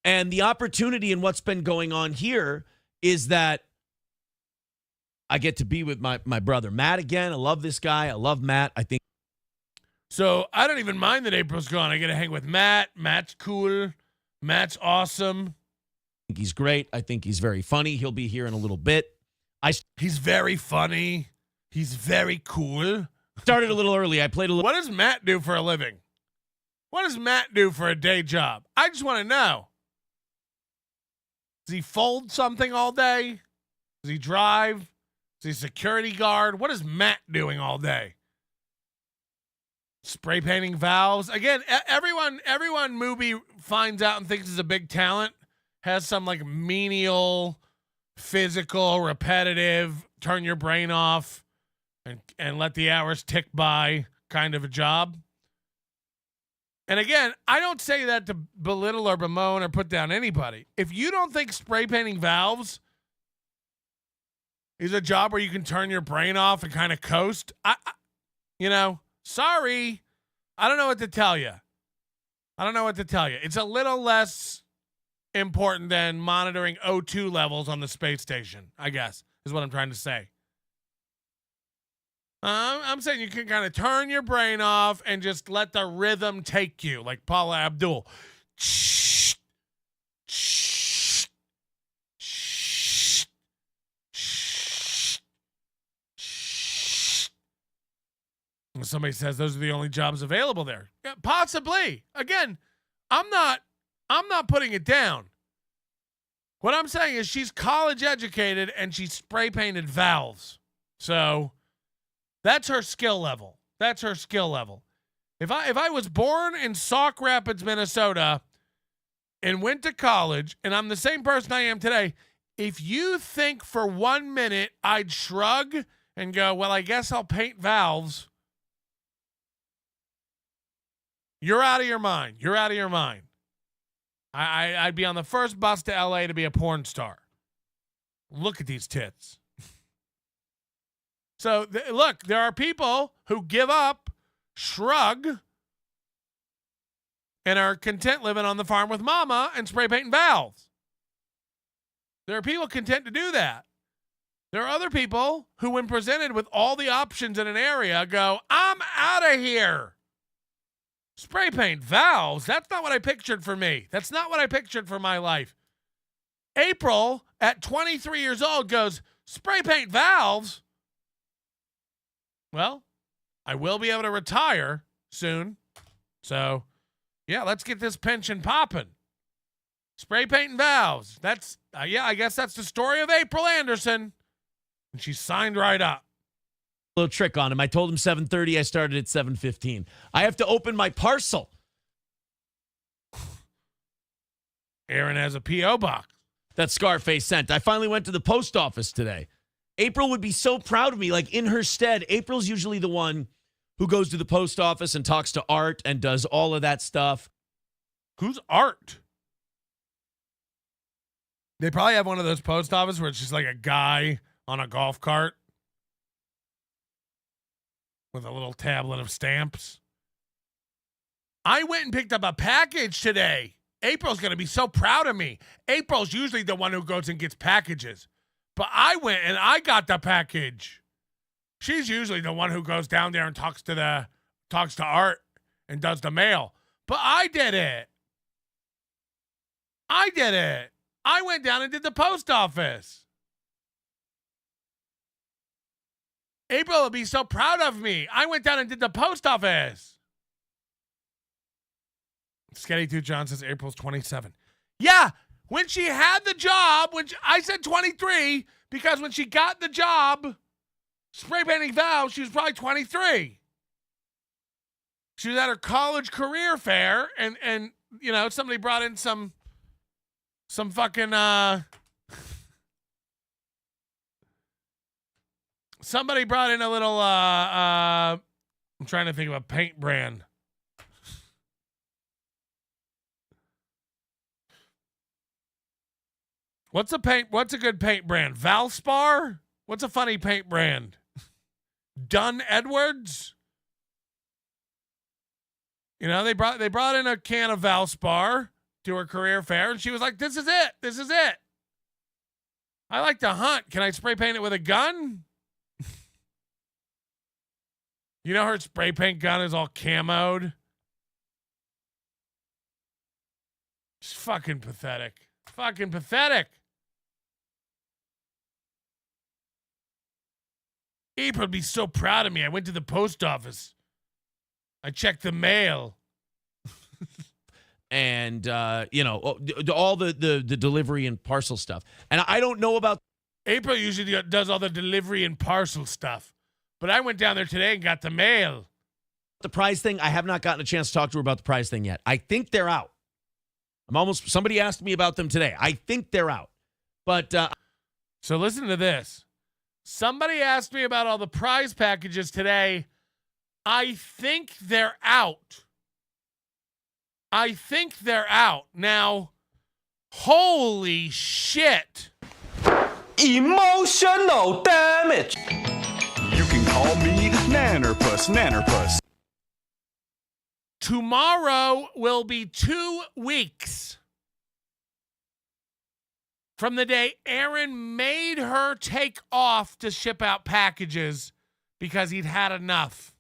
And the opportunity in what's been going on here is that I get to be with my brother Matt again. I love this guy. I love Matt. I think. So I don't even mind that April's gone. I get to hang with Matt. Matt's cool. Matt's awesome. I think he's great. I think he's very funny. He'll be here in a little bit. He's very funny. He's very cool. Started a little early. I played a little. What does Matt do for a living? What does Matt do for a day job? I just want to know. Does he fold something all day? Does he drive? Is he a security guard? What is Matt doing all day? Spray painting valves. Again, everyone Mubi finds out and thinks is a big talent has some like menial, physical, repetitive, turn your brain off and let the hours tick by kind of a job. And again, I don't say that to belittle or bemoan or put down anybody. If you don't think spray painting valves is a job where you can turn your brain off and kind of coast, sorry. I don't know what to tell you. It's a little less important than monitoring O2 levels on the space station, I guess, is what I'm trying to say. I'm saying you can kind of turn your brain off and just let the rhythm take you, like Paula Abdul. Somebody says those are the only jobs available there. Yeah, possibly. Again, I'm not putting it down. What I'm saying is she's college educated and she spray painted valves. So that's her skill level. If I was born in Sauk Rapids, Minnesota, and went to college, and I'm the same person I am today, if you think for 1 minute I'd shrug and go, well, I guess I'll paint valves, you're out of your mind. I'd be on the first bus to LA to be a porn star. Look at these tits. So, look, there are people who give up, shrug, and are content living on the farm with mama and spray painting valves. There are people content to do that. There are other people who, when presented with all the options in an area, go, I'm out of here. Spray paint valves, that's not what I pictured for me. That's not what I pictured for my life. April, at 23 years old, goes, spray paint valves? Well, I will be able to retire soon. So, yeah, let's get this pension popping. Spray painting valves. That's, I guess that's the story of April Anderson. And she signed right up. Little trick on him. I told him 7:30. I started at 7:15. I have to open my parcel. Aaron has a P.O. box. That Scarface sent. I finally went to the post office today. April would be so proud of me. Like, in her stead, April's usually the one who goes to the post office and talks to Art and does all of that stuff. Who's Art? They probably have one of those post offices where it's just like a guy on a golf cart with a little tablet of stamps. I went and picked up a package today. April's going to be so proud of me. April's usually the one who goes and gets packages. But I went and I got the package. She's usually the one who goes down there and talks to Art and does the mail. But I did it. I went down and did the post office. April will be so proud of me. I went down and did the post office. Sketty2 John says April's 27. Yeah, when she had the job, I said 23, because when she got the job, spray painting valves, she was probably 23. She was at her college career fair, and you know, somebody brought in some fucking somebody brought in a little I'm trying to think of a paint brand. What's a good paint brand? Valspar? What's a funny paint brand? Dunn Edwards? You know, they brought in a can of Valspar to her career fair, and she was like, "This is it. This is it. I like to hunt. Can I spray paint it with a gun?" You know, her spray paint gun is all camoed. It's fucking pathetic. Fucking pathetic. April would be so proud of me. I went to the post office. I checked the mail. And, you know, all the delivery and parcel stuff. And I don't know about... April usually does all the delivery and parcel stuff. But I went down there today and got the mail. The prize thing, I have not gotten a chance to talk to her about the prize thing yet. I think they're out. Somebody asked me about them today. I think they're out. But... So listen to this. Somebody asked me about all the prize packages today. I think they're out. I think they're out. Now, holy shit. Emotional damage. You can call me Nannerpuss. Tomorrow will be 2 weeks from the day Aaron made her take off to ship out packages because he'd had enough.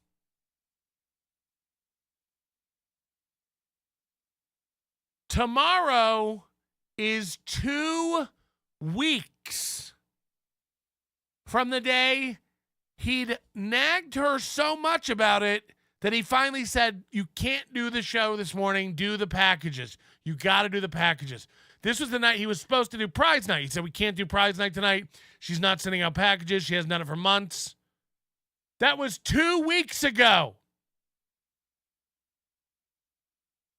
Tomorrow is 2 weeks from the day he'd nagged her so much about it that he finally said, "You can't do the show this morning. Do the packages. You got to do the packages." This was the night he was supposed to do prize night. He said, "We can't do prize night tonight. She's not sending out packages. She hasn't done it for months." That was 2 weeks ago.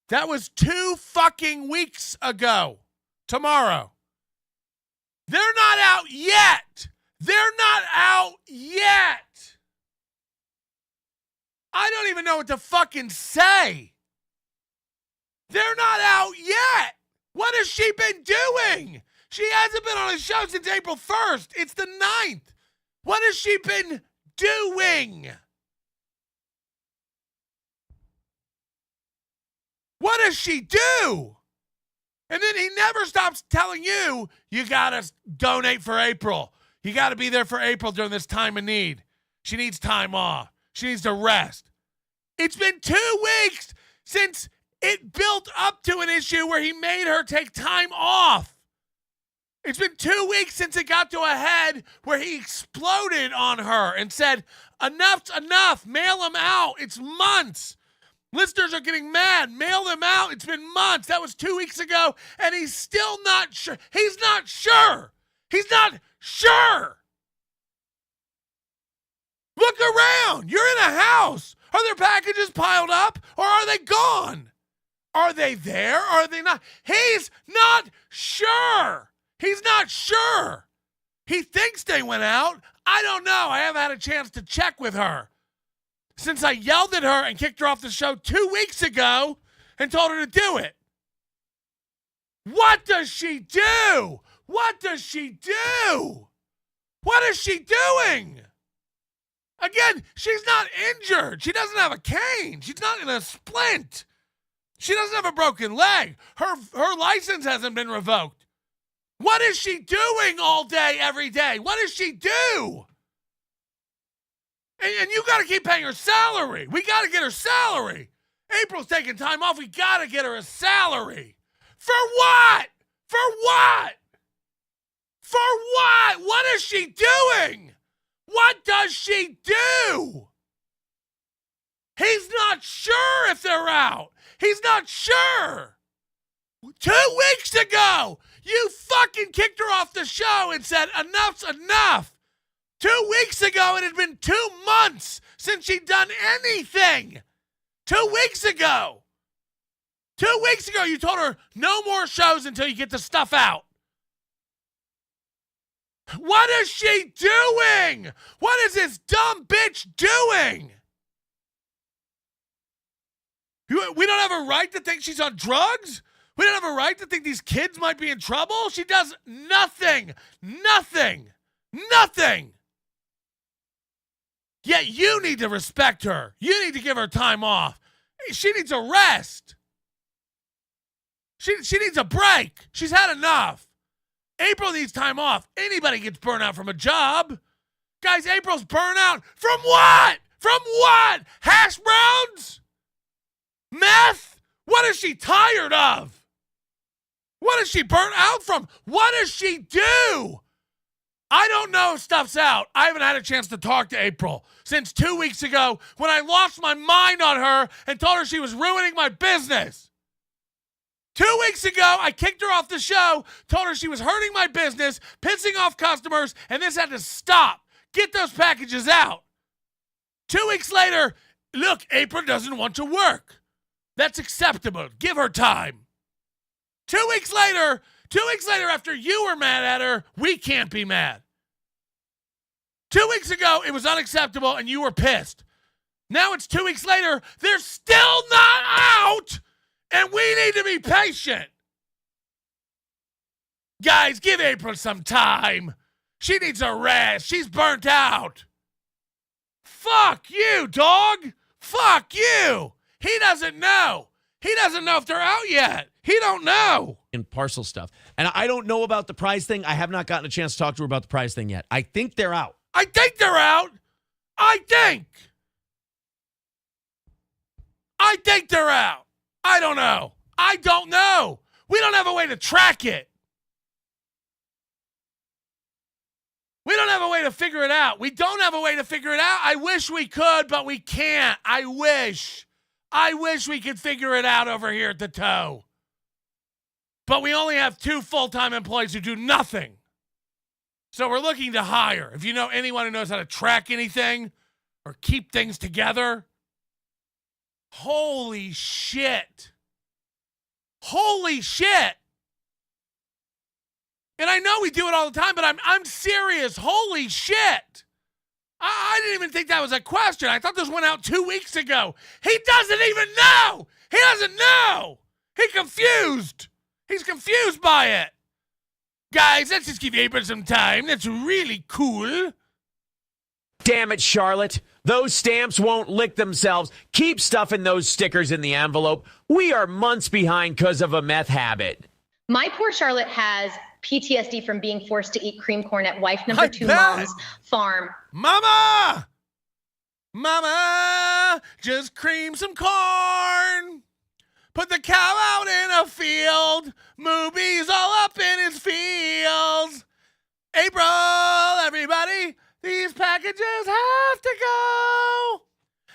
That was 2 fucking weeks ago. Tomorrow. They're not out yet. They're not out yet. I don't even know what to fucking say. They're not out yet. What has she been doing? She hasn't been on a show since April 1st. It's the 9th. What has she been doing? What does she do? And then he never stops telling you, you got to donate for April. You got to be there for April during this time of need. She needs time off. She needs to rest. It's been 2 weeks since it built up to an issue where he made her take time off. It's been 2 weeks since it got to a head where he exploded on her and said, "Enough's enough. Mail them out. It's months. Listeners are getting mad. Mail them out. It's been months." That was 2 weeks ago, and he's still not sure. He's not sure. He's not sure. Look around. You're in a house. Are there packages piled up, or are they gone? Are they there, or are they not? He's not sure. He's not sure. He thinks they went out. I don't know. I haven't had a chance to check with her since I yelled at her and kicked her off the show 2 weeks ago and told her to do it. What does she do? What does she do? What is she doing? Again, she's not injured. She doesn't have a cane. She's not in a splint. She doesn't have a broken leg. Her license hasn't been revoked. What is she doing all day, every day? What does she do? And you got to keep paying her salary. We got to get her salary. April's taking time off. We got to get her a salary. For what? For what? For what? What is she doing? What does she do? He's not sure if they're out. He's not sure. 2 weeks ago, you fucking kicked her off the show and said, enough's enough. 2 weeks ago, it had been 2 months since she'd done anything. 2 weeks ago. 2 weeks ago, you told her no more shows until you get the stuff out. What is she doing? What is this dumb bitch doing? We don't have a right to think she's on drugs? We don't have a right to think these kids might be in trouble? She does nothing. Nothing. Nothing. Yet you need to respect her. You need to give her time off. She needs a rest. She needs a break. She's had enough. April needs time off. Anybody gets burnt out from a job. Guys, April's burnt out. From what? From what? Hash browns? Meth? What is she tired of? What is she burnt out from? What does she do? I don't know if stuff's out. I haven't had a chance to talk to April since 2 weeks ago when I lost my mind on her and told her she was ruining my business. 2 weeks ago, I kicked her off the show, told her she was hurting my business, pissing off customers, and this had to stop. Get those packages out. 2 weeks later, look, April doesn't want to work. That's acceptable. Give her time. 2 weeks later, after you were mad at her, we can't be mad. 2 weeks ago, it was unacceptable and you were pissed. Now it's 2 weeks later, they're still not out, and we need to be patient. Guys, give April some time. She needs a rest. She's burnt out. Fuck you, dog. Fuck you. He doesn't know. He doesn't know if they're out yet. He don't know. In parcel stuff. And I don't know about the prize thing. I have not gotten a chance to talk to her about the prize thing yet. I think they're out. I think they're out. I think they're out. I don't know. I don't know. We don't have a way to track it. We don't have a way to figure it out. We don't have a way to figure it out. I wish we could, but we can't. I wish we could figure it out over here at the Toe. But we only have 2 full-time employees who do nothing. So we're looking to hire. If you know anyone who knows how to track anything or keep things together. Holy shit. Holy shit. And I know we do it all the time, but I'm serious. Holy shit. I didn't even think that was a question. I thought this went out 2 weeks ago. He doesn't even know. He doesn't know. He's confused. He's confused by it. Guys, let's just give April some time. That's really cool. Damn it, Charlotte. Those stamps won't lick themselves. Keep stuffing those stickers in the envelope. We are months behind because of a meth habit. My poor Charlotte has PTSD from being forced to eat cream corn at wife number 2 mom's farm. Mama! Mama, just cream some corn. Put the cow out in a field. Moobies all up in his fields. April, everybody, these packages have to go.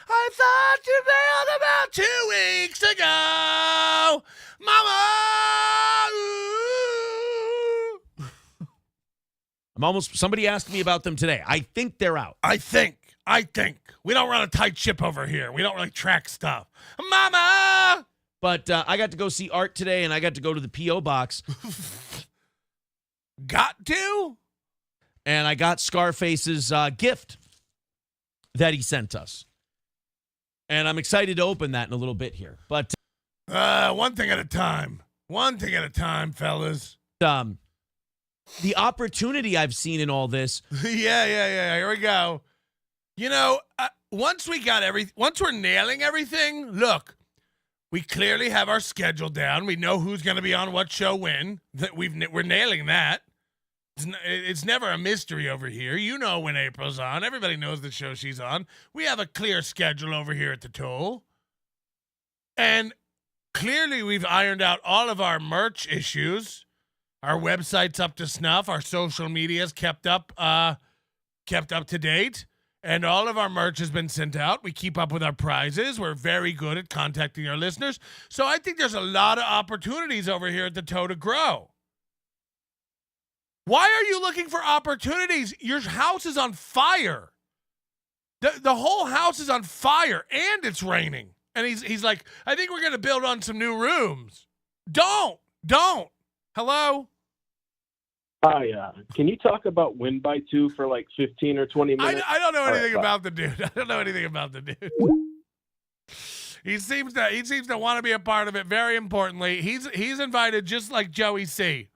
I thought you mailed about 2 weeks ago. Mama, Somebody asked me about them today. I think they're out. I think. We don't run a tight ship over here. We don't really track stuff. Mama! But I got to go see Art today, and I got to go to the P.O. box. Got to? And I got Scarface's gift that he sent us. And I'm excited to open that in a little bit here. But one thing at a time. One thing at a time, fellas. The opportunity I've seen in all this. Yeah. Here we go. You know, once we're nailing everything, look, we clearly have our schedule down. We know who's going to be on what show when. We're nailing that. It's never a mystery over here. You know when April's on. Everybody knows the show she's on. We have a clear schedule over here at the Toll. And clearly we've ironed out all of our merch issues. Our website's up to snuff. Our social media's kept up to date. And all of our merch has been sent out. We keep up with our prizes. We're very good at contacting our listeners. So I think there's a lot of opportunities over here at the Toe to grow. Why are you looking for opportunities? Your house is on fire. The whole house is on fire, and it's raining. And he's like, I think we're going to build on some new rooms. Don't. Hello? Hi, can you talk about Win by 2 for like 15 or 20 minutes? I don't know anything about the dude. I don't know anything about the dude. He seems to want to be a part of it. Very importantly, he's invited just like Joey C.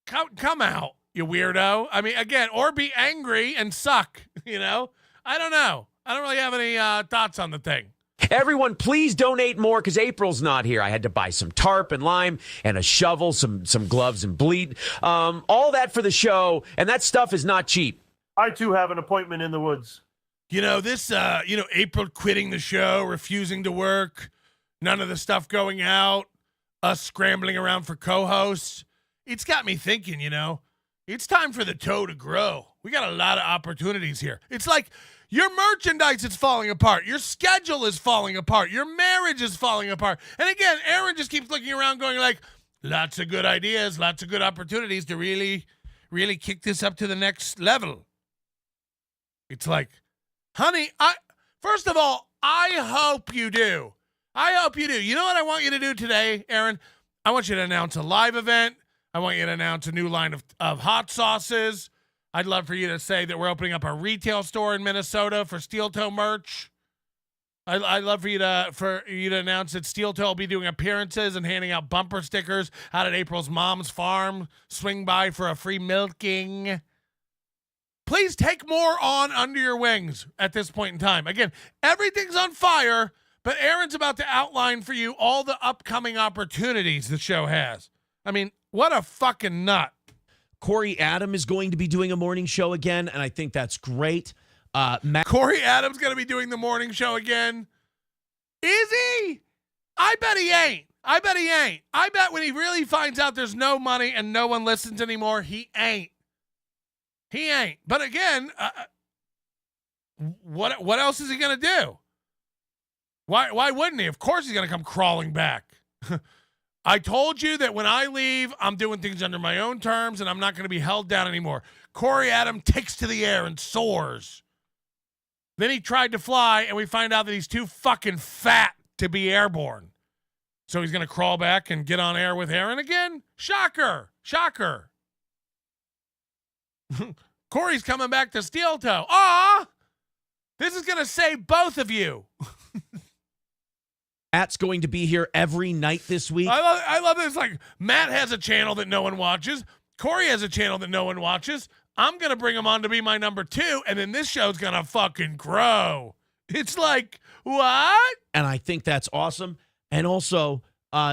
Come out, you weirdo. I mean, again, or be angry and suck. You know, I don't know. I don't really have any thoughts on the thing. Everyone, please donate more because April's not here. I had to buy some tarp and lime and a shovel, some gloves and bleed. All that for the show, and that stuff is not cheap. I, too, have an appointment in the woods. You know, this, April quitting the show, refusing to work, none of the stuff going out, us scrambling around for co-hosts. It's got me thinking, it's time for the toe to grow. We got a lot of opportunities here. It's like your merchandise is falling apart. Your schedule is falling apart. Your marriage is falling apart. And again, Aaron just keeps looking around going like, lots of good ideas, lots of good opportunities to really, really kick this up to the next level. It's like, honey, first of all, I hope you do. You know what I want you to do today, Aaron? I want you to announce a live event. I want you to announce a new line of hot sauces. I'd love for you to say that we're opening up a retail store in Minnesota for Steel Toe merch. I'd love for you to announce that Steel Toe will be doing appearances and handing out bumper stickers out at April's mom's farm. Swing by for a free milking. Please take more on under your wings at this point in time. Again, everything's on fire, but Aaron's about to outline for you all the upcoming opportunities the show has. I mean, what a fucking nut. Corey Adam is going to be doing a morning show again, and I think that's great. Corey Adam's going to be doing the morning show again. Is he? I bet he ain't. I bet when he really finds out there's no money and no one listens anymore, he ain't. But again, what else is he going to do? Why wouldn't he? Of course he's going to come crawling back. I told you that when I leave, I'm doing things under my own terms and I'm not going to be held down anymore. Corey Adam takes to the air and soars. Then he tried to fly and we find out that he's too fucking fat to be airborne. So he's going to crawl back and get on air with Aaron again? Shocker. Corey's coming back to Steel Toe. Aw! This is going to save both of you. Matt's going to be here every night this week. I love this. Like, Matt has a channel that no one watches. Corey has a channel that no one watches. I'm going to bring him on to be my number 2, and then this show's going to fucking grow. It's like, what? And I think that's awesome. And also,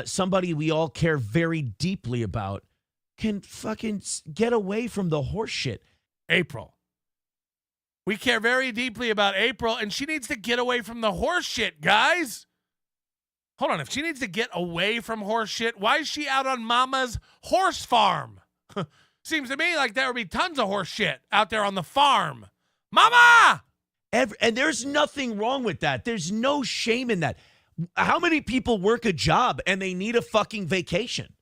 somebody we all care very deeply about can fucking get away from the horse shit. April. We care very deeply about April, and she needs to get away from the horse shit, guys. Hold on. If she needs to get away from horse shit, why is she out on Mama's horse farm? Seems to me like there would be tons of horse shit out there on the farm. Mama! And there's nothing wrong with that. There's no shame in that. How many people work a job and they need a fucking vacation?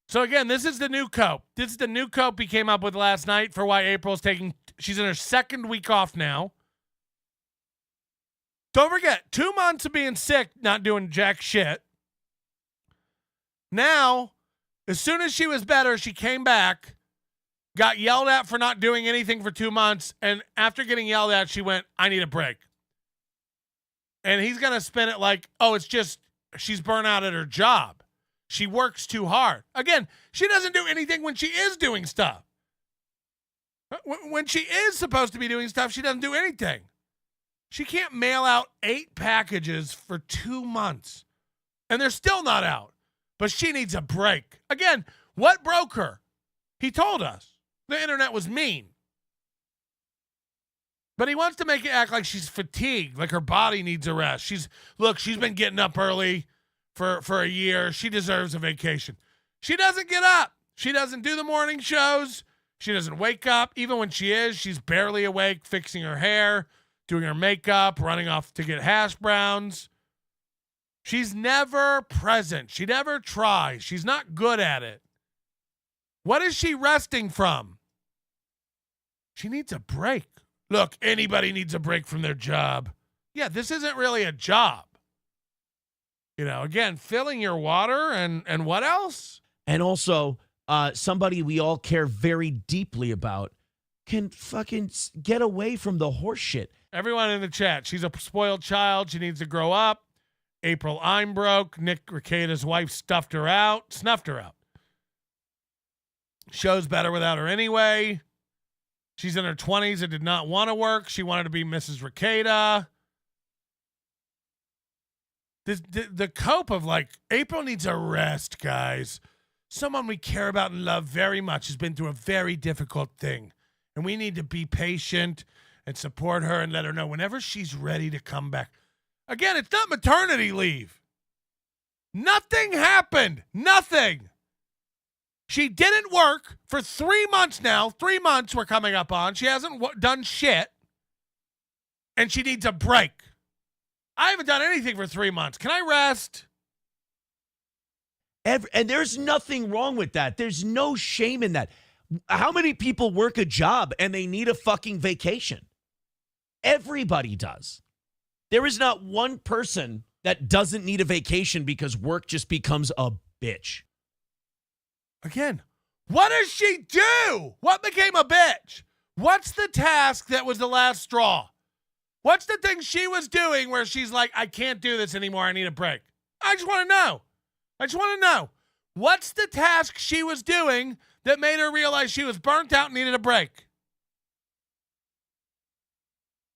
So again, this is the new cope. This is the new cope he came up with last night for why April's she's in her second week off now. Don't forget, 2 months of being sick, not doing jack shit. Now, as soon as she was better, she came back, got yelled at for not doing anything for 2 months, and after getting yelled at, she went, I need a break. And he's going to spin it like, oh, it's just she's burnt out at her job. She works too hard. Again, she doesn't do anything when she is doing stuff. When she is supposed to be doing stuff, she doesn't do anything. She can't mail out 8 packages for 2 months. And they're still not out. But she needs a break. Again, what broke her? He told us. The internet was mean. But he wants to make it act like she's fatigued, like her body needs a rest. She's been getting up early for a year. She deserves a vacation. She doesn't get up. She doesn't do the morning shows. She doesn't wake up. Even when she is, she's barely awake, fixing her hair, doing her makeup, running off to get hash browns. She's never present. She never tries. She's not good at it. What is she resting from? She needs a break. Look, anybody needs a break from their job. Yeah, this isn't really a job. Again, filling your water and what else? And also, somebody we all care very deeply about can fucking get away from the horse shit. Everyone in the chat, she's a spoiled child. She needs to grow up. April, I'm broke. Nick Rekieta's wife snuffed her out. Show's better without her anyway. She's in her 20s and did not want to work. She wanted to be Mrs. Rekieta. The cope of April needs a rest, guys. Someone we care about and love very much has been through a very difficult thing. And we need to be patient and support her and let her know whenever she's ready to come back. Again, it's not maternity leave. Nothing happened. Nothing. She didn't work for 3 months now. 3 months we're coming up on. She hasn't done shit. And she needs a break. I haven't done anything for 3 months. Can I rest? And there's nothing wrong with that. There's no shame in that. How many people work a job and they need a fucking vacation? Everybody does. There is not one person that doesn't need a vacation because work just becomes a bitch. Again, what does she do? What became a bitch? What's the task that was the last straw? What's the thing she was doing where she's like, I can't do this anymore. I need a break. I just want to know. What's the task she was doing that made her realize she was burnt out and needed a break?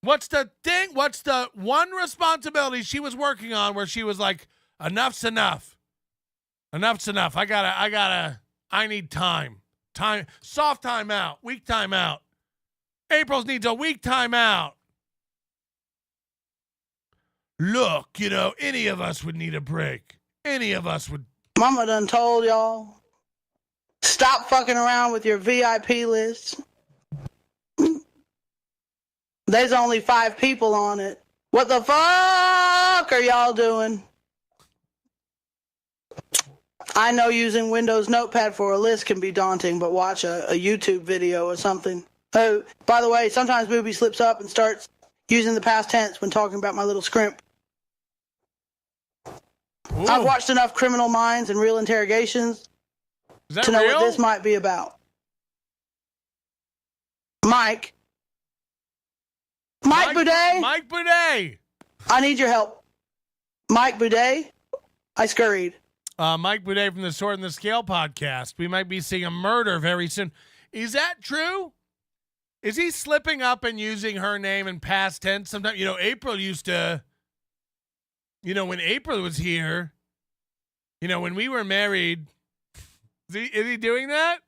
What's the thing? What's the one responsibility she was working on where she was like, enough's enough. Enough's enough. I need time. Soft time out. Week time out. April's needs a week time out. Look, any of us would need a break. Any of us would. Mama done told y'all, stop fucking around with your VIP list. There's only 5 people on it. What the fuck are y'all doing? I know using Windows Notepad for a list can be daunting, but watch a YouTube video or something. Oh, by the way, sometimes Booby slips up and starts using the past tense when talking about my little scrimp. Ooh. I've watched enough Criminal Minds and Real Interrogations to know what this might be about. Mike Boudet? Mike Boudet! I need your help. Mike Boudet? I scurried. Mike Boudet from the Sword and the Scale podcast. We might be seeing a murder very soon. Is that true? Is he slipping up and using her name in past tense? Sometimes, April used to, when April was here, when we were married, is he doing that?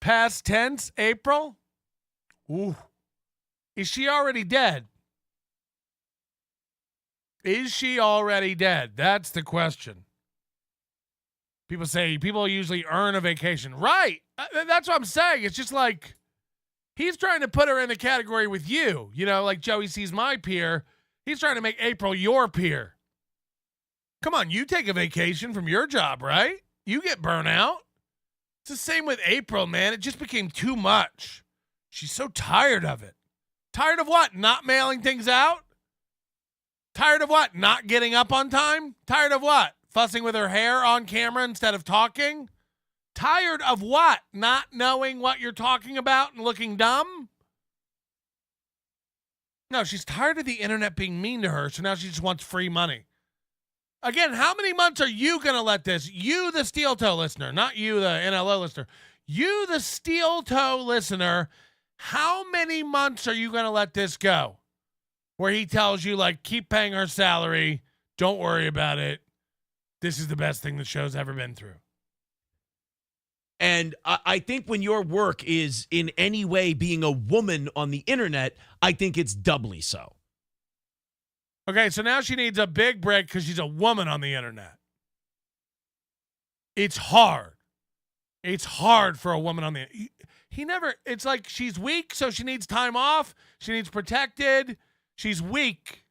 Past tense, April? Ooh. Is she already dead? Is she already dead? That's the question. People say people usually earn a vacation. Right. That's what I'm saying. It's just like he's trying to put her in the category with you. Like Joey sees my peer. He's trying to make April your peer. Come on, you take a vacation from your job, right? You get burnt out. It's the same with April, man. It just became too much. She's so tired of it. Tired of what? Not mailing things out? Tired of what? Not getting up on time? Tired of what? Fussing with her hair on camera instead of talking? Tired of what? Not knowing what you're talking about and looking dumb? No, she's tired of the internet being mean to her, so now she just wants free money. Again, how many months are you going to let this? You, the steel toe listener, not you, the NLO listener. You, the steel toe listener, how many months are you going to let this go? Where he tells you, keep paying her salary. Don't worry about it. This is the best thing the show's ever been through. And I think when your work is in any way being a woman on the internet, I think it's doubly so. Okay, so now she needs a big break because she's a woman on the internet. It's hard. It's hard for a woman on the it's like she's weak, so she needs time off. She needs protected. She's weak.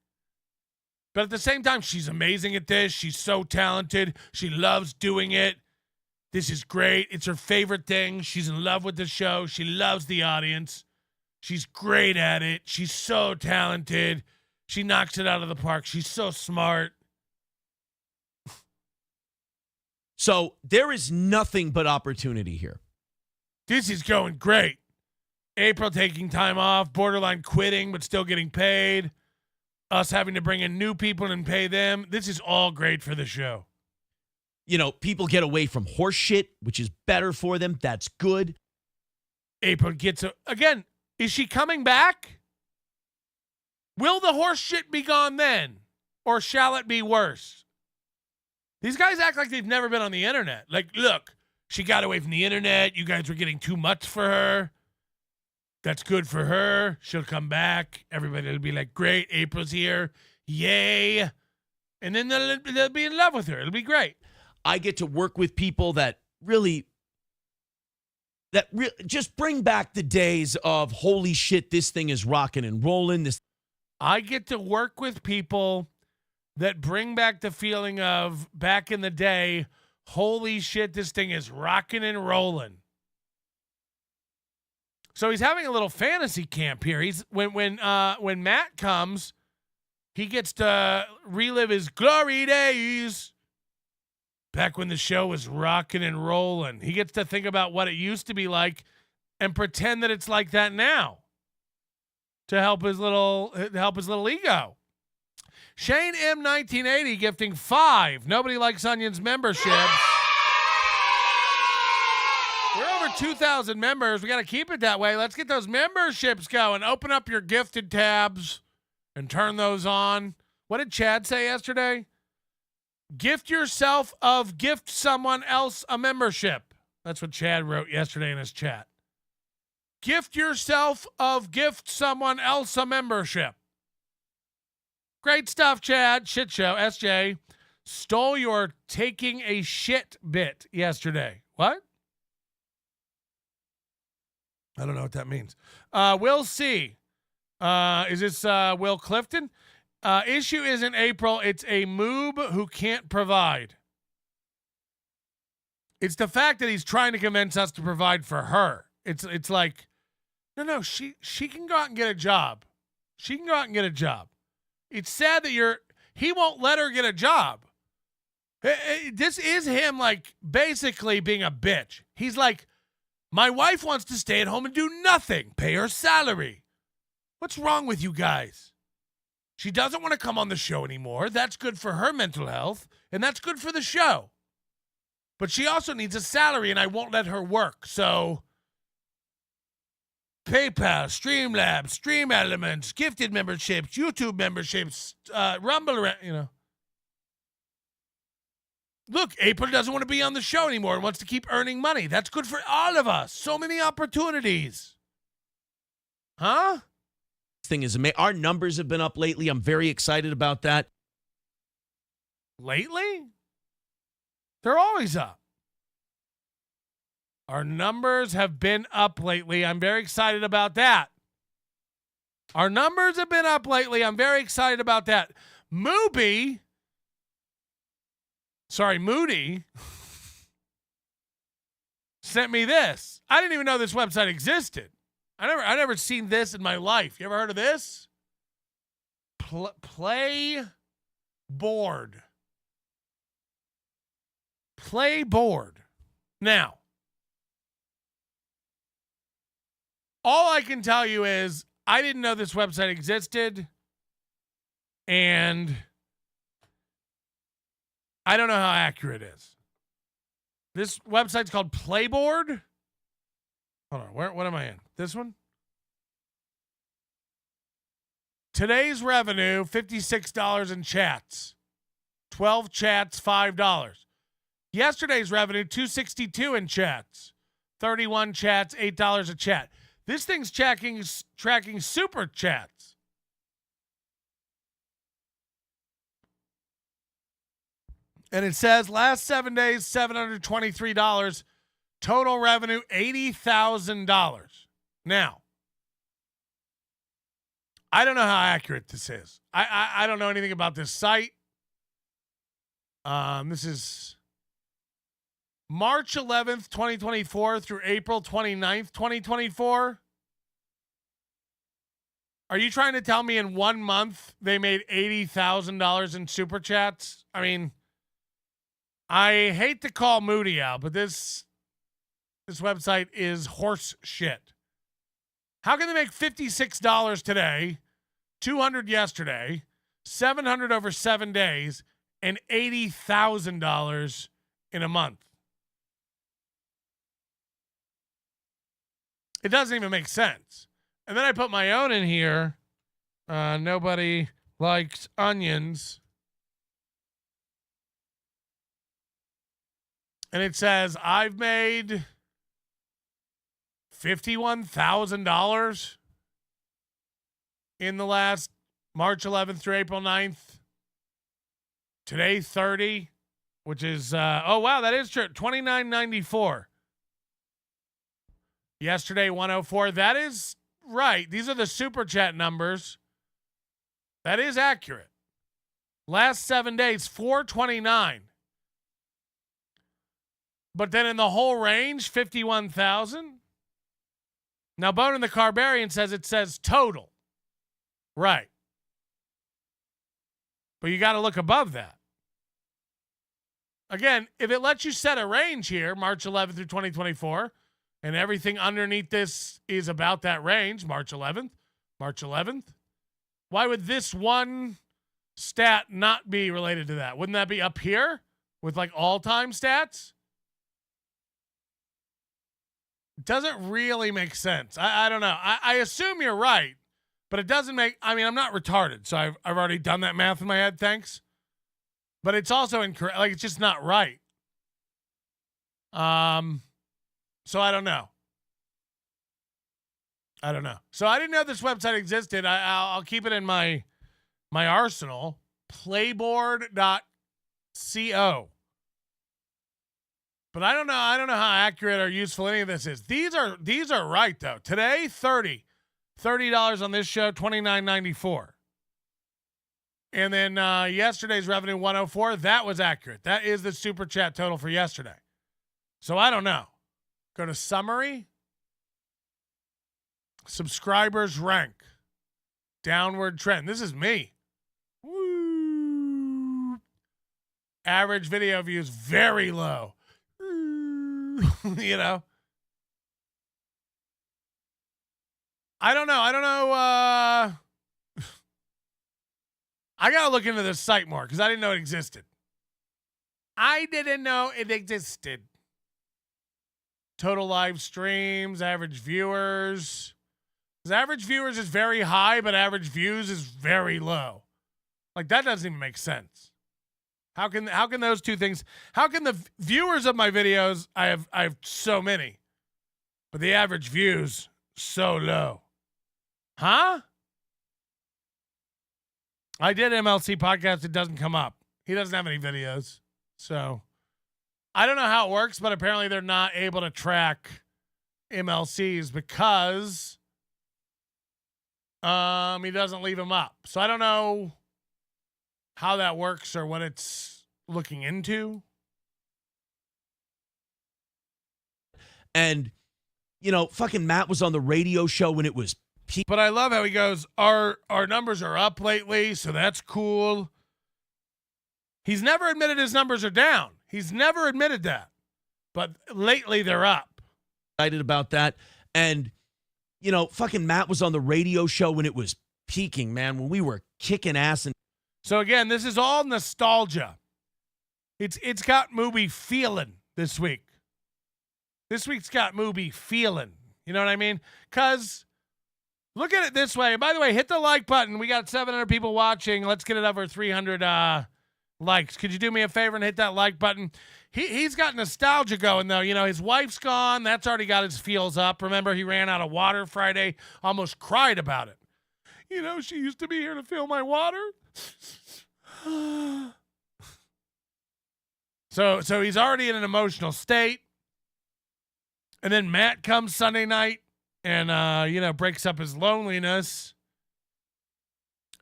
But at the same time, she's amazing at this. She's so talented. She loves doing it. This is great. It's her favorite thing. She's in love with the show. She loves the audience. She's great at it. She's so talented. She knocks it out of the park. She's so smart. So there is nothing but opportunity here. This is going great. April taking time off, borderline quitting, but still getting paid. Us having to bring in new people and pay them. This is all great for the show. You know, people get away from horse shit, which is better for them. That's good. April gets again. Is she coming back? Will the horse shit be gone then? Or shall it be worse? These guys act like they've never been on the internet. Like, look, she got away from the internet. You guys were getting too much for her. That's good for her. She'll come back. Everybody will be like, great, April's here. Yay. And then they'll be in love with her. It'll be great. I get to work with people that just bring back the days of, holy shit, this thing is rocking and rolling. I get to work with people that bring back the feeling of back in the day, holy shit, this thing is rocking and rolling. So he's having a little fantasy camp here. He's when Matt comes, he gets to relive his glory days. Back when the show was rocking and rolling. He gets to think about what it used to be like and pretend that it's like that now. To help his little ego. Shane M 1980 gifting 5 Nobody Likes Onions memberships. We're over 2,000 members. We got to keep it that way. Let's get those memberships going. Open up your gifted tabs and turn those on. What did Chad say yesterday? Gift yourself of gift someone else a membership. That's what Chad wrote yesterday in his chat. Gift yourself of gift someone else a membership. Great stuff, Chad. Shit show. SJ stole your taking a shit bit yesterday. What? I don't know what that means. We'll see. Is this Will Clifton? Issue isn't April. It's a moob who can't provide. It's the fact that he's trying to convince us to provide for her. It's like, no, she can go out and get a job. She can go out and get a job. It's sad that he won't let her get a job. This is him like basically being a bitch. He's like, my wife wants to stay at home and do nothing. Pay her salary. What's wrong with you guys? She doesn't want to come on the show anymore. That's good for her mental health, and that's good for the show. But she also needs a salary, and I won't let her work. So, PayPal, Streamlabs, Stream Elements, gifted memberships, YouTube memberships, Rumble, Look, April doesn't want to be on the show anymore and wants to keep earning money. That's good for all of us. So many opportunities. Huh? Thing is amazing. Our numbers have been up lately. I'm very excited about that. Lately? They're always up. Our numbers have been up lately. I'm very excited about that. Our numbers have been up lately. I'm very excited about that. Moody sent me this. I didn't even know this website existed. I never seen this in my life. You ever heard of this? Playboard. Now, all I can tell you is I didn't know this website existed, and I don't know how accurate it is. This website's called Playboard. Hold on, what am I in? This one? Today's revenue, $56 in chats. 12 chats, $5. Yesterday's revenue, $262 in chats. 31 chats, $8 a chat. This thing's tracking super chats. And it says last 7 days, $723. Total revenue, $80,000. Now, I don't know how accurate this is. I don't know anything about this site. This is March 11th, 2024 through April 29th, 2024. Are you trying to tell me in 1 month they made $80,000 in super chats? I mean, I hate to call Moody out, but this website is horse shit. How can they make $56 today, $200 yesterday, $700 over 7 days, and $80,000 in a month? It doesn't even make sense. And then I put my own in here. Nobody likes onions. And it says, I've made $51,000 in the last March 11th through April 9th. Today, 30, which is, oh, wow, that is true. $29.94. Yesterday, 104. That is right. These are the super chat numbers. That is accurate. Last 7 days, 429. But then in the whole range, 51,000. Now, Bone in the Carbarian says it says total. Right. But you got to look above that. Again, if it lets you set a range here, March 11th through 2024, and everything underneath this is about that range, March 11th, why would this one stat not be related to that? Wouldn't that be up here with like all-time stats? Doesn't really make sense. I don't know. I assume you're right, but it doesn't make, I mean, I'm not retarded, so I've already done that math in my head, thanks. But it's also incorrect. Like, it's just not right. So I don't know. So I didn't know this website existed. I'll keep it in my arsenal. Playboard.co. But I don't know how accurate or useful any of this is. These are right though. Today, $30 on this show, $29.94. And then yesterday's revenue, 104. That was accurate. That is the super chat total for yesterday. So I don't know. Go to summary. Subscribers rank. Downward trend. This is me. Woo. Average video views very low. You know. I don't know. I got to look into this site more because I didn't know it existed. Total live streams, average viewers. Because average viewers is very high, but average views is very low. Like, that doesn't even make sense. How can those two things, how can the viewers of my videos, I have so many, but the average views so low? Huh? I did MLC podcast. It doesn't come up. He doesn't have any videos. So I don't know how it works, but apparently they're not able to track MLCs because he doesn't leave them up. So I don't know how that works or what it's looking into. And, you know, fucking Matt was on the radio show when it was peak. But I love how he goes, our numbers are up lately, so that's cool. He's never admitted his numbers are down. He's never admitted that. But lately they're up. Excited about that. And, you know, fucking Matt was on the radio show when it was peaking, man, when we were kicking ass. And so again, this is all nostalgia. It's got movie feeling this week. This week's got movie feeling. You know what I mean? Because look at it this way. And by the way, hit the like button. We got 700 people watching. Let's get it over 300 likes. Could you do me a favor and hit that like button? He's got nostalgia going, though. You know, his wife's gone. That's already got his feels up. Remember, he ran out of water Friday. Almost cried about it. You know, she used to be here to fill my water. So he's already in an emotional state. And then Matt comes Sunday night and, you know, breaks up his loneliness.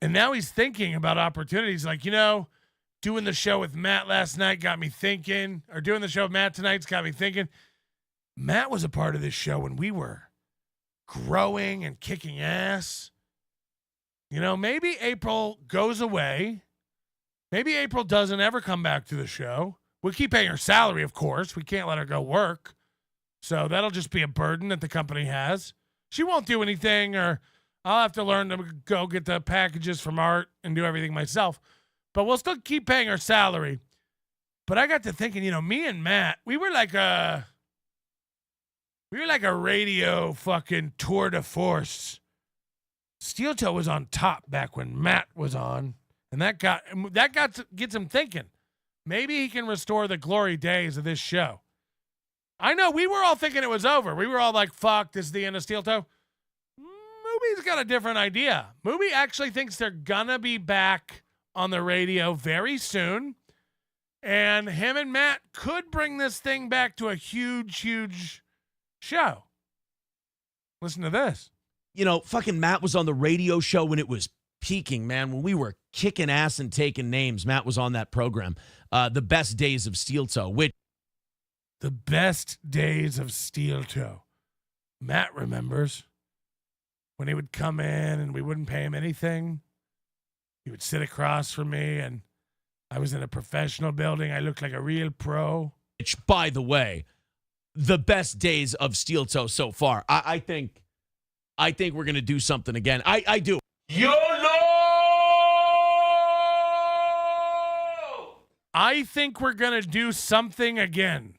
And now he's thinking about opportunities. Like, you know, doing the show with Matt last night got me thinking, or doing the show with Matt tonight's got me thinking. Matt was a part of this show when we were growing and kicking ass. You know, maybe April goes away. Maybe April doesn't ever come back to the show. We keep paying her salary, of course. We can't let her go work. So that'll just be a burden that the company has. She won't do anything, or I'll have to learn to go get the packages from Art and do everything myself. But we'll still keep paying her salary. But I got to thinking, me and Matt, we were like a radio fucking tour de force. Steel Toe was on top back when Matt was on, and that gets him thinking. Maybe he can restore the glory days of this show. I know we were all thinking it was over. We were all like, fuck, this is the end of Steel Toe. Mooby's got a different idea. Mooby actually thinks they're gonna be back on the radio very soon. And him and Matt could bring this thing back to a huge, huge show. Listen to this. Fucking Matt was on the radio show when it was peaking, man. When we were kicking ass and taking names, Matt was on that program. The Best Days of Steel Toe, which... The Best Days of Steel Toe. Matt remembers when he would come in and we wouldn't pay him anything. He would sit across from me, and I was in a professional building. I looked like a real pro. Which, by the way, the best days of Steel Toe so far. I think we're going to do something again. I do. YOLO! I think we're going to do something again.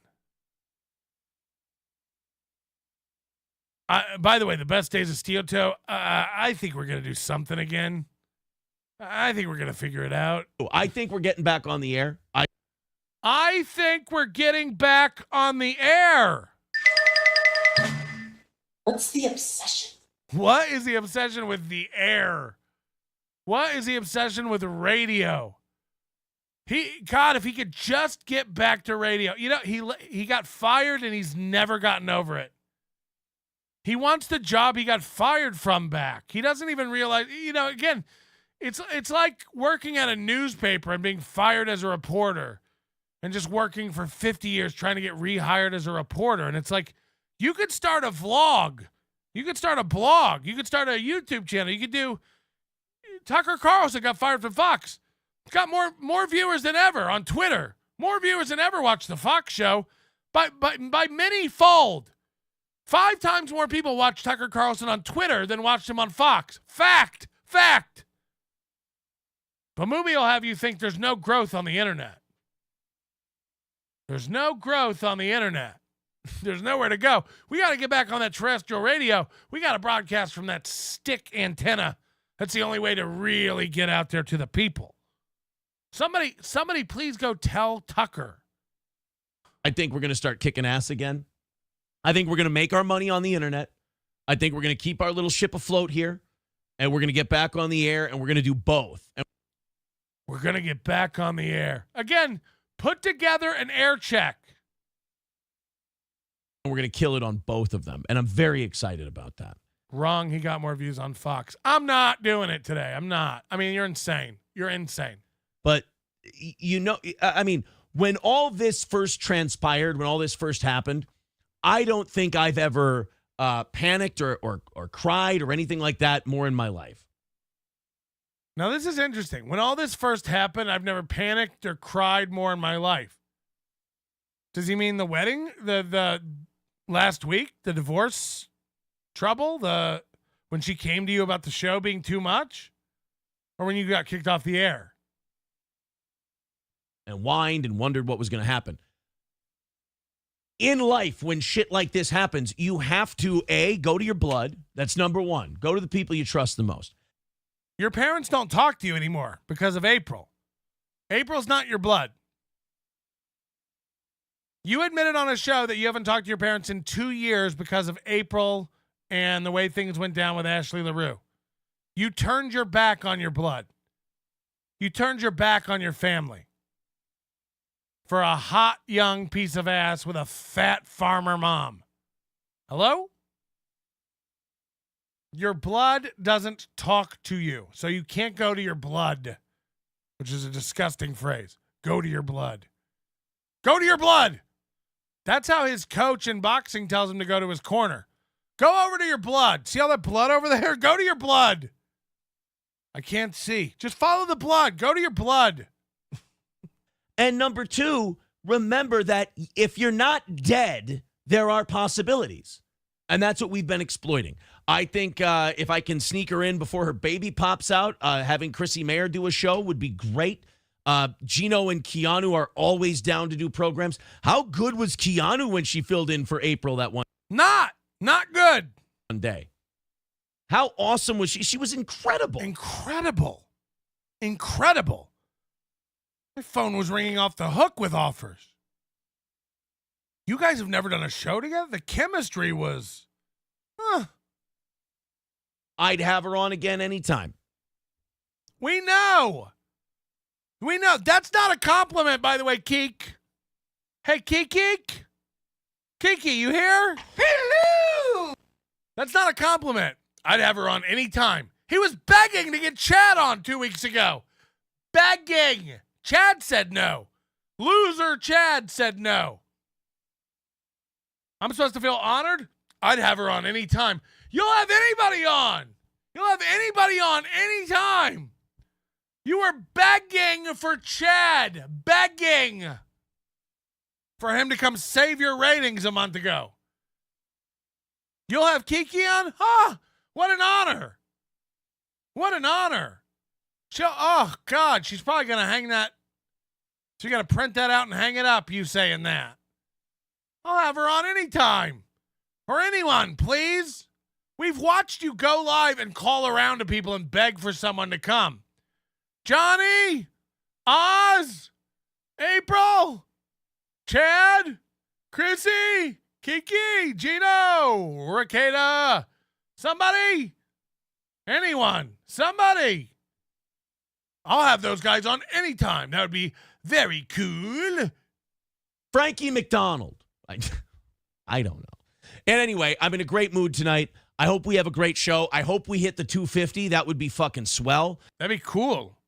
By the way, the Best Days of Steel Toe, I think we're going to do something again. I think we're going to figure it out. I think we're getting back on the air. I think we're getting back on the air. What's the obsession? What is the obsession with the air? What is the obsession with radio? God, if he could just get back to radio. He got fired and he's never gotten over it. He wants the job he got fired from back. He doesn't even realize, again, it's like working at a newspaper and being fired as a reporter and just working for 50 years trying to get rehired as a reporter. And it's like, you could start a vlog. You could start a blog. You could start a YouTube channel. You could do Tucker Carlson got fired from Fox. Got more viewers than ever on Twitter. More viewers than ever watch the Fox show by many fold. 5 times more people watch Tucker Carlson on Twitter than watched him on Fox. Fact. But Mooby will have you think there's no growth on the internet. There's no growth on the internet. There's nowhere to go. We got to get back on that terrestrial radio. We got to broadcast from that stick antenna. That's the only way to really get out there to the people. Somebody please go tell Tucker. I think we're going to start kicking ass again. I think we're going to make our money on the internet. I think we're going to keep our little ship afloat here. And we're going to get back on the air, and we're going to do both. And we're going to get back on the air. Again, put together an air check. And we're going to kill it on both of them. And I'm very excited about that. Wrong. He got more views on Fox. I'm not doing it today. I'm not. I mean, you're insane. You're insane. But, when all this first transpired, when all this first happened, I don't think I've ever panicked or cried or anything like that more in my life. Now, this is interesting. When all this first happened, I've never panicked or cried more in my life. Does he mean the wedding? The last week? The divorce trouble? When she came to you about the show being too much? Or when you got kicked off the air? And whined and wondered what was going to happen. In life, when shit like this happens, you have to, A, go to your blood. That's number one. Go to the people you trust the most. Your parents don't talk to you anymore because of April. April's not your blood. You admitted on a show that you haven't talked to your parents in 2 years because of April and the way things went down with Ashley LaRue. You turned your back on your blood. You turned your back on your family. For a hot, young piece of ass with a fat farmer mom. Hello? Your blood doesn't talk to you, so you can't go to your blood, which is a disgusting phrase. Go to your blood. Go to your blood! That's how his coach in boxing tells him to go to his corner. Go over to your blood. See all that blood over there? Go to your blood. I can't see. Just follow the blood. Go to your blood. And number two, remember that if you're not dead, there are possibilities. And that's what we've been exploiting. I think if I can sneak her in before her baby pops out, having Chrissy Mayer do a show would be great. Gino and Keanu are always down to do programs. How good was Keanu when she filled in for April that one? Not good. One day. How awesome was she? She was incredible. Incredible. My phone was ringing off the hook with offers. You guys have never done a show together? The chemistry was... I'd have her on again anytime. We know. That's not a compliment, by the way, Keek. Hey, Keek. Kiki, you here? Hello. That's not a compliment. I'd have her on anytime. He was begging to get Chad on 2 weeks ago. Begging. Chad said no. Loser Chad said no. I'm supposed to feel honored? I'd have her on anytime. You'll have anybody on. You'll have anybody on anytime. You were begging for Chad. Begging for him to come save your ratings a month ago. You'll have Kiki on? What an honor. What an honor. Oh, God, she's probably going to hang that. She's going to print that out and hang it up, you saying that. I'll have her on anytime. Or anyone, please. We've watched you go live and call around to people and beg for someone to come. Johnny, Oz, April, Chad, Chrissy, Kiki, Gino, Ricada, somebody, anyone, somebody. I'll have those guys on anytime. That would be very cool. Frankie McDonald. I don't know. And anyway, I'm in a great mood tonight. I hope we have a great show. I hope we hit the 250. That would be fucking swell. That'd be cool.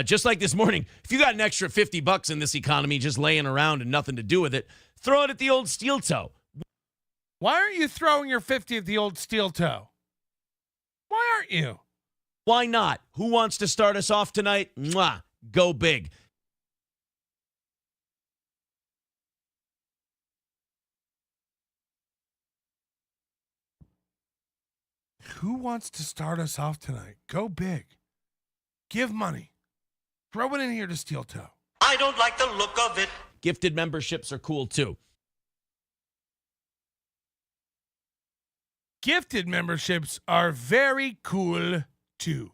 Just like this morning, if you got an extra $50 in this economy just laying around and nothing to do with it, throw it at the old steel toe. Why aren't you throwing your 50 at the old steel toe? Why aren't you? Why not? Who wants to start us off tonight? Mwah. Go big. Who wants to start us off tonight? Go big. Give money. Throw it in here to Steel Toe. I don't like the look of it. Gifted memberships are cool too. Gifted memberships are very cool too.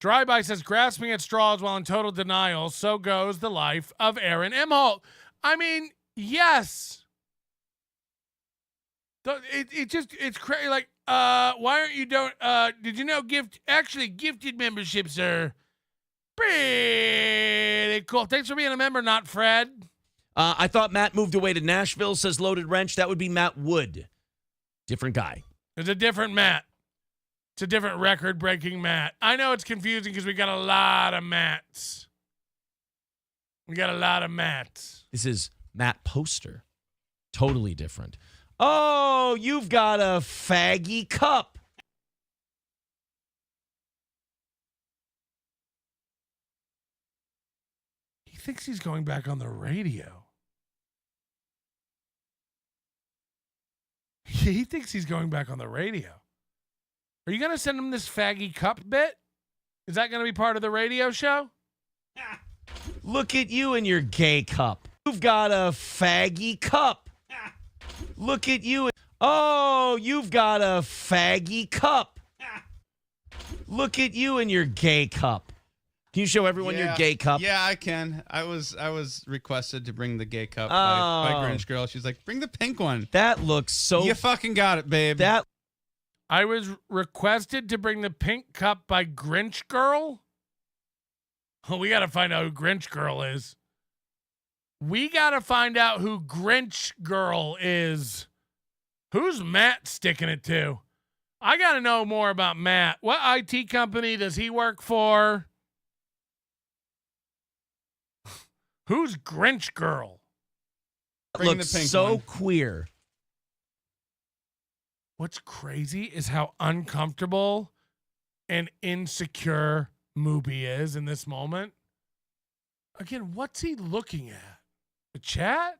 Dryby says, grasping at straws while in total denial, so goes the life of Aaron Emholt. I mean, yes. It's crazy. Like, why aren't you did you know gifted memberships are pretty cool. Thanks for being a member, not Fred. I thought Matt moved away to Nashville, says Loaded Wrench. That would be Matt Wood. Different guy. It's a different Matt. It's a different record-breaking Matt. I know it's confusing because we got a lot of Matts. This is Matt Poster. Totally different. Oh, you've got a faggy cup. He thinks he's going back on the radio. He thinks he's going back on the radio. Are you going to send him this faggy cup bit? Is that going to be part of the radio show? Look at you and your gay cup. You've got a faggy cup. Look at you. Oh, you've got a faggy cup. Look at you and your gay cup. Can you show everyone your gay cup? Yeah, I can. I was requested to bring the gay cup by Grinch Girl. She's like, bring the pink one. That looks so... You fucking got it, babe. I was requested to bring the pink cup by Grinch Girl? Oh, we got to find out who Grinch Girl is. We got to find out who Grinch Girl is. Who's Matt sticking it to? I got to know more about Matt. What IT company does he work for? Who's Grinch Girl? Looks so queer. What's crazy is how uncomfortable and insecure Mooby is in this moment. Again, what's he looking at? The chat?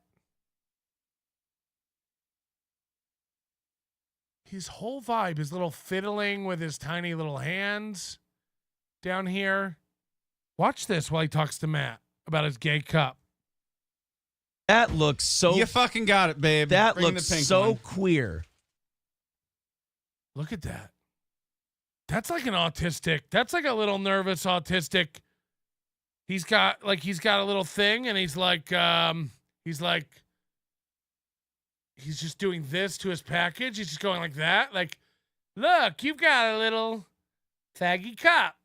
His whole vibe, his little fiddling with his tiny little hands down here. Watch this while he talks to Matt about his gay cup. That looks so... You fucking got it, babe. That Bring looks the pink so one. queer. Look at that. That's like an autistic. That's like a little nervous autistic. He's got a little thing, and he's just doing this to his package. He's just going like that. Like, look, you've got a little faggy cup.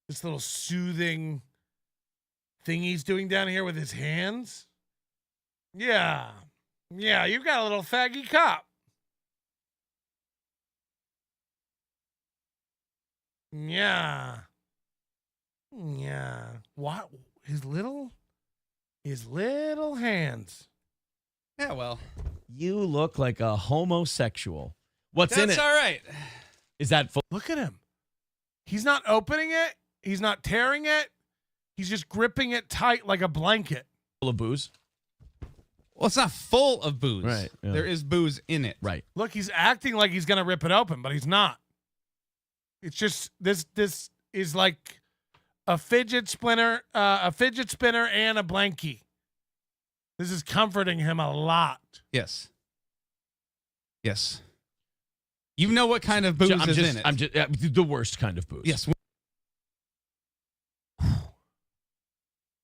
This little soothing thing he's doing down here with his hands. Yeah. Yeah, you've got a little faggy cup. Yeah. Yeah. What? His little hands. Yeah, well. You look like a homosexual. What's in it? That's all right. Is that full? Look at him. He's not opening it. He's not tearing it. He's just gripping it tight like a blanket. Full of booze? Well, it's not full of booze. Right. Yeah. There is booze in it. Right. Look, he's acting like he's going to rip it open, but he's not. It's just this is like a fidget spinner and a blankie. This is comforting him a lot. Yes. Yes. You know what kind of booze is in it. I'm just the worst kind of booze. Yes.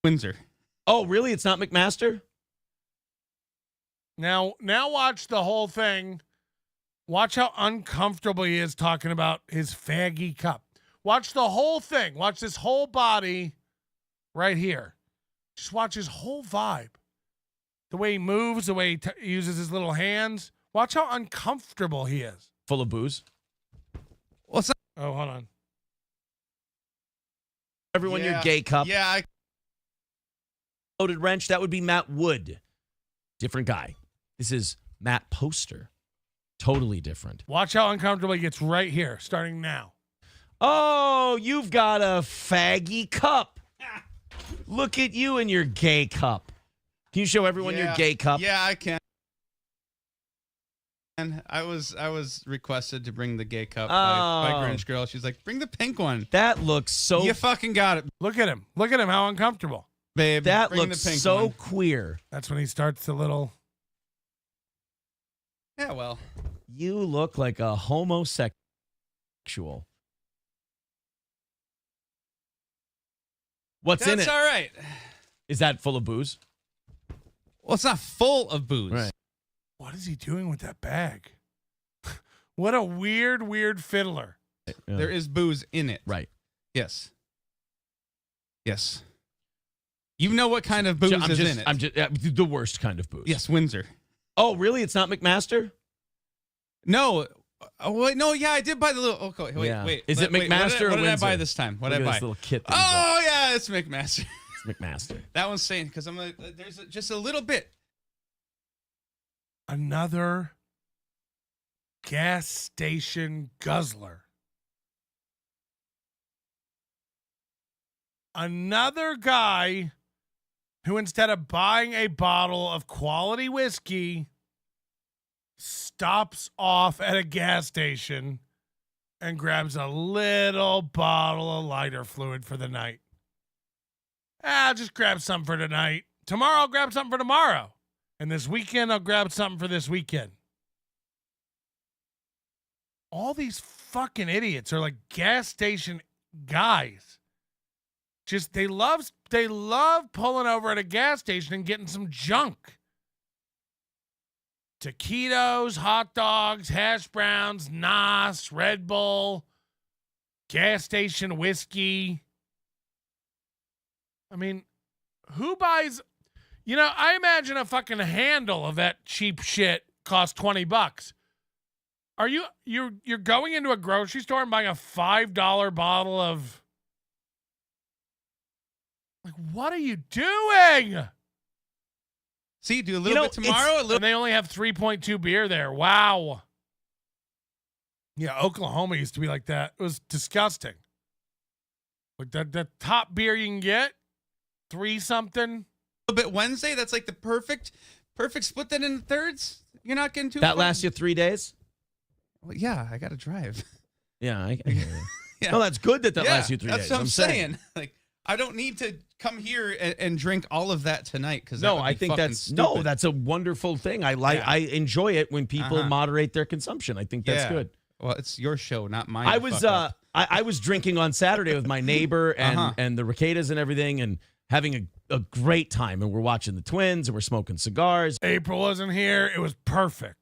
Windsor. Oh, really? It's not McMaster? Now watch the whole thing. Watch how uncomfortable he is talking about his faggy cup. Watch the whole thing. Watch this whole body right here. Just watch his whole vibe. The way he moves, the way he uses his little hands. Watch how uncomfortable he is. Full of booze? What's that? Oh, hold on. Everyone, your gay cup. Yeah. Loaded wrench, that would be Matt Wood. Different guy. This is Matt Poster. Totally different. Watch how uncomfortable he gets right here, starting now. Oh, you've got a faggy cup. Look at you and your gay cup. Can you show everyone your gay cup? Yeah, I can. And I was requested to bring the gay cup by Grinch Girl. She's like, bring the pink one. That looks so... You fucking got it. Look at him. Look at him, how uncomfortable. Babe, that bring looks the pink so one. queer. That's when he starts the little... Yeah, well. You look like a homosexual. What's in it? That's all right. Is that full of booze? Well, it's not full of booze. Right. What is he doing with that bag? What a weird fiddler. Yeah. There is booze in it. Right. Yes. Yes. You know what kind of booze is in it. I'm just the worst kind of booze. Yes, Windsor. Oh, really? It's not McMaster? No. Oh, wait, no, yeah, I did buy the little... Okay, wait. Is it McMaster or What did I Windsor? buy this time? What did I buy? This little kit. Oh, yeah, it's McMaster. It's McMaster. That one's saying, because there's just a little bit. Another gas station guzzler. Another guy who, instead of buying a bottle of quality whiskey, stops off at a gas station and grabs a little bottle of lighter fluid for the night. I'll just grab some for tonight. Tomorrow I'll grab something for tomorrow. And this weekend I'll grab something for this weekend. All these fucking idiots are like gas station guys. Just they love pulling over at a gas station and getting some junk. Taquitos, hot dogs, hash browns, Nos, Red Bull, gas station whiskey. I mean, who buys... You know, I imagine a fucking handle of that cheap shit costs $20. Are you're going into a grocery store and buying a $5 bottle of... Like, what are you doing? See, do a little bit tomorrow. And they only have 3.2 beer there. Wow. Yeah, Oklahoma used to be like that. It was disgusting. Like the top beer you can get 3-something. A bit Wednesday. That's like the perfect split that in the thirds. You're not getting too. That fun. lasts you 3 days? Well, yeah, I got to drive. Yeah, I hear you. Yeah. No, that's good that lasts you 3 days. That's what I'm saying. Like, I don't need to come here and drink all of that tonight because no, I think that's a wonderful thing. I enjoy it when people moderate their consumption. I think that's good. Well, it's your show, not mine. I was drinking on Saturday with my neighbor and the Ricadas and everything, and having a great time. And we're watching the Twins and we're smoking cigars. April wasn't here. It was perfect.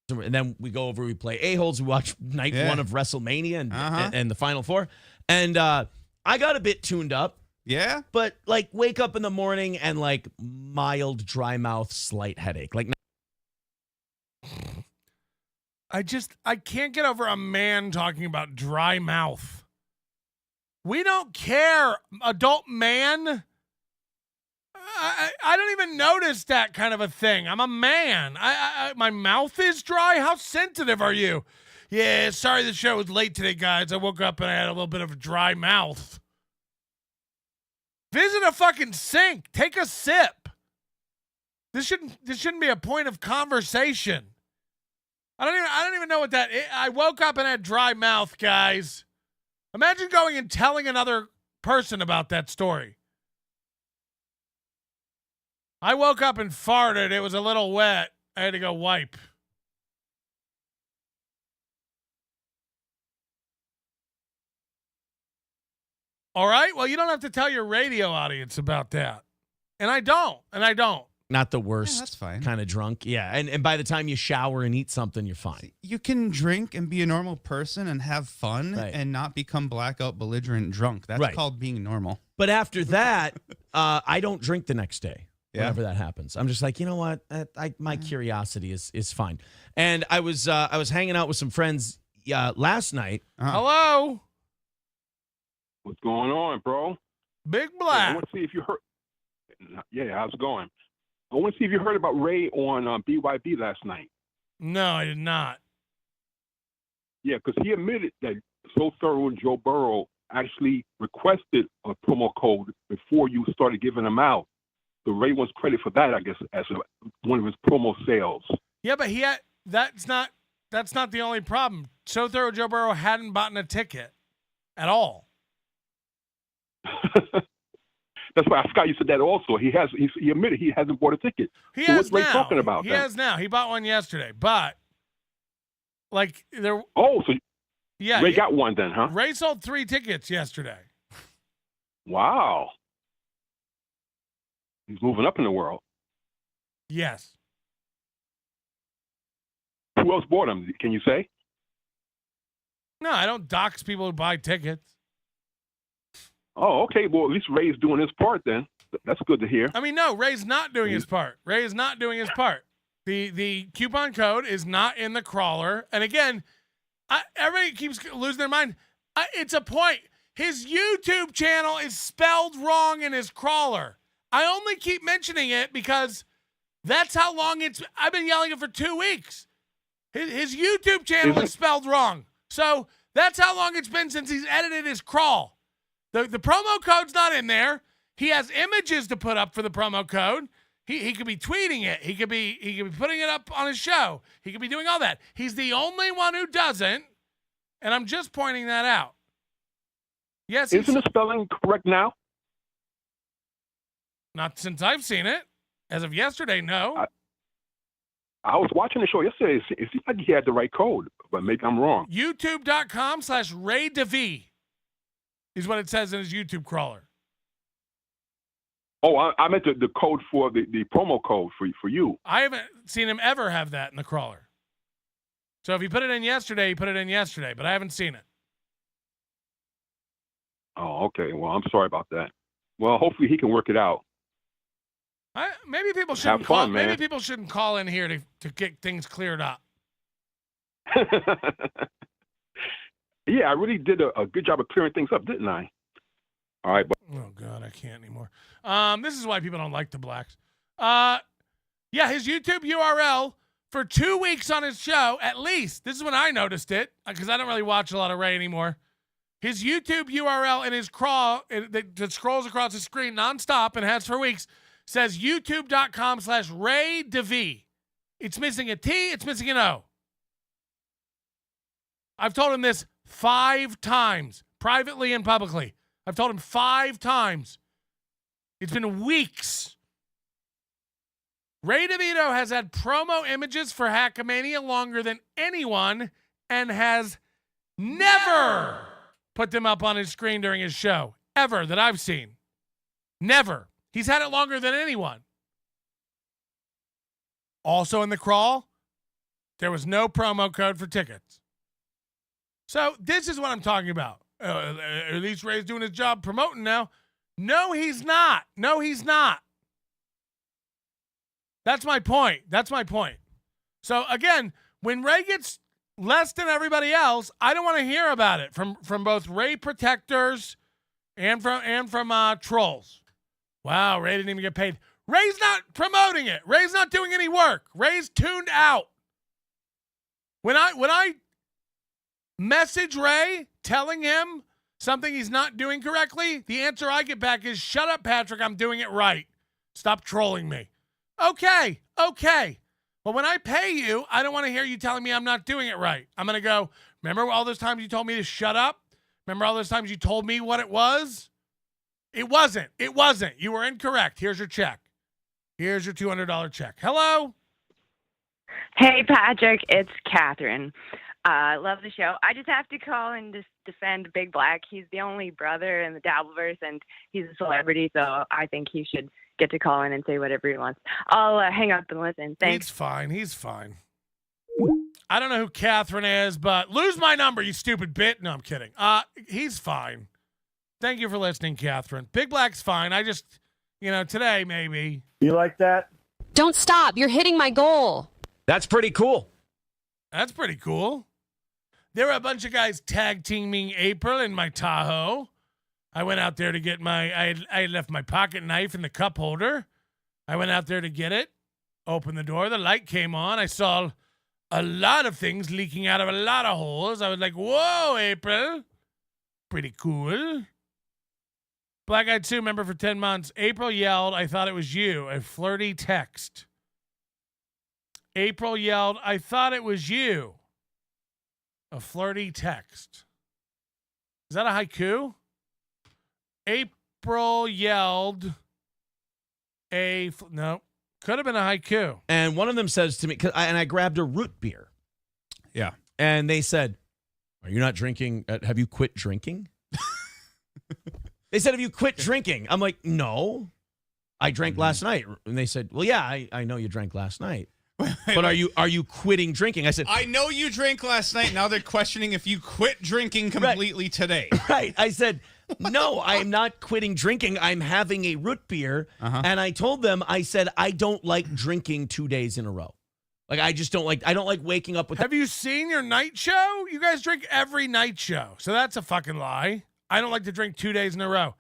And then we go over, we play A-Holes, we watch night 1 of WrestleMania and the Final Four. And I got a bit tuned up. Yeah? But, like, wake up in the morning and, like, mild dry mouth, slight headache. Like, I can't get over a man talking about dry mouth. We don't care, adult man. I don't even notice that kind of a thing. I'm a man. My mouth is dry. How sensitive are you? Yeah, sorry the show was late today, guys. I woke up and I had a little bit of a dry mouth. Visit a fucking sink. Take a sip. This shouldn't be a point of conversation. I don't even know what that is. I woke up and had dry mouth, guys. Imagine going and telling another person about that story. I woke up and farted. It was a little wet. I had to go wipe. All right. Well, you don't have to tell your radio audience about that. And I don't. not the worst that's fine. kind of drunk. Yeah. And by the time you shower and eat something, you're fine. You can drink and be a normal person and have fun and not become blackout belligerent drunk. That's called being normal. But after that, I don't drink the next day. Whenever that happens, I'm just like, you know what? My curiosity is fine. And I was hanging out with some friends last night. Hello. What's going on, bro? Big Black. I want to see if you heard. Yeah, how's it going? I want to see if you heard about Ray on BYB last night. No, I did not. Yeah, because he admitted that So Thorough and Joe Burrow actually requested a promo code before you started giving them out. So Ray wants credit for that, I guess, as one of his promo sales. Yeah, but that's not the only problem. So Thorough Joe Burrow hadn't bought a ticket at all. That's why I forgot you said that also. He admitted he hasn't bought a ticket. What's Ray talking about? He has now. He bought one yesterday, but like there. Oh, so yeah, Ray got one then, huh? Ray sold 3 tickets yesterday. Wow. He's moving up in the world. Yes. Who else bought them? Can you say? No, I don't dox people who buy tickets. Oh, okay. Well, at least Ray's doing his part then. That's good to hear. I mean, no, Ray's not doing his part. Ray is not doing his part. The coupon code is not in the crawler. And again, everybody keeps losing their mind. It's a point. His YouTube channel is spelled wrong in his crawler. I only keep mentioning it because that's how long I've been yelling it for 2 weeks. His YouTube channel is spelled wrong. So that's how long it's been since he's edited his crawl. The promo code's not in there. He has images to put up for the promo code. He could be tweeting it. He could be putting it up on his show. He could be doing all that. He's the only one who doesn't, and I'm just pointing that out. Yes. Isn't the spelling correct now? Not since I've seen it. As of yesterday, no. I was watching the show yesterday. It seemed like he had the right code, but maybe I'm wrong. YouTube.com/RayDeV is what it says in his YouTube crawler. Oh, I meant the code for the promo code for you. I haven't seen him ever have that in the crawler. So if he put it in yesterday, he put it in yesterday, but I haven't seen it. Oh, okay. Well, I'm sorry about that. Well, hopefully he can work it out. Maybe people shouldn't Have fun, man. Maybe people shouldn't call in here to get things cleared up. Yeah, I really did a good job of clearing things up, didn't I? All right. Oh, God, I can't anymore. This is why people don't like the blacks. Yeah, his YouTube URL for 2 weeks on his show, at least. This is when I noticed it, because I don't really watch a lot of Ray anymore. His YouTube URL and his crawl that scrolls across the screen nonstop and has for weeks says youtube.com/Ray DeVee. It's missing a T. It's missing an O. I've told him this 5 times, privately and publicly. I've told him 5 times. It's been weeks. Ray DeVito has had promo images for Hackamania longer than anyone and has never put them up on his screen during his show, ever, that I've seen. Never. He's had it longer than anyone. Also in the crawl, there was no promo code for tickets. So this is what I'm talking about. At least Ray's doing his job promoting now. No, he's not. No, he's not. That's my point. That's my point. So again, when Ray gets less than everybody else, I don't want to hear about it from both Ray protectors and from trolls. Wow, Ray didn't even get paid. Ray's not promoting it. Ray's not doing any work. Ray's tuned out. When I message Ray telling him something he's not doing correctly, the answer I get back is, "Shut up, Patrick. I'm doing it right. Stop trolling me." Okay. But when I pay you, I don't want to hear you telling me I'm not doing it right. I'm going to go, remember all those times you told me to shut up? Remember all those times you told me what it was? It wasn't. You were incorrect. Here's your check. Here's your $200 check. Hello? Hey, Patrick. It's Catherine. Love the show. I just have to call and just defend Big Black. He's the only brother in the Dabbleverse, and he's a celebrity, so I think he should get to call in and say whatever he wants. I'll hang up and listen. Thanks. He's fine. I don't know who Catherine is, but lose my number, you stupid bit. No, I'm kidding. He's fine. Thank you for listening, Catherine. Big Black's fine. I just, today maybe. You like that? Don't stop. You're hitting my goal. That's pretty cool. That's pretty cool. There were a bunch of guys tag teaming April in my Tahoe. I went out there to get I had left my pocket knife in the cup holder. I went out there to get it, opened the door, the light came on. I saw a lot of things leaking out of a lot of holes. I was like, whoa, April. Pretty cool. Black Eyed Sue member for 10 months. April yelled, "I thought it was you." A flirty text. April yelled, "I thought it was you." A flirty text. Is that a haiku? April yelled no, could have been a haiku. And one of them says to me, and I grabbed a root beer. Yeah. And they said, "Are you not drinking? Have you quit drinking?" They said, "Have you quit drinking?" I'm like, "No, I drank last night." And they said, "Well, yeah, I know you drank last night. But are you quitting drinking?" I said, "I know you drank last night." Now they're questioning if you quit drinking completely today. Right. I said, "No, I am not quitting drinking. I'm having a root beer." And I told them, I said, "I don't like drinking 2 days in a row. Like, I just don't like waking up with." Have you seen your night show? You guys drink every night show. So that's a fucking lie. I don't like to drink 2 days in a row.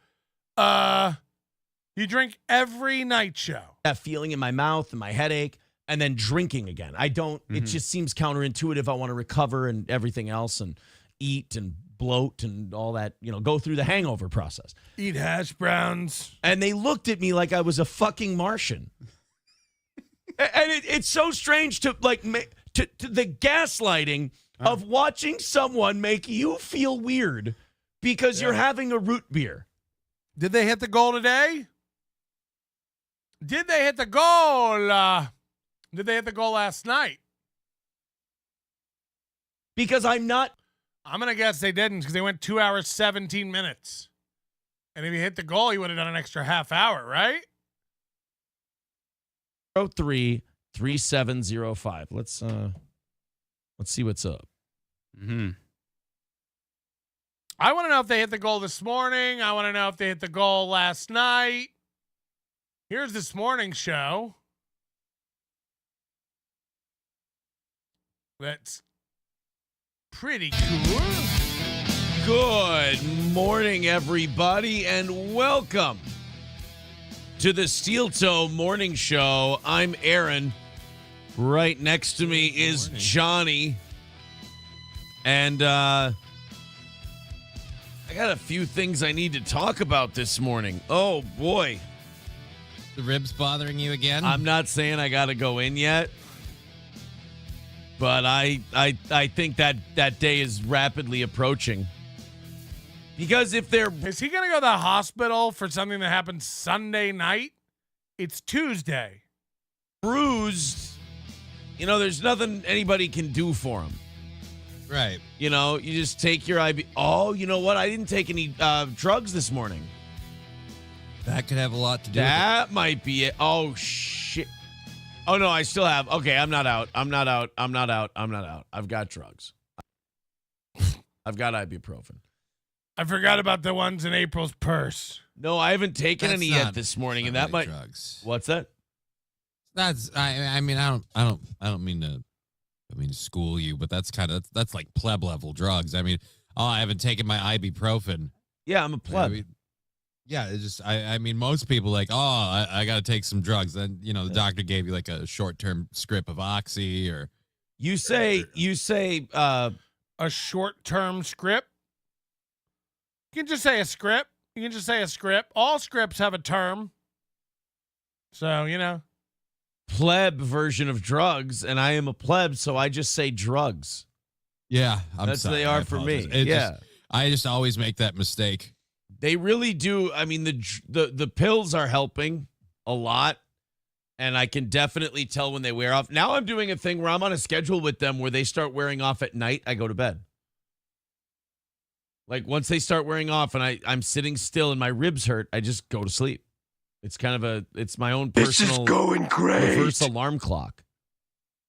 You drink every night show. That feeling in my mouth and my headache. And then drinking again. I don't, it just seems counterintuitive. I want to recover and everything else and eat and bloat and all that, go through the hangover process. Eat hash browns. And they looked at me like I was a fucking Martian. And it's so strange to the gaslighting of watching someone make you feel weird because you're having a root beer. Did they hit the goal today? Did they hit the goal? Did they hit the goal last night? Because I'm going to guess they didn't because they went 2 hours, 17 minutes. And if he hit the goal, he would have done an extra half hour, right? 03-3705. Let's see what's up. I want to know if they hit the goal this morning. I want to know if they hit the goal last night. Here's this morning's show. That's pretty cool. Good morning, everybody, and welcome to the Steel Toe Morning Show. I'm Aaron. Right next to me is Johnny. And I got a few things I need to talk about this morning. Oh, boy. The ribs bothering you again? I'm not saying I got to go in yet, but I think that day is rapidly approaching. Because if they're... Is he going to go to the hospital for something that happened Sunday night? It's Tuesday. Bruised. There's nothing anybody can do for him. Right. You just take your IB. Oh, you know what? I didn't take any drugs this morning. That could have a lot to do that with it. Might be it. Oh, shit. Oh, no, I still have. Okay, I'm not out. I've got drugs. I've got ibuprofen. I forgot about the ones in April's purse. No, I haven't taken any yet this morning, and that might. Drugs. What's that? That's. I mean, I don't mean to school you, but that's like pleb level drugs. I mean, I haven't taken my ibuprofen. Yeah, I'm a pleb. Yeah, it's just I mean, most people like, I got to take some drugs. Then the doctor gave you like a short term script of Oxy, or you say a short term script. You can just say a script. All scripts have a term. So pleb version of drugs, and I am a pleb, so I just say drugs. Yeah, that's what they are for me. I just always make that mistake. They really do. I mean, the pills are helping a lot, and I can definitely tell when they wear off. Now I'm doing a thing where I'm on a schedule with them where they start wearing off at night. I go to bed. Like once they start wearing off and I'm sitting still and my ribs hurt, I just go to sleep. It's kind of it's my own personal this is going great. reverse alarm clock.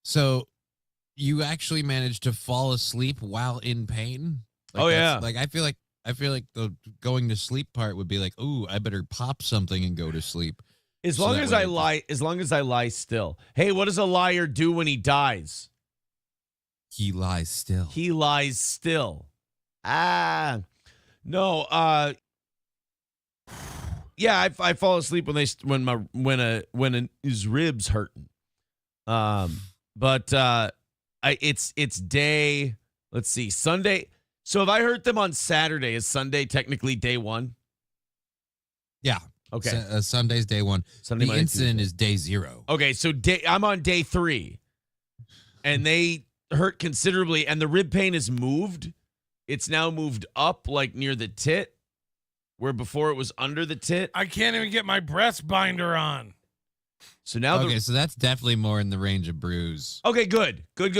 So you actually managed to fall asleep while in pain? Yeah. Like I feel like the going to sleep part would be like, ooh, I better pop something and go to sleep. As long as I lie still. Hey, what does a liar do when he dies? He lies still. He lies still. No. Yeah, I fall asleep when his ribs hurting. But it's day. Let's see, Sunday. So if I hurt them on Saturday, is Sunday technically day one? Yeah. Okay. Sunday's day one. Sunday, the Monday, incident Tuesday. is day 0. Okay, so I'm on day 3, and they hurt considerably, and the rib pain is moved. It's now moved up, like near the tit, where before it was under the tit. I can't even get my breast binder on. So now, so that's definitely more in the range of bruise. Okay, good. I'm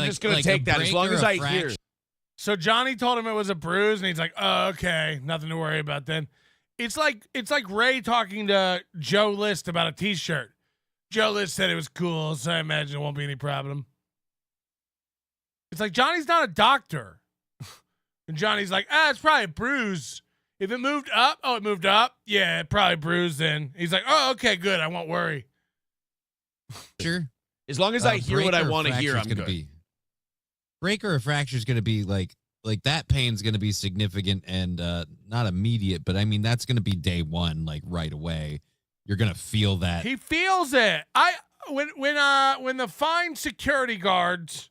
just gonna take that as long as I hear. So Johnny told him it was a bruise, and he's like, "Oh, okay, nothing to worry about then." It's like Ray talking to Joe List about a T-shirt. Joe List said it was cool, so I imagine it won't be any problem. It's like Johnny's not a doctor, and Johnny's like, it's probably a bruise. If it moved up, it moved up. Yeah, it probably bruised then. He's like, oh, okay, good. I won't worry. Sure. As long as I hear what I want to hear, I'm good. Breaker or fracture is going to be like that pain's going to be significant and not immediate, but I mean, that's going to be day 1, like right away. You're going to feel that. He feels it. When the fine security guards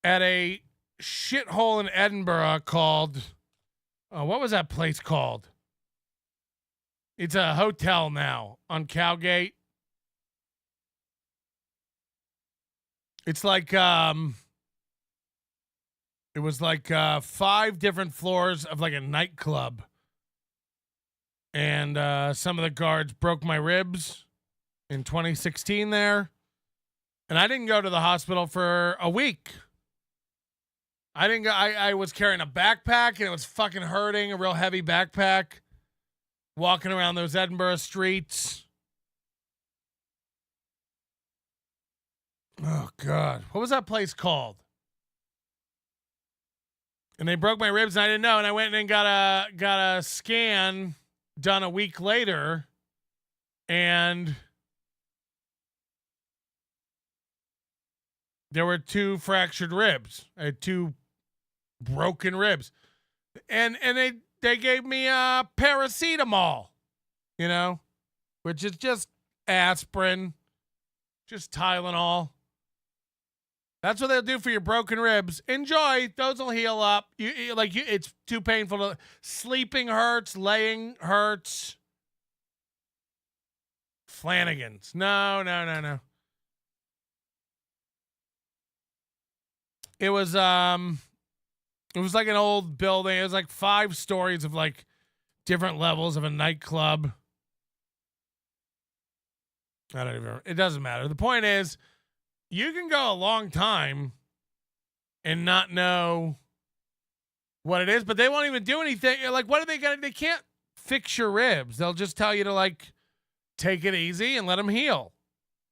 at a shithole in Edinburgh called, what was that place called? It's a hotel now on Cowgate. It's like, it was like 5 different floors of like a nightclub. And some of the guards broke my ribs in 2016 there. And I didn't go to the hospital for a week. I didn't go. I was carrying a backpack and it was fucking hurting, a real heavy backpack. Walking around those Edinburgh streets. Oh, God. What was that place called? And they broke my ribs and I didn't know. And I went and got a scan done a week later. And there were 2 fractured ribs. I had 2 broken ribs. And they gave me paracetamol, which is just aspirin, just Tylenol. That's what they'll do for your broken ribs. Enjoy. Those will heal up. It's too painful to sleeping hurts, laying hurts. Flanagan's. No. It was like an old building. It was like 5 stories of like different levels of a nightclub. I don't even remember. It doesn't matter. The point is, you can go a long time and not know what it is, but they won't even do anything. Like, what are they going to, they can't fix your ribs. They'll just tell you to like, take it easy and let them heal.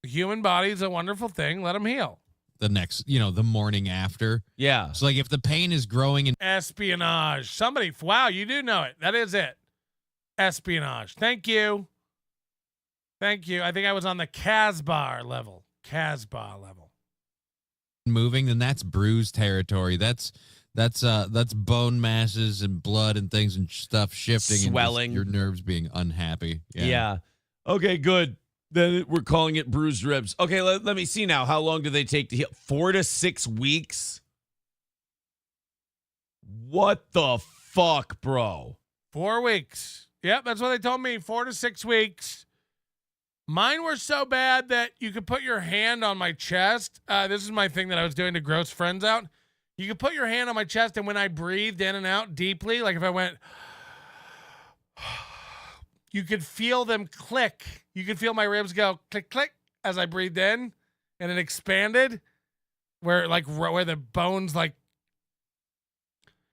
The human body is a wonderful thing. Let them heal. The next, the morning after. Yeah. So like if the pain is growing in espionage. Somebody, wow, you do know it. That is it. Espionage. Thank you. I think I was on the Casbah level. Moving, then that's bruise territory. That's bone masses and blood and things and stuff shifting, swelling, and your nerves being unhappy. Yeah. Okay, good. Then we're calling it bruised ribs. Okay, let me see now. How long do they take to heal? 4 to 6 weeks? What the fuck, bro? 4 weeks. Yep, that's what they told me. 4 to 6 weeks. Mine were so bad that you could put your hand on my chest. This is my thing that I was doing to gross friends out. You could put your hand on my chest, and when I breathed in and out deeply, like if I went, you could feel them click. You could feel my ribs go click, click as I breathed in, and it expanded where the bones like,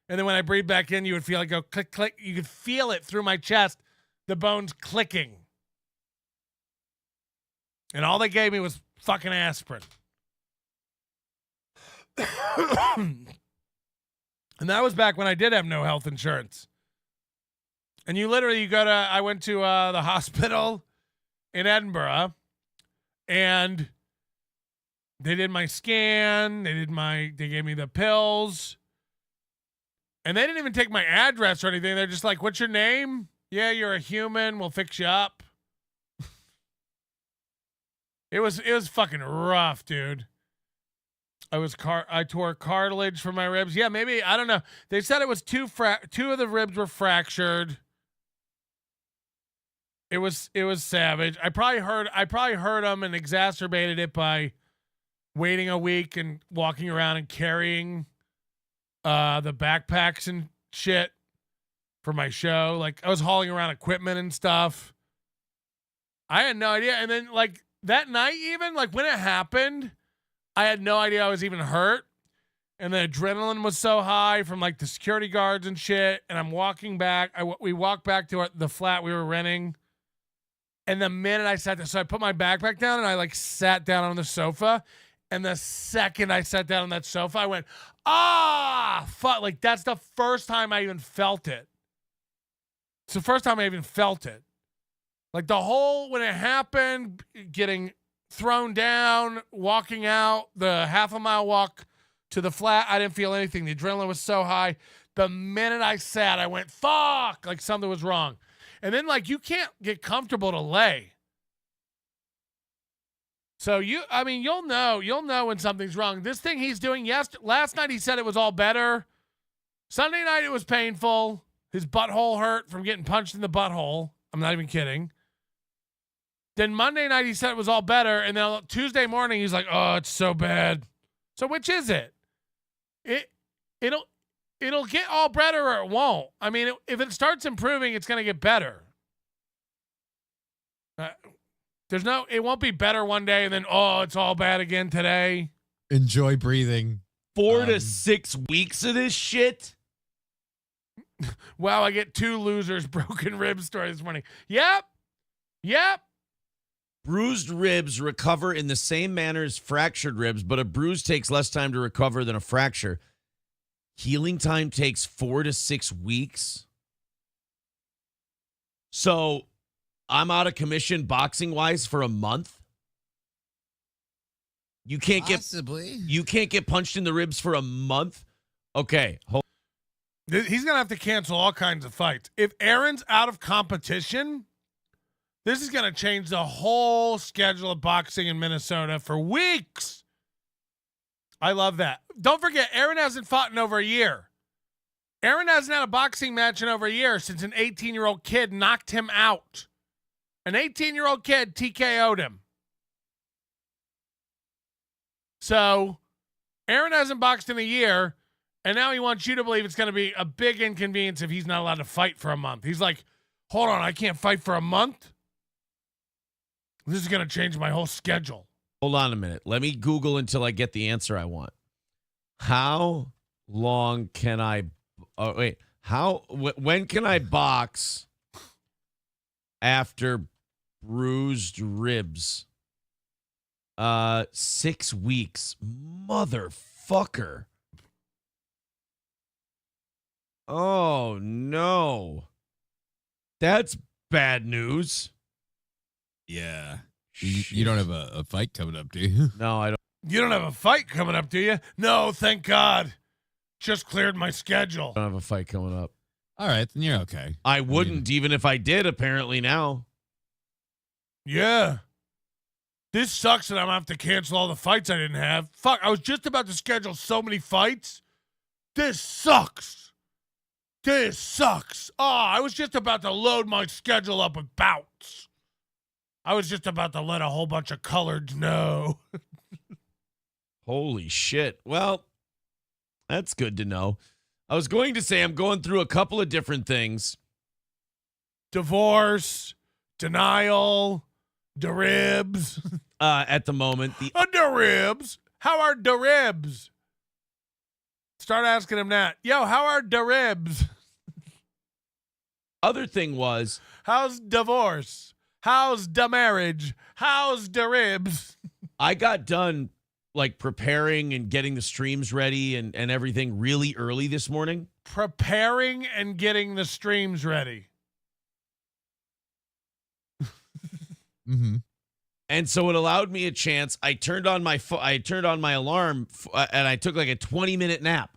and then when I breathed back in, you would feel it go click, click. You could feel it through my chest, the bones clicking. And all they gave me was fucking aspirin. And that was back when I did have no health insurance. And you I went to the hospital in Edinburgh, and they did my scan. They gave me the pills. And they didn't even take my address or anything. They're just like, what's your name? Yeah, you're a human. We'll fix you up. It was fucking rough, dude. I tore cartilage from my ribs. Yeah, maybe, I don't know. They said it was two of the ribs were fractured. It was savage. I probably hurt them and exacerbated it by waiting a week and walking around and carrying the backpacks and shit for my show. Like, I was hauling around equipment and stuff. I had no idea. And then like that night, even like when it happened, I had no idea I was even hurt. And the adrenaline was so high from like the security guards and shit. And I'm walking back. We walked back to the flat we were renting. And the minute I sat there, so I put my backpack down and I like sat down on the sofa. And the second I sat down on that sofa, I went, fuck. Like, that's the first time I even felt it. It's the first time I even felt it. Like, when it happened, getting thrown down, walking out, the half-a-mile walk to the flat, I didn't feel anything. The adrenaline was so high. The minute I sat, I went, fuck, like something was wrong. And then, like, you can't get comfortable to lay. So you'll know when something's wrong. This thing he's doing, last night he said it was all better. Sunday night it was painful. His butthole hurt from getting punched in the butthole. I'm not even kidding. Then Monday night he said it was all better, and then Tuesday morning he's like, "Oh, it's so bad." So which is it? It'll get all better or it won't. I mean, if it starts improving, it's gonna get better. It won't be better one day and then, it's all bad again today. Enjoy breathing. 4 to 6 weeks of this shit. Wow, I get 2 losers broken rib story this morning. Yep. Bruised ribs recover in the same manner as fractured ribs, but a bruise takes less time to recover than a fracture. Healing time takes 4 to 6 weeks. So I'm out of commission boxing-wise for a month. You can't get punched in the ribs for a month. Okay. He's going to have to cancel all kinds of fights. If Aaron's out of competition, this is going to change the whole schedule of boxing in Minnesota for weeks. I love that. Don't forget, Aaron hasn't fought in over a year. Aaron hasn't had a boxing match in over a year since an 18-year-old kid knocked him out. An 18-year-old kid TKO'd him. So, Aaron hasn't boxed in a year, and now he wants you to believe it's going to be a big inconvenience if he's not allowed to fight for a month. He's like, hold on, I can't fight for a month? This is going to change my whole schedule. Hold on a minute. Let me Google until I get the answer I want. How long can I... Oh, wait. When can I box after bruised ribs? 6 weeks. Motherfucker. Oh, no. That's bad news. Yeah. You don't have a fight coming up, do you? No, I don't. You don't have a fight coming up, do you? No, thank God. Just cleared my schedule. I don't have a fight coming up. All right, then you're okay. I wouldn't, even if I did, apparently now. Yeah. This sucks that I'm going to have to cancel all the fights I didn't have. Fuck, I was just about to schedule so many fights. This sucks. This sucks. Oh, I was just about to load my schedule up with bouts. I was just about to let a whole bunch of coloreds know. Holy shit. Well, that's good to know. I was going to say I'm going through a couple of different things. Divorce, denial, the ribs. At the moment. The ribs? How are the ribs? Start asking him that. Yo, how are the ribs? Other thing was, how's divorce? How's the marriage? How's the ribs? I got done like preparing and getting the streams ready and everything really early this morning. Preparing and getting the streams ready. Mm-hmm. And so it allowed me a chance. I turned on my alarm and I took like a 20-minute nap.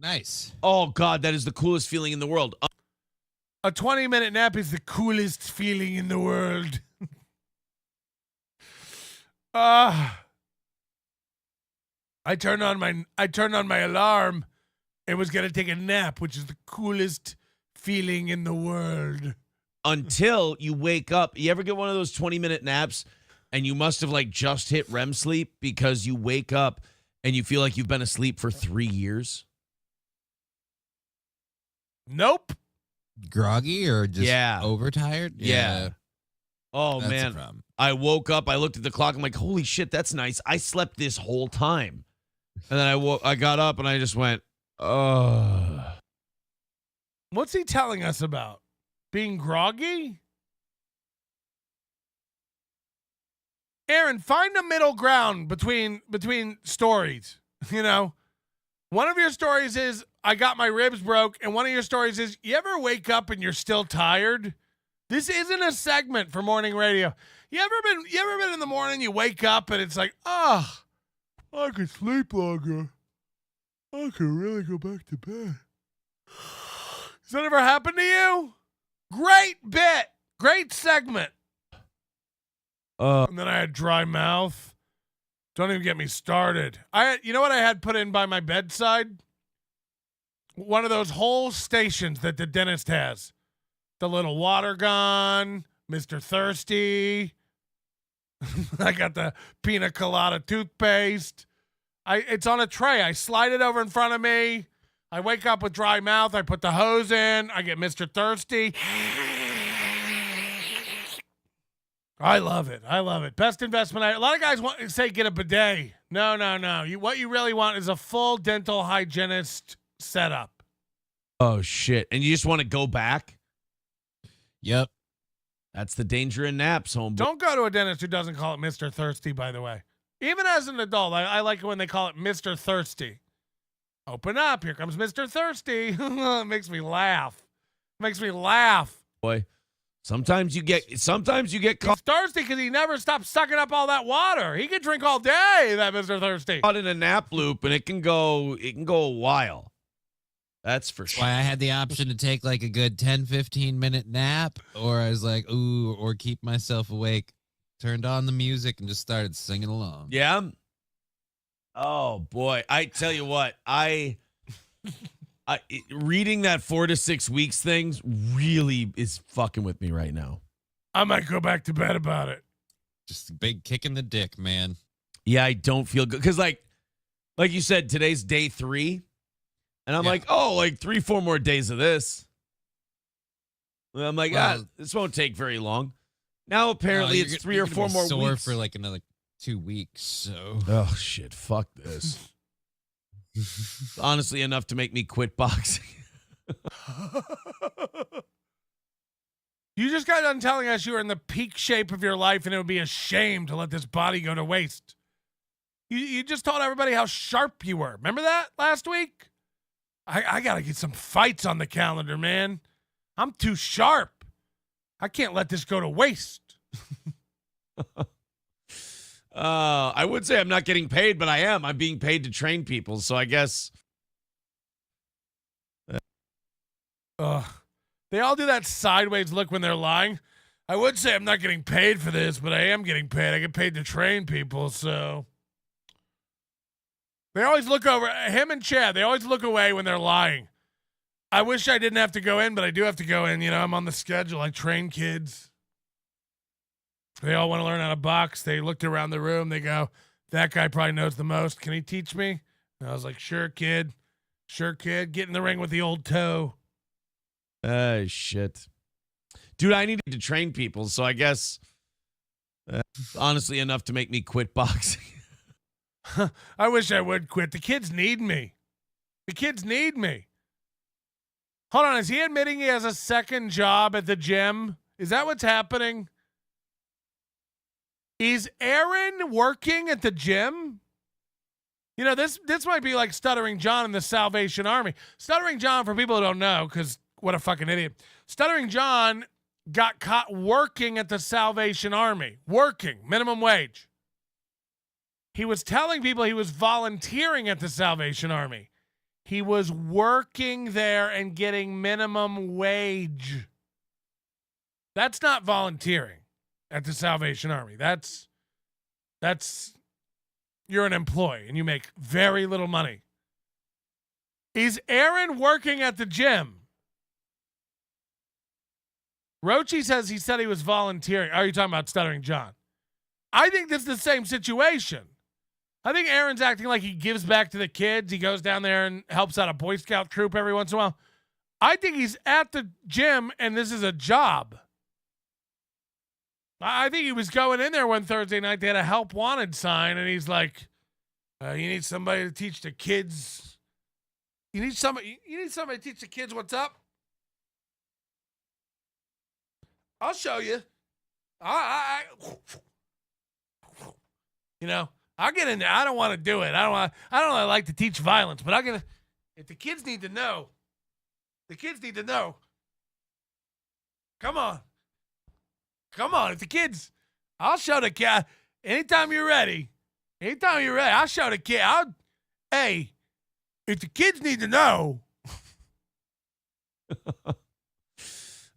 Nice. Oh God, that is the coolest feeling in the world. A 20-minute nap is the coolest feeling in the world. I turned on my alarm and was gonna take a nap, which is the coolest feeling in the world. Until you wake up. You ever get one of those 20-minute naps and you must have like just hit REM sleep because you wake up and you feel like you've been asleep for 3 years? Nope. Groggy or just overtired? Yeah. Oh, That's man. a problem. I woke up. I looked at the clock. I'm like, holy shit, that's nice. I slept this whole time. And then I got up and I just went, oh. What's he telling us about? Being groggy? Aaron, find a middle ground between stories. You know, one of your stories is I got my ribs broke, and one of your stories is you ever wake up and you're still tired? This isn't a segment for morning radio. You ever been in the morning, you wake up and it's like, I could sleep longer. I could really go back to bed. Has that ever happened to you? Great bit. Great segment. And then I had dry mouth. Don't even get me started. You know what I had put in by my bedside? One of those whole stations that the dentist has. The little water gun, Mr. Thirsty. I got the pina colada toothpaste. It's on a tray. I slide it over in front of me. I wake up with dry mouth. I put the hose in. I get Mr. Thirsty. I love it. I love it. Best investment. A lot of guys say get a bidet. No. What you really want is a full dental hygienist setup. Oh, shit. And you just want to go back? Yep. That's the danger in naps, homeboy. Don't go to a dentist who doesn't call it Mr. Thirsty, by the way. Even as an adult, I like it when they call it Mr. Thirsty. Open up. Here comes Mr. Thirsty. It makes me laugh. Boy, sometimes you get He's thirsty because he never stops sucking up all that water. He could drink all day, that Mr. Thirsty. caught in a nap loop, and it can go a while. That's for sure. Why I had the option to take like a good 10, 15-minute nap, or I was like, ooh, or keep myself awake. Turned on the music and just started singing along. Yeah. Oh boy, I tell you what, reading that 4 to 6 weeks things really is fucking with me right now. I might go back to bed about it. Just a big kick in the dick, man. Yeah, I don't feel good because like you said, today's day 3, and I'm like, oh, like 3-4 more days of this. And I'm like, this won't take very long. Now apparently it's 3 or 4 more sore weeks for like another 2 weeks. So oh shit, fuck this. Honestly, enough to make me quit boxing. You just got done telling us you were in the peak shape of your life and it would be a shame to let this body go to waste. You just told everybody how sharp you were. Remember that last week? I got to get some fights on the calendar, man. I'm too sharp. I can't let this go to waste. I would say I'm not getting paid, but I am. I'm being paid to train people, so I guess. They all do that sideways look when they're lying. I would say I'm not getting paid for this, but I am getting paid. I get paid to train people, so. They always look over, him and Chad, they always look away when they're lying. I wish I didn't have to go in, but I do have to go in. You know, I'm on the schedule. I train kids. They all want to learn how to box. They looked around the room. They go, that guy probably knows the most. Can he teach me? And I was like, sure, kid. Sure, kid. Get in the ring with the old toe. Shit. Dude, I needed to train people, so I guess, honestly, enough to make me quit boxing. I wish I would quit. The kids need me. The kids need me. Hold on. Is he admitting he has a second job at the gym? Is that what's happening? Is Aaron working at the gym? You know, this might be like Stuttering John in the Salvation Army. Stuttering John, for people who don't know, because what a fucking idiot. Stuttering John got caught working at the Salvation Army. Working. Minimum wage. He was telling people he was volunteering at the Salvation Army. He was working there and getting minimum wage. That's not volunteering at the Salvation Army. That's you're an employee and you make very little money. Is Aaron working at the gym? Rochi says he said he was volunteering. Are you talking about Stuttering John? I think this is the same situation. I think Aaron's acting like he gives back to the kids. He goes down there and helps out a Boy Scout troop every once in a while. I think he's at the gym and this is a job. I think he was going in there one Thursday night. They had a help wanted sign and he's like, you need somebody to teach the kids. You need somebody to teach the kids what's up? I'll show you. You know, I'll get in there. I don't want to do it. I don't really like to teach violence, but if the kids need to know, the kids need to know. Come on. If the kids, I'll show the kid. Anytime you're ready, I'll show the kid. Hey, if the kids need to know.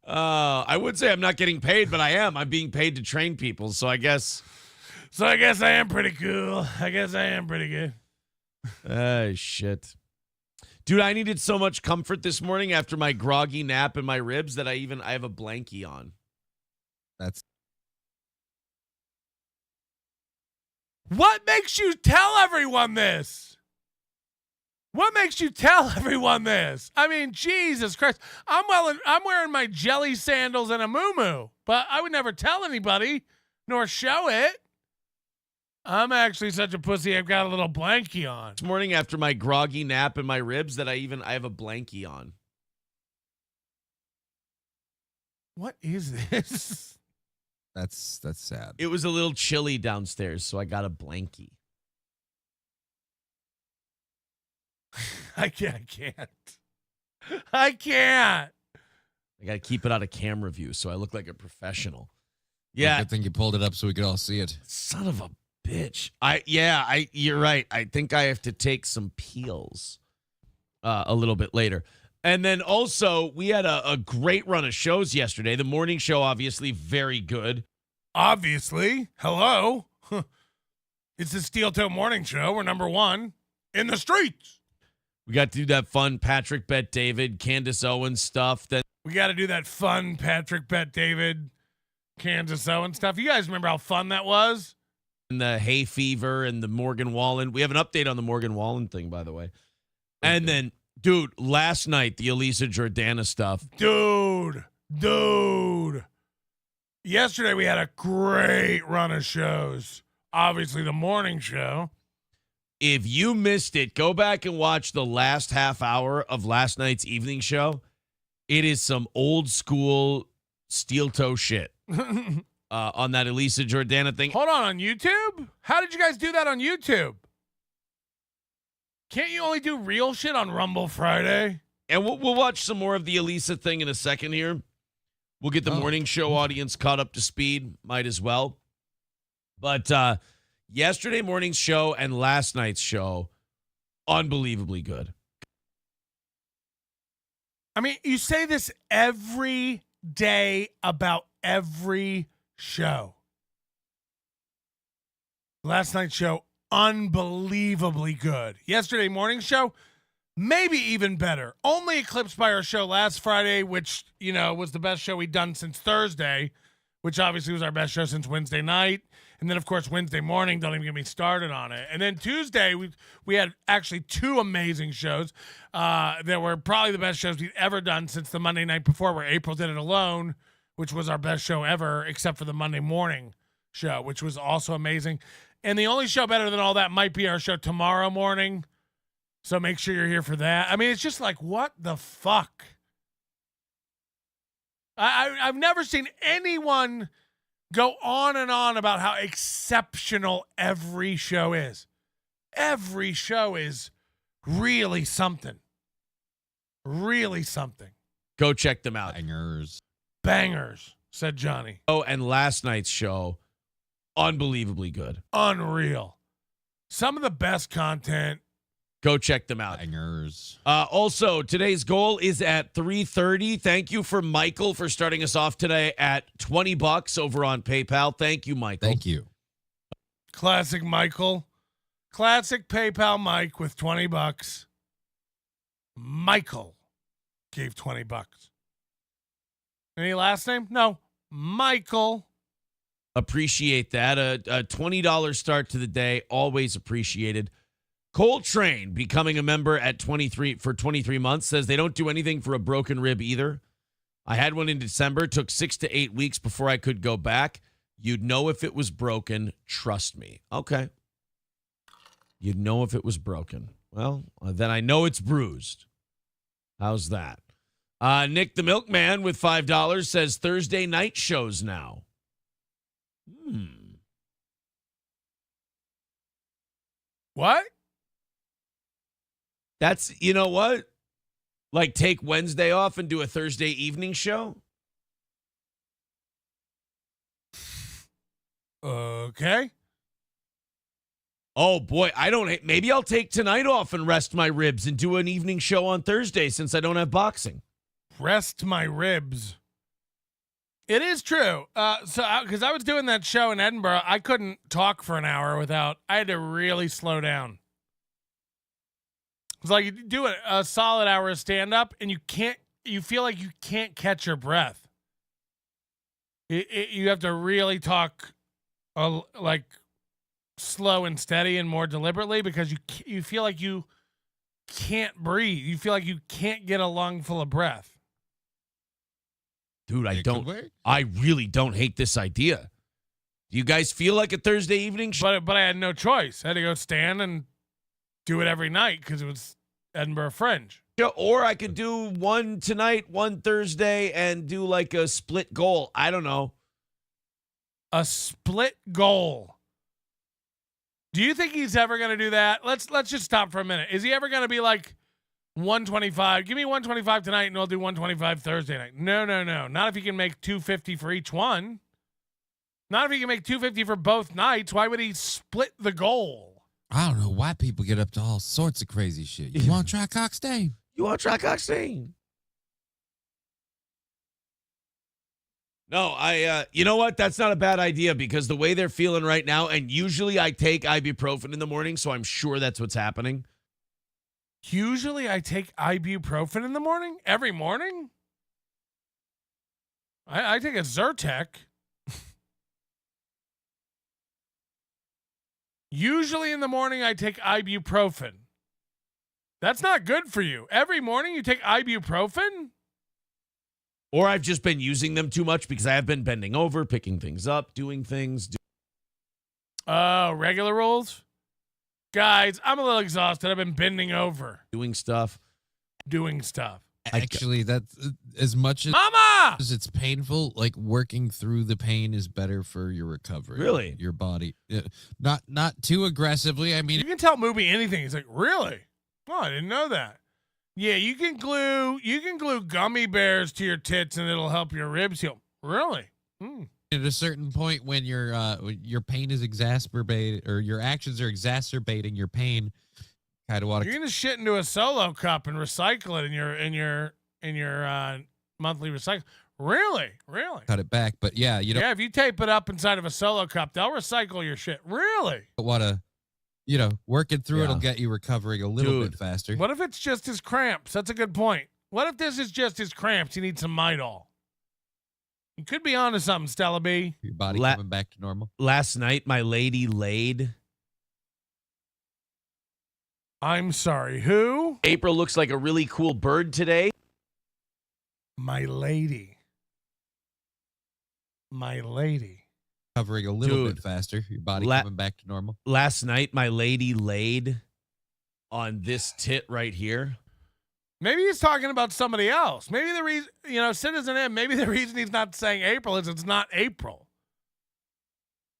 I would say I'm not getting paid, but I am. I'm being paid to train people, so I guess I am pretty cool. I guess I am pretty good. Shit. Dude, I needed so much comfort this morning after my groggy nap in my ribs that I have a blankie on. What makes you tell everyone this? I mean, Jesus Christ. I'm wearing my jelly sandals and a muumuu, but I would never tell anybody nor show it. I'm actually such a pussy. I've got a little blankie on. This morning after my groggy nap in my ribs that I have a blankie on. What is this? That's sad. It was a little chilly downstairs, so I got a blankie. I can't. I got to keep it out of camera view so I look like a professional. Yeah. Well, good thing you pulled it up so we could all see it. Son of a bitch. You're right. I think I have to take some peels a little bit later. And then also, we had a great run of shows yesterday. The morning show, obviously, very good. Obviously. Hello. It's the Steel Toe Morning Show. We're number one in the streets. We got to do that fun Patrick Bet David, Candace Owens stuff. Then we got to do that fun Patrick Bet David, Candace Owens stuff. You guys remember how fun that was? And the hay fever and the Morgan Wallen. We have an update on the Morgan Wallen thing, by the way. And then, dude, last night, the Elisa Jordana stuff. Dude. Yesterday, we had a great run of shows. Obviously, the morning show. If you missed it, go back and watch the last half hour of last night's evening show. It is some old school steel toe shit on that Elisa Jordana thing. Hold on YouTube? How did you guys do that on YouTube? Can't you only do real shit on Rumble Friday? And we'll watch some more of the Elisa thing in a second here. We'll get the morning show audience caught up to speed. Might as well. But yesterday morning's show and last night's show, unbelievably good. I mean, you say this every day about every show. Last night's show, unbelievably good. Yesterday morning show, maybe even better. Only eclipsed by our show last Friday, which, you know, was the best show we'd done since Thursday, which obviously was our best show since Wednesday night. And then, of course, Wednesday morning, don't even get me started on it. And then Tuesday, we had actually two amazing shows that were probably the best shows we've ever done since the Monday night before, where April did it alone, which was our best show ever, except for the Monday morning show, which was also amazing. And the only show better than all that might be our show tomorrow morning. So make sure you're here for that. I mean, it's just like, what the fuck? I've never seen anyone go on and on about how exceptional every show is. Every show is really something. Really something. Go check them out. Bangers, said Johnny. Oh, and last night's show, unbelievably good. Unreal. Some of the best content. Go check them out. Also, today's goal is at 3:30. Thank you for Michael for starting us off today at $20 over on PayPal. Thank you, Michael. Thank you. Classic Michael. Classic PayPal Mike with $20. Michael gave $20. Any last name? No. Michael. Appreciate that. A $20 start to the day. Always appreciated. Coltrane becoming a member at 23 for 23 months says they don't do anything for a broken rib either. I had one in December. Took 6 to 8 weeks before I could go back. You'd know if it was broken. Trust me. Okay. You'd know if it was broken. Well, then I know it's bruised. How's that? Nick the Milkman with $5 says Thursday night shows now. What? That's, you know what? Like take Wednesday off and do a Thursday evening show? Okay. Oh, boy. Maybe I'll take tonight off and rest my ribs and do an evening show on Thursday since I don't have boxing. Rest my ribs. It is true. Because I was doing that show in Edinburgh, I couldn't talk for an hour I had to really slow down. It's like you do a solid hour of stand-up and you feel like you can't catch your breath. You have to really talk like slow and steady and more deliberately because you feel like you can't breathe. You feel like you can't get a lung full of breath. Dude, I really don't hate this idea. Do you guys feel like a Thursday evening show? But I had no choice. I had to go stand and do it every night because it was Edinburgh Fringe. Or I could do one tonight, one Thursday, and do like a split goal. I don't know. A split goal. Do you think he's ever going to do that? Let's just stop for a minute. Is he ever going to be like 125? Give me 125 tonight and I'll do 125 Thursday night. No. Not if he can make 250 for each one. Not if he can make 250 for both nights. Why would he split the goal? I don't know why people get up to all sorts of crazy shit. You want to try Coxstain? You want to try Coxstain? No, you know what? That's not a bad idea because the way they're feeling right now, and usually I take ibuprofen in the morning, so I'm sure that's what's happening. Usually I take ibuprofen in the morning? Every morning? I take a Zyrtec. Usually in the morning I take ibuprofen. That's not good for you. Every morning you take ibuprofen? Or I've just been using them too much because I have been bending over, picking things up, doing things. Oh, regular rolls? Guys, I'm a little exhausted. I've been bending over. Doing stuff. Actually, that's as much as, Mama! as it's painful, like working through the pain is better for your recovery. Really? Your body. Not too aggressively. I mean, You can tell Mooby anything. He's like, really? Oh, I didn't know that. Yeah, you can glue gummy bears to your tits and it'll help your ribs heal. Really? at a certain point when your pain is exacerbated or your actions are exacerbating your pain, kind of want to. You're gonna shit into a Solo cup and recycle it in your monthly recycle. Really? Cut it back, but yeah, you know. Yeah, if you tape it up inside of a Solo cup, they'll recycle your shit. Really? Want to, working through it'll get you recovering a little bit faster. What if it's just his cramps? That's a good point. What if this is just his cramps? He needs some Midol. You could be onto something, Stella B. Your body coming back to normal. Last night, my lady laid. I'm sorry, who? April looks like a really cool bird today. My lady. Recovering a little bit faster. Your body coming back to normal. Last night, my lady laid on this tit right here. Maybe he's talking about somebody else. Maybe the reason, Citizen M, maybe the reason he's not saying April is it's not April.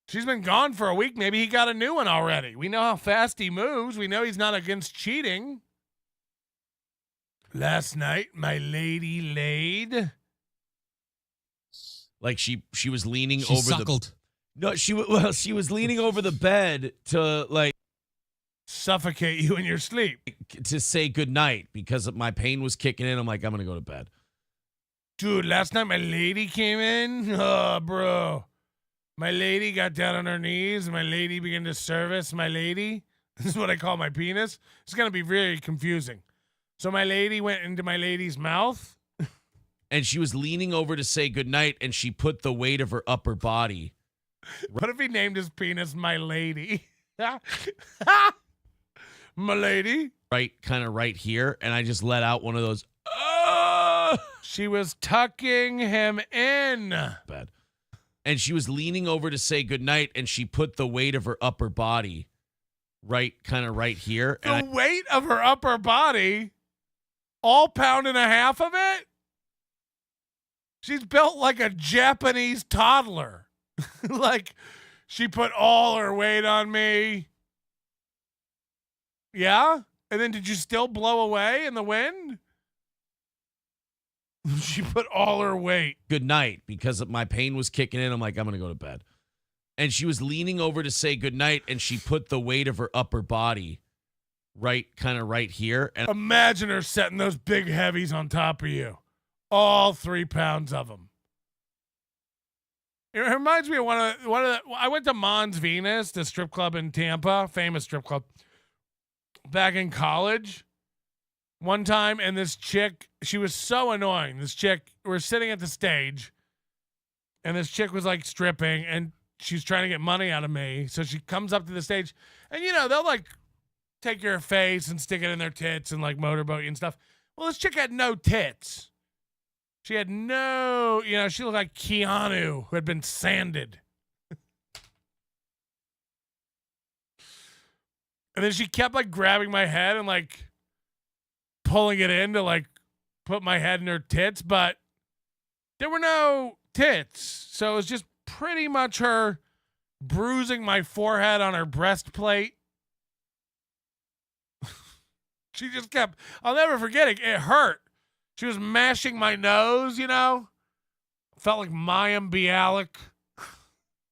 She's been gone for a week. Maybe he got a new one already. We know how fast he moves. We know he's not against cheating. Last night, my lady laid. Like she was leaning She over suckled. No, she was leaning over the bed to like suffocate you in your sleep, to say goodnight because my pain was kicking in. I'm like, I'm gonna go to bed. Dude, last night my lady came in. Oh, bro. My lady got down on her knees and my lady began to service my lady. This is what I call my penis. It's going to be very confusing. So my lady went into my lady's mouth. And she was leaning over to say goodnight and she put the weight of her upper body. What if he named his penis my lady? My lady? Kind of right here. And I just let out one of those. She was tucking him in. Bad. And she was leaning over to say goodnight, and she put the weight of her upper body kind of right here. The weight of her upper body? All pound and a half of it? She's built like a Japanese toddler. Like, she put all her weight on me. Yeah? And then did you still blow away in the wind? She put all her weight. Good night, because my pain was kicking in. I'm like, I'm going to go to bed. And she was leaning over to say goodnight, and she put the weight of her upper body kind of right here. And imagine her setting those big heavies on top of you. All 3 pounds of them. It reminds me of one of the, I went to Mons Venus, the strip club in Tampa, famous strip club, back in college. One time, and this chick, she was so annoying. This chick, we're sitting at the stage, and this chick was like stripping, and she's trying to get money out of me. So she comes up to the stage, and they'll like take your face and stick it in their tits and like motorboat you and stuff. Well, this chick had no tits. She had no, she looked like Keanu who had been sanded. And then she kept like grabbing my head and like pulling it in to like put my head in her tits, but there were no tits. So it was just pretty much her bruising my forehead on her breastplate. She just kept, I'll never forget it. It hurt. She was mashing my nose, Felt like Mayim Bialik.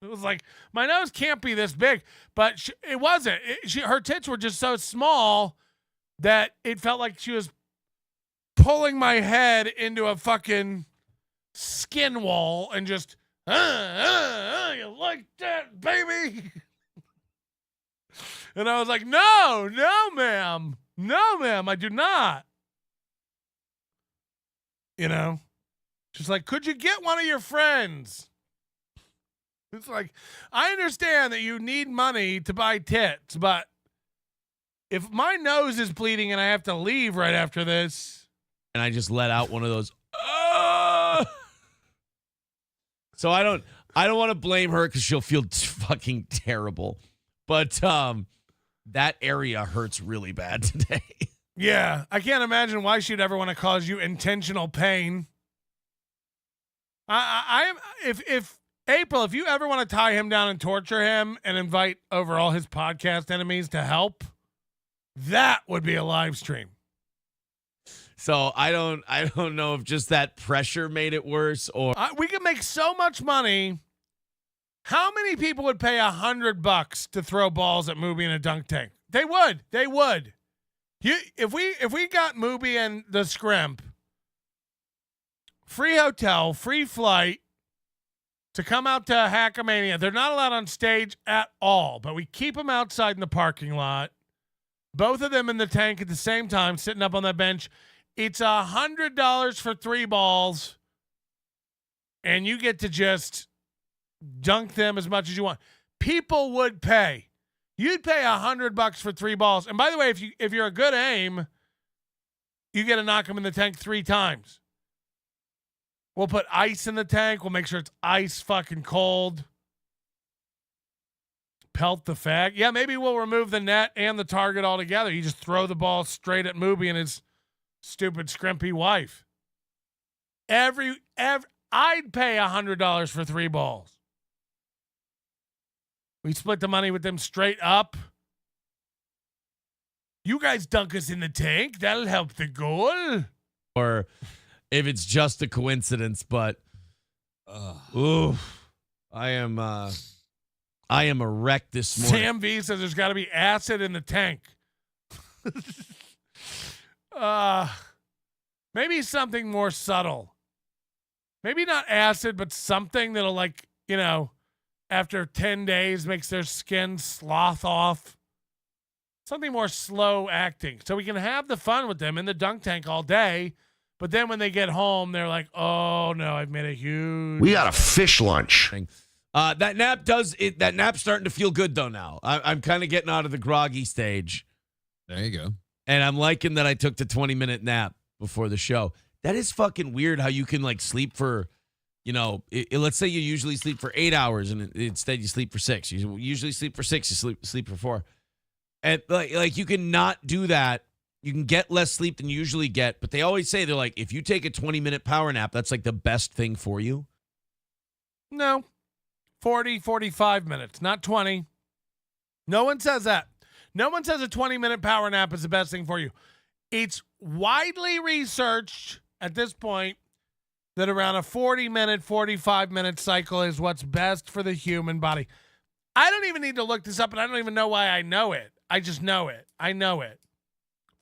It was like, my nose can't be this big, but it wasn't. Her tits were just so small that it felt like she was pulling my head into a fucking skin wall and just, you like that, baby? And I was like, no, ma'am. No, ma'am, I do not. You know? She's like, could you get one of your friends? It's like, I understand that you need money to buy tits, but if my nose is bleeding and I have to leave right after this. And I just let out one of those. So I don't want to blame her because she'll feel fucking terrible. But that area hurts really bad today. Yeah, I can't imagine why she'd ever want to cause you intentional pain. If April, if you ever want to tie him down and torture him and invite over all his podcast enemies to help, that would be a live stream. So I don't know if just that pressure made it worse or we could make so much money. How many people would pay $100 to throw balls at Mooby in a dunk tank? They would. If we got Mooby and the Scrimp, free hotel, free flight to come out to Hackamania. They're not allowed on stage at all, but we keep them outside in the parking lot. Both of them in the tank at the same time, sitting up on that bench. It's $100 for 3 balls, and you get to just dunk them as much as you want. People would pay. You'd pay $100 for 3 balls. And by the way, if you're a good aim, you get to knock them in the tank 3 times. We'll put ice in the tank. We'll make sure it's ice fucking cold. Pelt the fag. Yeah, maybe we'll remove the net and the target altogether. You just throw the ball straight at Mooby and his stupid scrimpy wife. I'd pay $100 for 3 balls. We split the money with them straight up. You guys dunk us in the tank. That'll help the goal. Or if it's just a coincidence, but I am a wreck this morning. Sam V says there's got to be acid in the tank. Maybe something more subtle. Maybe not acid, but something that'll, like, you know, after 10 days makes their skin slough off. Something more slow acting. So we can have the fun with them in the dunk tank all day. But then when they get home, they're like, oh, no, I've made a huge... We got a fish lunch. That nap's starting to feel good, though, now. I'm kind of getting out of the groggy stage. There you go. And I'm liking that I took the 20-minute nap before the show. That is fucking weird how you can, like, sleep for, you know, let's say you usually sleep for 8 hours and instead you sleep for 6. You usually sleep for 6, you sleep for 4. And, like you can not do that. You can get less sleep than you usually get. But they always say, they're like, if you take a 20-minute power nap, that's, like, the best thing for you. No. 40, 45 minutes, not 20. No one says that. No one says a 20-minute power nap is the best thing for you. It's widely researched at this point that around a 40-minute, 45-minute cycle is what's best for the human body. I don't even need to look this up, and I don't even know why I know it. I just know it. I know it.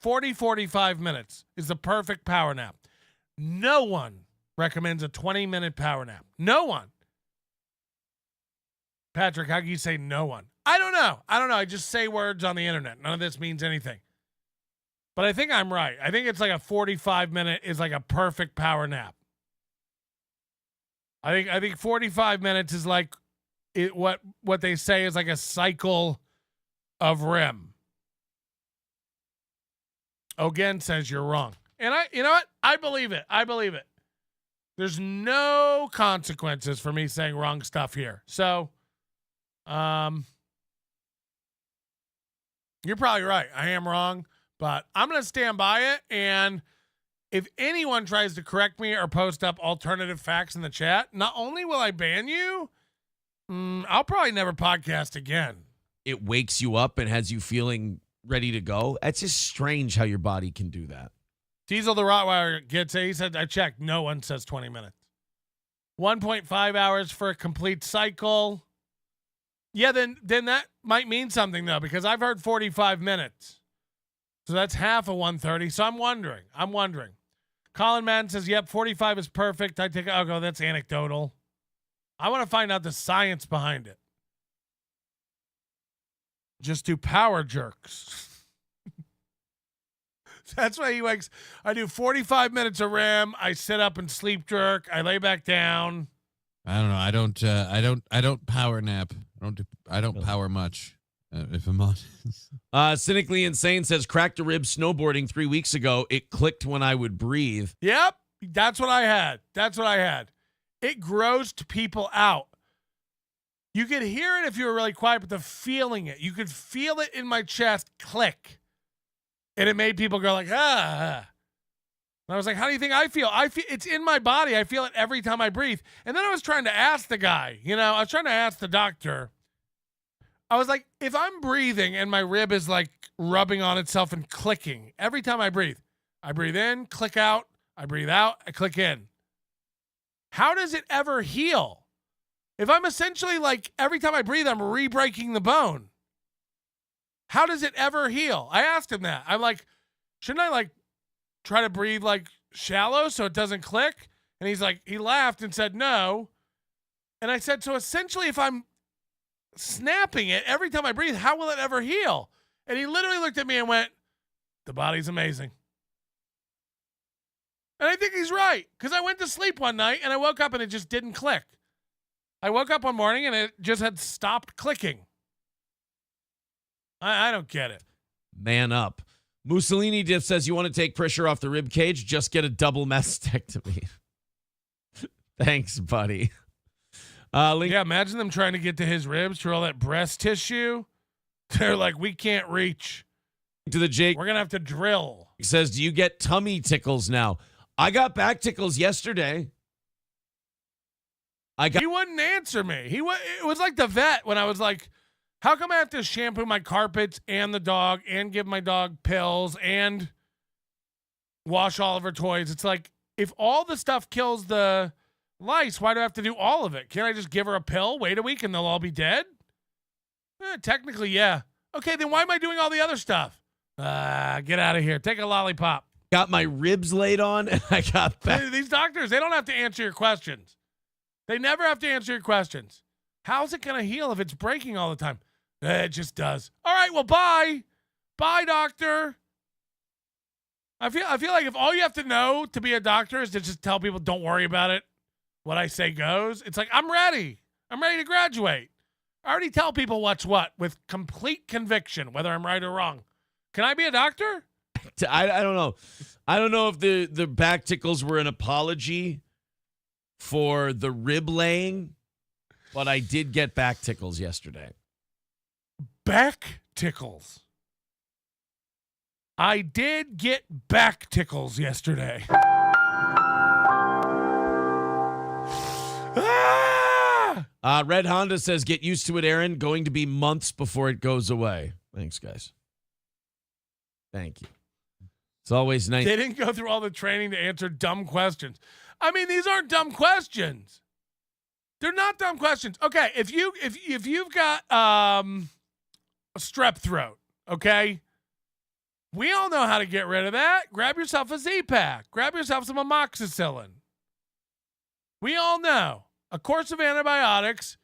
40, 45 minutes is the perfect power nap. No one recommends a 20-minute power nap. No one. Patrick, how can you say no one? I don't know. I just say words on the internet. None of this means anything. But I think I'm right. I think it's like a 45-minute is like a perfect power nap. I think 45 minutes is like what they say is like a cycle of REM. Ogen says you're wrong. And you know what? I believe it. There's no consequences for me saying wrong stuff here. So, you're probably right. I am wrong, but I'm going to stand by it. And if anyone tries to correct me or post up alternative facts in the chat, not only will I ban you, I'll probably never podcast again. It wakes you up and has you feeling ready to go. It's just strange how your body can do that. Diesel the Rottweiler gets it. He said, I checked. No one says 20 minutes. 1.5 hours for a complete cycle. Yeah, then that might mean something, though, because I've heard 45 minutes. So that's half of 130. So I'm wondering. Colin Madden says, yep, 45 is perfect. I'll go, that's anecdotal. I want to find out the science behind it. Just do power jerks. That's why he likes. I do 45 minutes of REM. I sit up and sleep jerk. I lay back down. I don't know. I don't power nap. I don't power much. If I'm honest. Cynically Insane says, cracked a rib snowboarding 3 weeks ago. It clicked when I would breathe. Yep. That's what I had. It grossed people out. You could hear it if you were really quiet, but feeling it. You could feel it in my chest click. And it made people go like, ah. And I was like, how do you think I feel? It's in my body. I feel it every time I breathe. And then I was trying to ask the guy, I was trying to ask the doctor. I was like, if I'm breathing and my rib is like rubbing on itself and clicking every time I breathe in, click out, I breathe out, I click in. How does it ever heal? If I'm essentially like every time I breathe, I'm re-breaking the bone. How does it ever heal? I asked him that. I'm like, shouldn't I like try to breathe like shallow so it doesn't click? And he's like, he laughed and said no. And I said, so essentially if I'm snapping it every time I breathe, how will it ever heal? And he literally looked at me and went, the body's amazing. And I think he's right, because I went to sleep one night and I woke up and it just didn't click. I woke up one morning and it just had stopped clicking. I don't get it. Man up. Mussolini Dip says, you want to take pressure off the rib cage? Just get a double mastectomy. Thanks, buddy. Yeah, imagine them trying to get to his ribs for all that breast tissue. They're like, we can't reach. To the Jake. We're going to have to drill. He says, do you get tummy tickles now? I got back tickles yesterday. He wouldn't answer me. It was like the vet when I was like, how come I have to shampoo my carpets and the dog and give my dog pills and wash all of her toys? It's like, if all the stuff kills the lice, why do I have to do all of it? Can't I just give her a pill, wait a week, and they'll all be dead? Technically, yeah. Okay, then why am I doing all the other stuff? Get out of here. Take a lollipop. Got my ribs laid on, and I got back. These doctors, they don't have to answer your questions. They never have to answer your questions. How's it going to heal if it's breaking all the time? It just does. All right, well, bye. Bye, doctor. I feel like if all you have to know to be a doctor is to just tell people, don't worry about it, what I say goes, it's like, I'm ready. I'm ready to graduate. I already tell people what's what with complete conviction, whether I'm right or wrong. Can I be a doctor? I don't know. I don't know if the back tickles were an apology for the rib laying, but I did get back tickles yesterday. Back tickles. I did get back tickles yesterday. Red Honda says, get used to it, Aaron. Going to be months before it goes away. Thanks, guys. Thank you. It's always nice. They didn't go through all the training to answer dumb questions. I mean, these aren't dumb questions. They're not dumb questions. Okay, if you've got a strep throat, okay? We all know how to get rid of that. Grab yourself a Z-Pack. Grab yourself some amoxicillin. We all know. A course of antibiotics,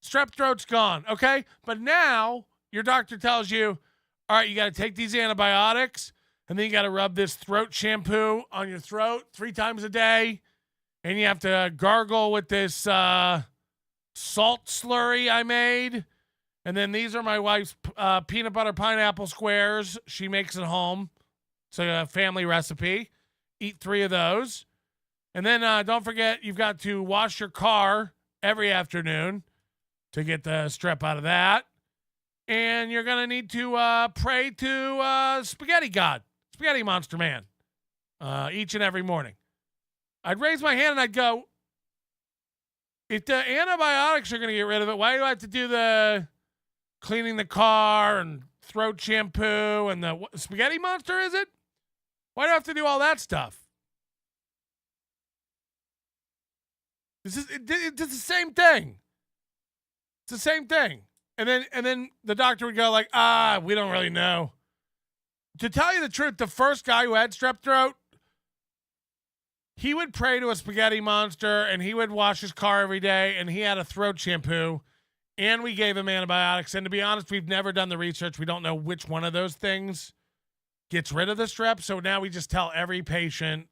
strep throat's gone, okay? But now your doctor tells you, all right, you got to take these antibiotics, and then you got to rub this throat shampoo on your throat 3 times a day, and you have to gargle with this salt slurry I made. And then these are my wife's peanut butter pineapple squares. She makes at home. It's a family recipe. Eat 3 of those. And then don't forget, you've got to wash your car every afternoon to get the strep out of that. And you're going to need to pray to Spaghetti God, Spaghetti Monster Man, each and every morning. I'd raise my hand and I'd go, if the antibiotics are going to get rid of it, why do I have to do the cleaning the car and throat shampoo and the Spaghetti Monster, is it? Why do I have to do all that stuff? It's the same thing. It's the same thing. And then the doctor would go like, we don't really know. To tell you the truth, the first guy who had strep throat, he would pray to a spaghetti monster, and he would wash his car every day, and he had a throat shampoo, and we gave him antibiotics. And to be honest, we've never done the research. We don't know which one of those things gets rid of the strep. So now we just tell every patient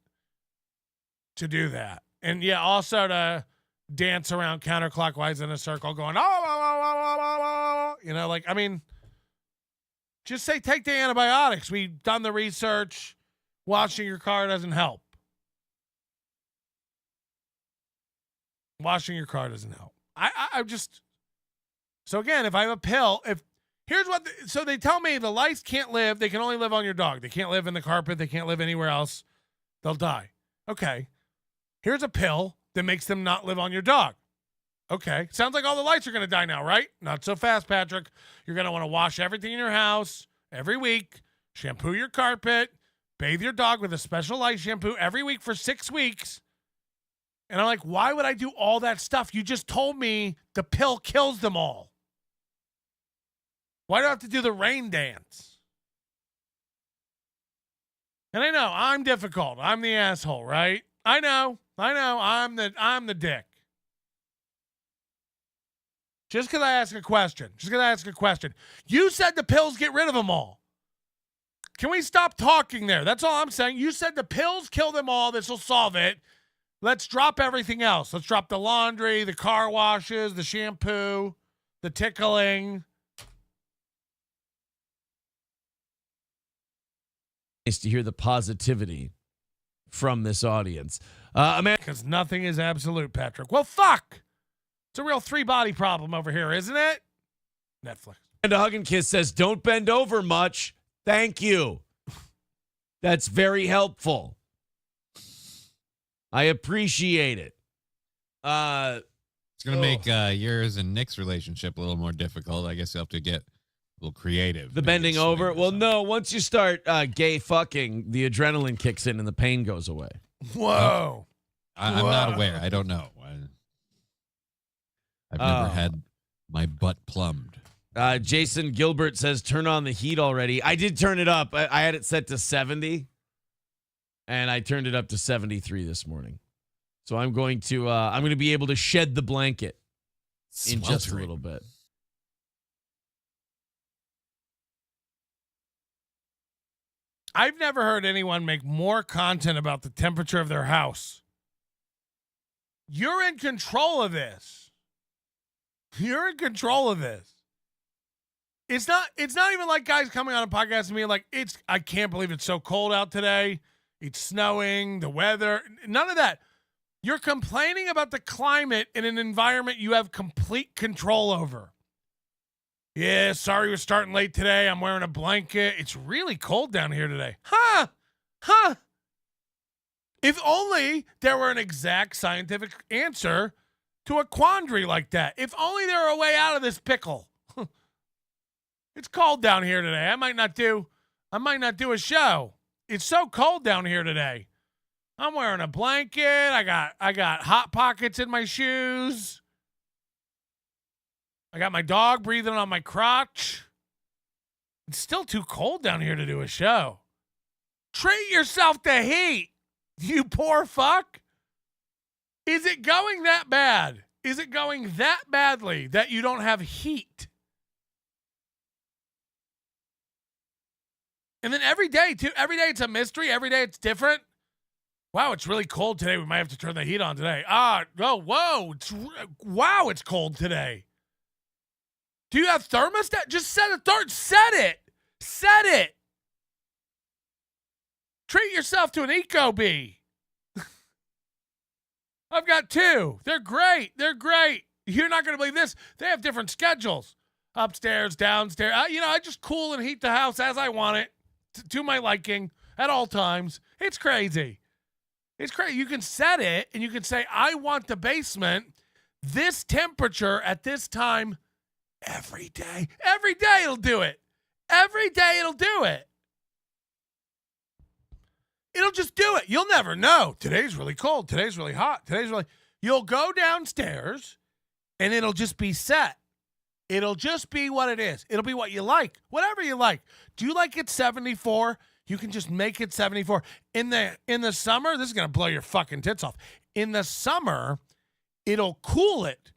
to do that. And yeah, also to dance around counterclockwise in a circle going, I mean, just say, take the antibiotics. We've done the research. Washing your car doesn't help. Washing your car doesn't help. I just, so again, if I have a pill, so they tell me the lice can't live, they can only live on your dog. They can't live in the carpet. They can't live anywhere else. They'll die. Okay. Here's a pill that makes them not live on your dog. Okay. Sounds like all the lice are going to die now, right? Not so fast, Patrick. You're going to want to wash everything in your house every week, shampoo your carpet, bathe your dog with a special lice shampoo every week for 6 weeks. And I'm like, why would I do all that stuff? You just told me the pill kills them all. Why do I have to do the rain dance? And I know I'm difficult. I'm the asshole, right? I know. I'm the dick. Just because I ask a question. You said the pills get rid of them all. Can we stop talking there? That's all I'm saying. You said the pills kill them all. This will solve it. Let's drop everything else. Let's drop the laundry, the car washes, the shampoo, the tickling. Nice to hear the positivity from this audience. Because nothing is absolute, Patrick. Well, fuck. It's a real 3-body problem over here, isn't it? Netflix. And a Hug and Kiss says, don't bend over much. Thank you. That's very helpful. I appreciate it. It's going to make yours and Nick's relationship a little more difficult. I guess you'll have to get a little creative. The bending over? Well, no. Once you start gay fucking, the adrenaline kicks in and the pain goes away. Whoa. I'm not aware. I don't know. I've never had my butt plumbed. Jason Gilbert says, turn on the heat already. I did turn it up. I had it set to 70. And I turned it up to 73 this morning. So I'm going to be able to shed the blanket in just a little bit. I've never heard anyone make more content about the temperature of their house. You're in control of this. It's not even like guys coming on a podcast and being like, I can't believe it's so cold out today. It's snowing, the weather, none of that. You're complaining about the climate in an environment you have complete control over. Yeah, sorry we're starting late today. I'm wearing a blanket. It's really cold down here today. Huh. If only there were an exact scientific answer to a quandary like that. If only there were a way out of this pickle. It's cold down here today. I might not do a show. It's so cold down here today. I'm wearing a blanket. I got hot pockets in my shoes. I got my dog breathing on my crotch. It's still too cold down here to do a show. Treat yourself to heat, you poor fuck. Is it going that bad? Is it going that badly that you don't have heat? And then every day it's a mystery. Every day it's different. Wow, it's really cold today. We might have to turn the heat on today. It's cold today. Do you have thermostat? Just set it. Treat yourself to an Ecobee. I've got 2. They're great. You're not going to believe this. They have different schedules. Upstairs, downstairs. I just cool and heat the house as I want it. To my liking at all times. It's crazy. You can set it and you can say, I want the basement this temperature at this time every day. Every day it'll do it. It'll just do it. You'll never know. Today's really cold. Today's really hot. You'll go downstairs and it'll just be set. It'll just be what it is. It'll be what you like. Whatever you like. Do you like it 74? You can just make it 74. In the summer, this is going to blow your fucking tits off. In the summer, it'll cool it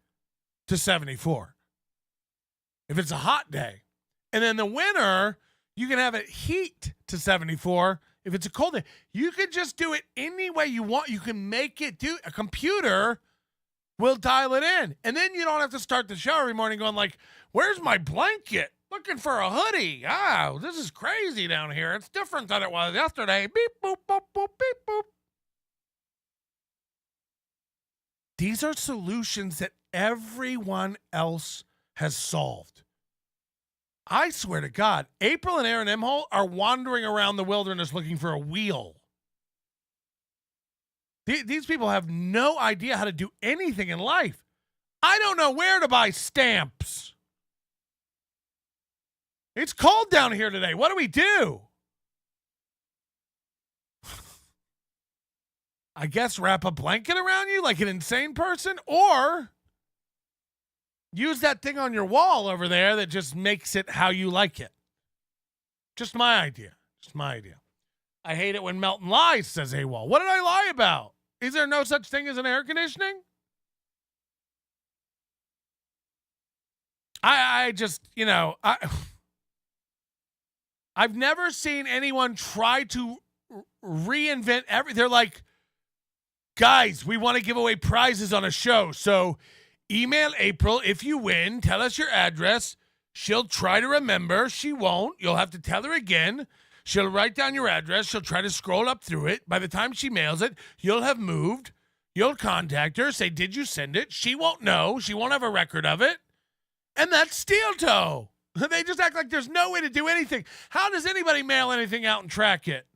to 74 if it's a hot day. And in the winter, you can have it heat to 74 if it's a cold day. You can just do it any way you want. You can make it do. A computer will dial it in. And then you don't have to start the show every morning going like, where's my blanket? Looking for a hoodie. Oh, this is crazy down here. It's different than it was yesterday. Beep, boop, boop, boop, beep, boop. These are solutions that everyone else has solved. I swear to God, April and Aaron Imhol are wandering around the wilderness looking for a wheel. These people have no idea how to do anything in life. I don't know where to buy stamps. It's cold down here today. What do we do? I guess wrap a blanket around you like an insane person, or use that thing on your wall over there that just makes it how you like it. Just my idea. Just my idea. I hate it when Melton lies, says AWOL. What did I lie about? Is there no such thing as an air conditioning? I just, I've never seen anyone try to reinvent everything. They're like, guys, we want to give away prizes on a show. So email April if you win. Tell us your address. She'll try to remember. She won't. You'll have to tell her again. She'll write down your address. She'll try to scroll up through it. By the time she mails it, you'll have moved. You'll contact her. Say, did you send it? She won't know. She won't have a record of it. And that's steel toe. They just act like there's no way to do anything. How does anybody mail anything out and track it?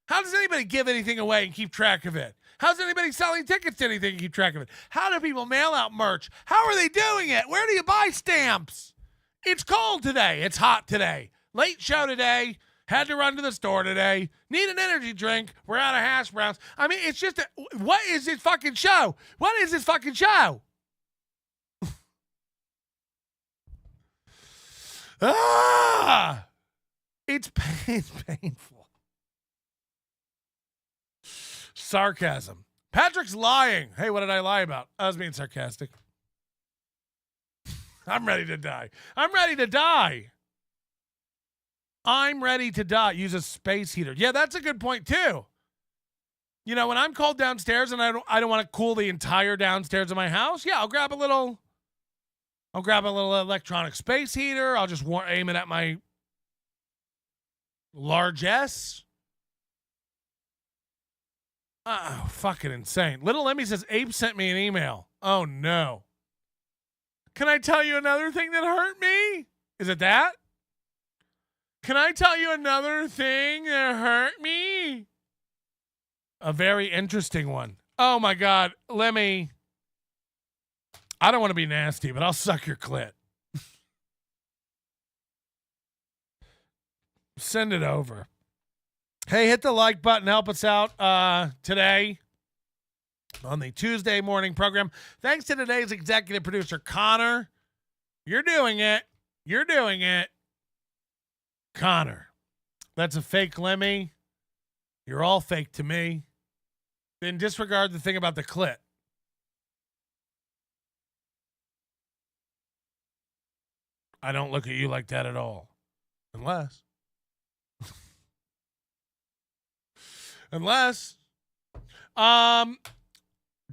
How does anybody give anything away and keep track of it? How's anybody selling tickets to anything and keep track of it? How do people mail out merch? How are they doing it? Where do you buy stamps? It's cold today. It's hot today. Late show today. Had to run to the store today. Need an energy drink. We're out of hash browns. I mean, it's just, what is this fucking show? What is this fucking show? It's painful. Sarcasm. Patrick's lying. Hey, what did I lie about? I was being sarcastic. I'm ready to die. I'm ready to die. I'm ready to die. Use a space heater. Yeah, that's a good point too. When I'm called downstairs and I don't want to cool the entire downstairs of my house, yeah, I'll grab a little electronic space heater. I'll just aim it at my large S. Oh, fucking insane. Little Emmy says, Abe sent me an email. Oh, no. Can I tell you another thing that hurt me? Is it that? Can I tell you another thing that hurt me? A very interesting one. Oh, my God. Lemmy. I don't want to be nasty, but I'll suck your clit. Send it over. Hey, hit the like button. Help us out today on the Tuesday morning program. Thanks to today's executive producer, Connor. You're doing it. You're doing it. Connor. That's a fake Lemmy. You're all fake to me. Then disregard the thing about the clit. I don't look at you like that at all. Unless.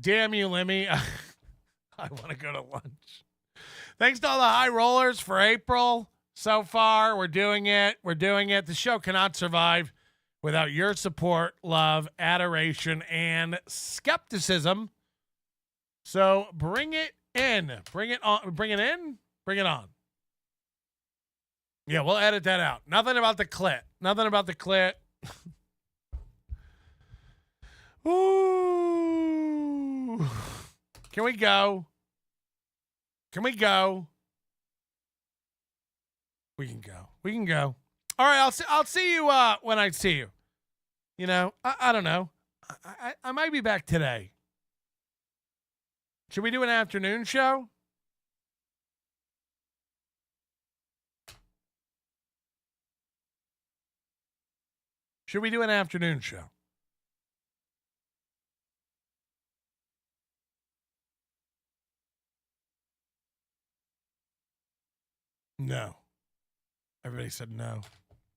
Damn you, Lemmy. I want to go to lunch. Thanks to all the high rollers for April. So far, we're doing it. We're doing it. The show cannot survive without your support, love, adoration, and skepticism. So bring it in. Bring it on. Bring it in. Bring it on. Yeah, we'll edit that out. Nothing about the clit. Nothing about the clit. Ooh. Can we go? Can we go? We can go. We can go. All right, I'll see you when I see you. I don't know. I might be back today. Should we do an afternoon show? Should we do an afternoon show? No. Everybody said no.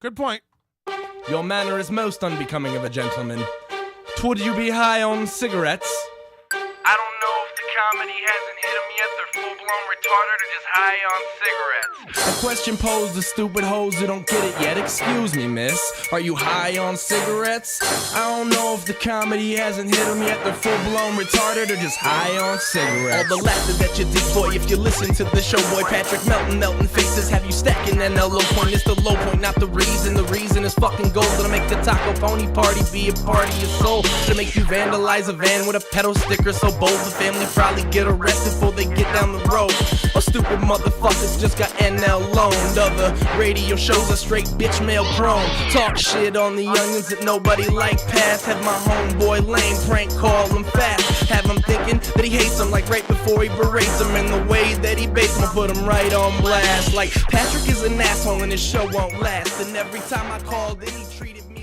Good point. Your manner is most unbecoming of a gentleman. Would you be high on cigarettes? I don't know if the comedy hasn't hit them yet. They're full-blown retarded or just high on cigarettes. A question posed to stupid hoes who don't get it yet. Excuse me, miss. Are you high on cigarettes? I don't know if the comedy hasn't hit them yet. They're full-blown retarded or just high on cigarettes. All the laughter that you dig, boy, if you listen to the show, boy. Patrick Melton faces have you stacking that low point. It's the low point, not the reason. The reason is fucking gold. Gonna make the taco pony party be a party of soul. To make you vandalize a van with a pedal sticker so bold the family probably get arrested before they get down the road. Or stupid motherfuckers just got NL loaned. Other radio shows are straight bitch mail prone. Talk shit on the onions that nobody like past. Have my homeboy lame prank call him fast. Have him thinking that he hates him like right before he berates him. And the way that he baits him, put him right on blast. Like Patrick is an asshole and his show won't last. And every time I called in he treated me